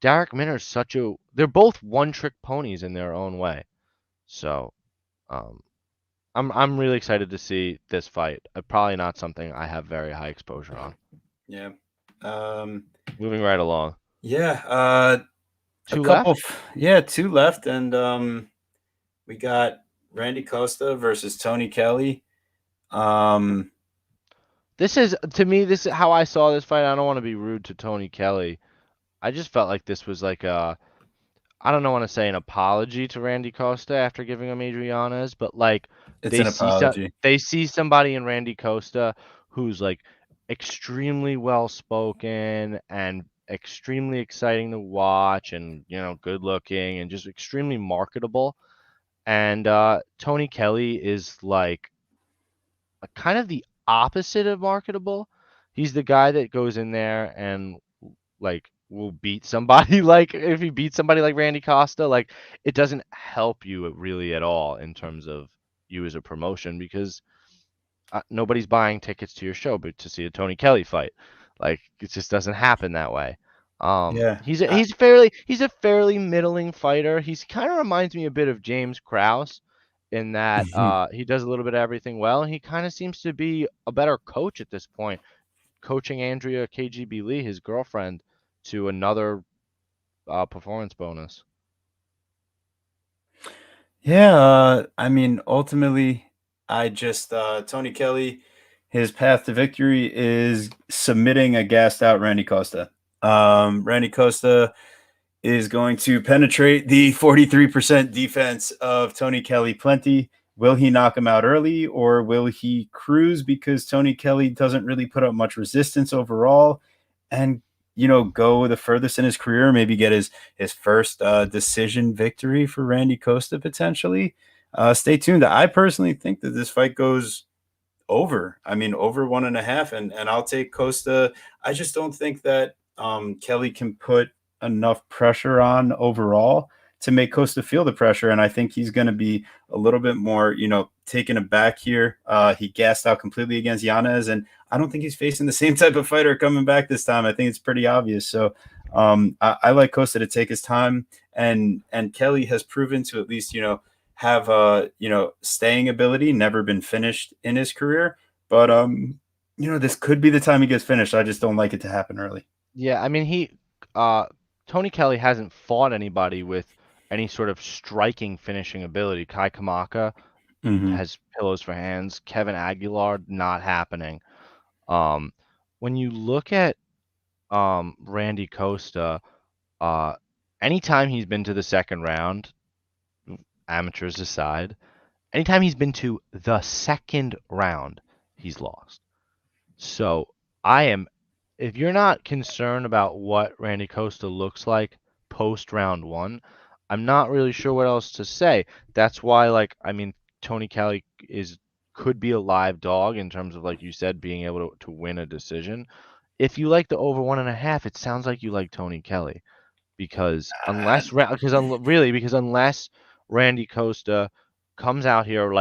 Derek Minner is they're both one-trick ponies in their own way. So, I'm really excited to see this fight. Probably not something I have very high exposure on. Yeah. Moving right along. Yeah. 2 left? 2 left, and we got Randy Costa versus Tony Kelly. This is how I saw this fight. I don't want to be rude to Tony Kelly. I just felt like this was like I don't want to say an apology to Randy Costa after giving him Adriana's, but like it's an apology. They see somebody in Randy Costa who's like extremely well spoken and extremely exciting to watch, and good looking and just extremely marketable. And Tony Kelly is like kind of the opposite of marketable. He's the guy that goes in there and like will beat somebody like if he beats somebody like Randy Costa, like it doesn't help you really at all in terms of you as a promotion because nobody's buying tickets to your show but to see a Tony Kelly fight. Like it just doesn't happen that way. Yeah. He's a fairly middling fighter. He's kind of reminds me a bit of James Krause in that he does a little bit of everything well. And he kind of seems to be a better coach at this point, coaching Andrea KGB Lee, his girlfriend, to another performance bonus. Yeah, I mean, ultimately, I just Tony Kelly, his path to victory is submitting a gassed out Randy Costa. Randy Costa is going to penetrate the 43% defense of Tony Kelly plenty. Will he knock him out early, or will he cruise because Tony Kelly doesn't really put up much resistance overall and go the furthest in his career, maybe get his first decision victory for Randy Costa potentially? Stay tuned. I personally think that this fight goes over. I mean, over 1.5, and I'll take Costa. I just don't think that Kelly can put enough pressure on overall to make Costa feel the pressure. And I think he's going to be a little bit more, taken aback here. He gassed out completely against Yanez, and I don't think he's facing the same type of fighter coming back this time. I think it's pretty obvious. So I like Costa to take his time, and Kelly has proven to at least, have staying ability, never been finished in his career. But this could be the time he gets finished. I just don't like it to happen early. Yeah, I mean Tony Kelly hasn't fought anybody with any sort of striking finishing ability. Kai Kamaka has pillows for hands. Kevin Aguilar, not happening. When you look at Randy Costa, anytime he's been to the second round, amateurs aside, anytime he's been to the second round, he's lost. So if you're not concerned about what Randy Costa looks like post round one, I'm not really sure what else to say. That's why, Tony Kelly could be a live dog in terms of, like you said, being able to win a decision. If you like the over 1.5, it sounds like you like Tony Kelly because unless Randy Costa comes out here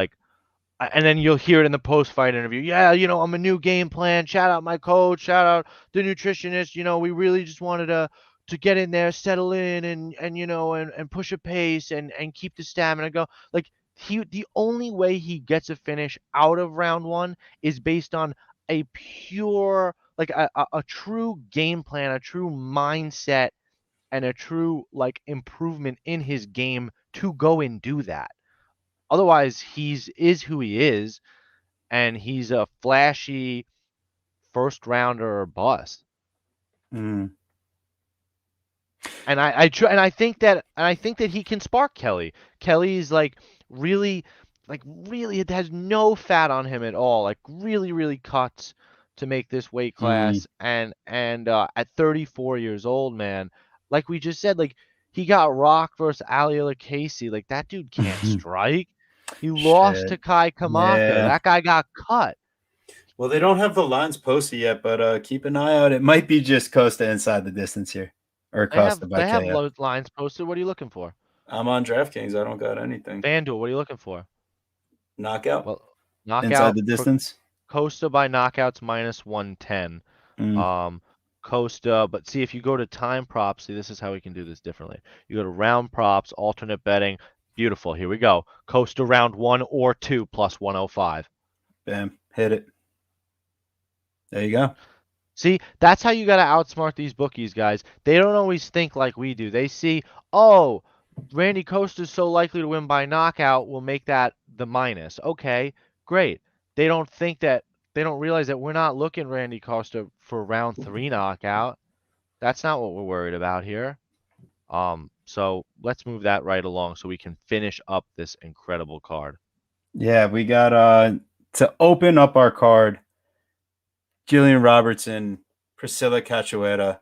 and then you'll hear it in the post-fight interview. Yeah, I'm a new game plan. Shout out my coach. Shout out the nutritionist. We really just wanted to get in there, settle in, and push a pace and keep the stamina go. Like the only way he gets a finish out of round one is based on a pure, like a true game plan, a true mindset, and a true improvement in his game to go and do that. Otherwise, is who he is, and he's a flashy first rounder or bust. Mm. And I think that he can spark Kelly. Kelly's really it has no fat on him at all. Really cuts to make this weight class. And at 34 years old, man, like we just said, he got rocked versus Ali Casey. That dude can't strike. He lost to Kai Kamaka. Yeah. That guy got cut. Well, they don't have the lines posted yet, but keep an eye out. It might be just Costa inside the distance here, or Costa by They have KO. lines posted. What are you looking for? I'm on DraftKings. I don't got anything. FanDuel, what are you looking for? Knockout. Well, knockout inside the distance. Costa by knockouts -110. Costa, but see if you go to time props, see this is how we can do this differently. You go to round props, alternate betting. Beautiful. Here we go. Costa round 1 or 2 +105. Bam. Hit it. There you go. See, that's how you got to outsmart these bookies, guys. They don't always think like we do. They see, oh, Randy Costa's so likely to win by knockout, we'll make that the minus. Okay, great. They don't realize that we're not looking Randy Costa for round 3 knockout. That's not what we're worried about here. So let's move that right along so we can finish up this incredible card. Yeah, we got to open up our card. Jillian Robertson, Priscilla Cachoeira.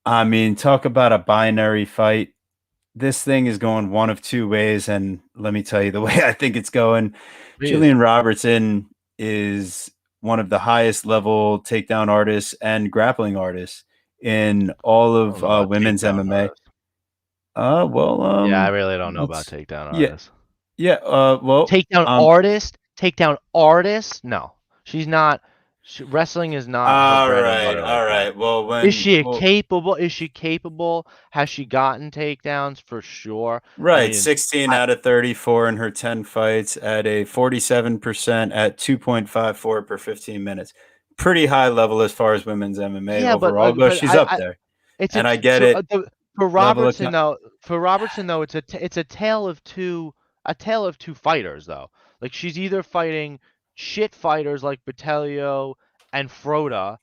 I mean, talk about a binary fight. This thing is going one of two ways, and let me tell you the way I think it's going. Jillian Robertson is one of the highest level takedown artists and grappling artists in all I of don't know about women's takedown MMA. artists. Well, Yeah, I really don't know about let's takedown yeah, artists. yeah. Well, Takedown artist? Takedown artist? No, she's not. Wrestling is not her all bread and right, butter like all that. right. Well, Is she well, capable? Is she capable? Has she gotten takedowns for sure? I right, mean, 16 I out of 34 in her 10 fights at a 47% at 2.54 per 15 minutes. Pretty high level as far as women's MMA yeah, overall goes. but She's up there, it's a and I get so it. for Level of Robertson though. For Robertson though, it's a tale of two fighters though. Like she's either fighting shit fighters like Botelho and Froda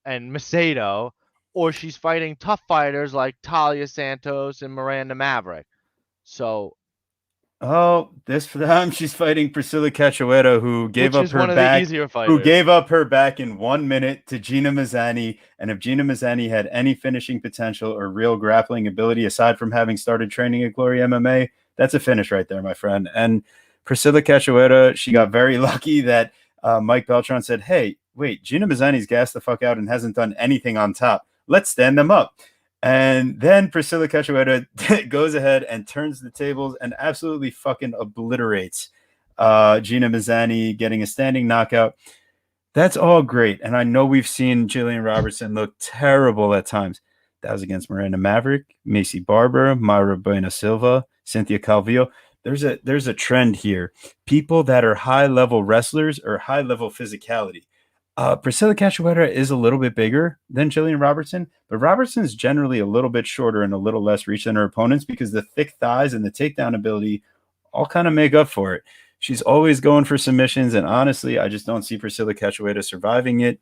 and Macedo, or she's fighting tough fighters like Talia Santos and Miranda Maverick. So, Oh, this time she's fighting Priscilla Cachoeira, which is one of the easier who fighters. gave up her back in 1 minute to Gina Mazzani. And if Gina Mazzani had any finishing potential or real grappling ability, aside from having started training at Glory MMA, that's a finish right there, my friend. And Priscilla Cachoeira, she got very lucky that Mike Beltran said, "Hey, wait, Gina Mazzani's gassed the fuck out and hasn't done anything on top. Let's stand them up." And then Priscilla Cachoeira goes ahead and turns the tables and absolutely fucking obliterates Gina Mazzani, getting a standing knockout. That's all great. And I know we've seen Jillian Robertson look terrible at times. That was against Miranda Maverick, Macy Barber, Myra Buena Silva, Cynthia Calvillo. There's a trend here. People that are high level wrestlers or high level physicality. Priscilla Cachoeira is a little bit bigger than Jillian Robertson, but Robertson is generally a little bit shorter and a little less reach than her opponents because the thick thighs and the takedown ability all kind of make up for it. She's always going for submissions, and honestly, I just don't see Priscilla Cachoeira surviving it.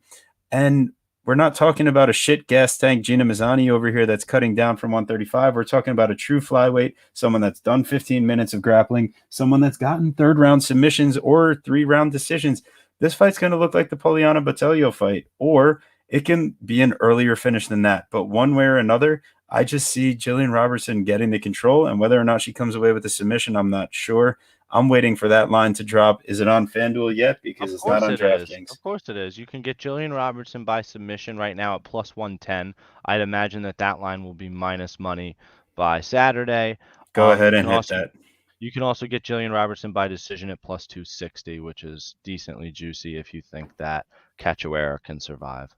And we're not talking about a shit gas tank Gina Mazzani over here that's cutting down from 135. We're talking about a true flyweight, someone that's done 15 minutes of grappling, someone that's gotten third round submissions or 3-round decisions. This fight's going to look like the Poliana Botelho fight, or it can be an earlier finish than that. But one way or another, I just see Jillian Robertson getting the control, and whether or not she comes away with the submission, I'm not sure. I'm waiting for that line to drop. Is it on FanDuel yet? Because Of it's not course on it is. DraftKings. Of course it is. You can get Jillian Robertson by submission right now at plus 110. I'd imagine that line will be minus money by Saturday. Go ahead You and can hit also that. you can also get Jillian Robertson by decision at plus 260, which is decently juicy if you think that Cachoeira can survive.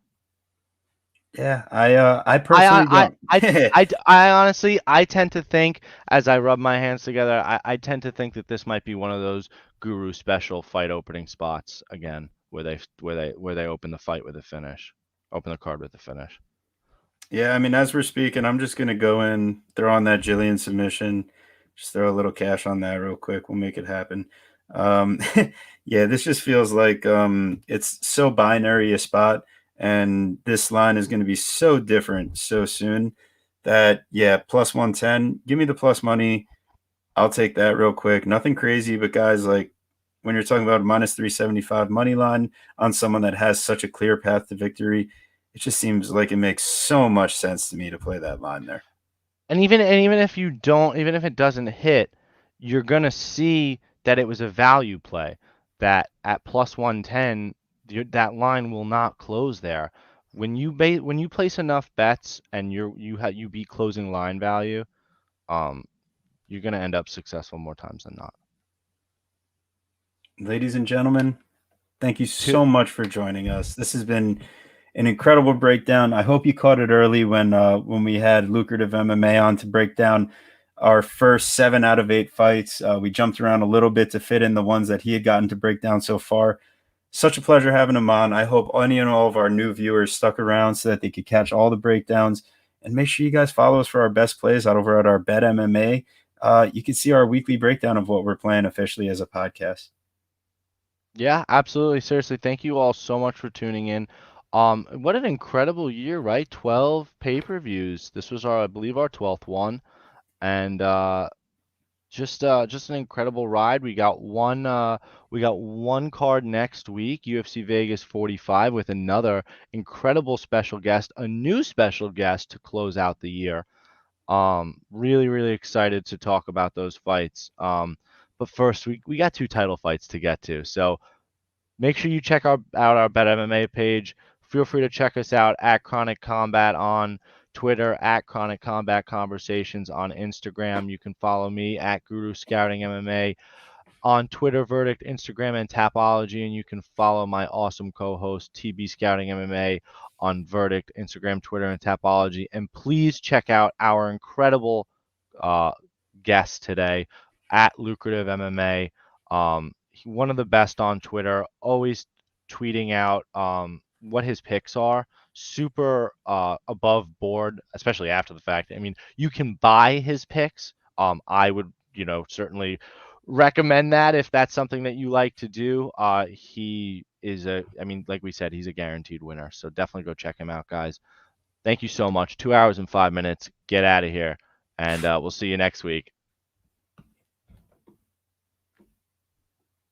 Yeah, I personally don't. I honestly, I tend to think as I rub my hands together, I tend to think that this might be one of those Guru special fight opening spots again, where they open the fight with a finish, open the card with a finish. Yeah, I mean, as we're speaking, I'm just gonna go in, throw on that Jillian submission, just throw a little cash on that real quick. We'll make it happen. Um, yeah, this just feels like it's so binary a spot, and this line is going to be so different so soon that yeah, plus 110. Give me the plus money. I'll take that real quick. Nothing crazy, but guys, like when you're talking about minus 375 money line on someone that has such a clear path to victory, it just seems like it makes so much sense to me to play that line there. And even if you don't, even if it doesn't hit, you're gonna see that it was a value play. That at plus 110, that line will not close there. When you place enough bets and you beat closing line value, um, you're gonna end up successful more times than not. Ladies and gentlemen, thank you To, so much for joining us. This has been an incredible breakdown. I hope you caught it early when we had Lucrative MMA on to break down our first 7 out of 8 fights. We jumped around a little bit to fit in the ones that he had gotten to break down so far. Such a pleasure having him on. I hope any and all of our new viewers stuck around so that they could catch all the breakdowns. And make sure you guys follow us for our best plays out over at our Bet MMA. You can see our weekly breakdown of what we're playing officially as a podcast. yeah, absolutely. Seriously, thank you all so much for tuning in. What an incredible year, right? 12 pay-per-views. This was I believe, our 12th one, and just an incredible ride. We got one card next week, UFC Vegas 45, with another incredible special guest, a new special guest to close out the year. Really excited to talk about those fights. But first we got 2 title fights to get to. So make sure you check out our Bet MMA page. feel free to check us out at Chronic Combat on Twitter, at Chronic Combat Conversations on Instagram. You can follow me at Guru Scouting MMA on Twitter, Verdict, Instagram, and Tapology. And you can follow my awesome co-host, TB Scouting MMA, on Verdict, Instagram, Twitter, and Tapology. And please check out our incredible guest today at Lucrative MMA. One of the best on Twitter, always tweeting out what his picks are. Super above board, especially after the fact. I mean, you can buy his picks. I would, certainly recommend that if that's something that you like to do. He is like we said, he's a guaranteed winner. So definitely go check him out, guys. Thank you so much. 2 hours and 5 minutes. Get out of here. And we'll see you next week.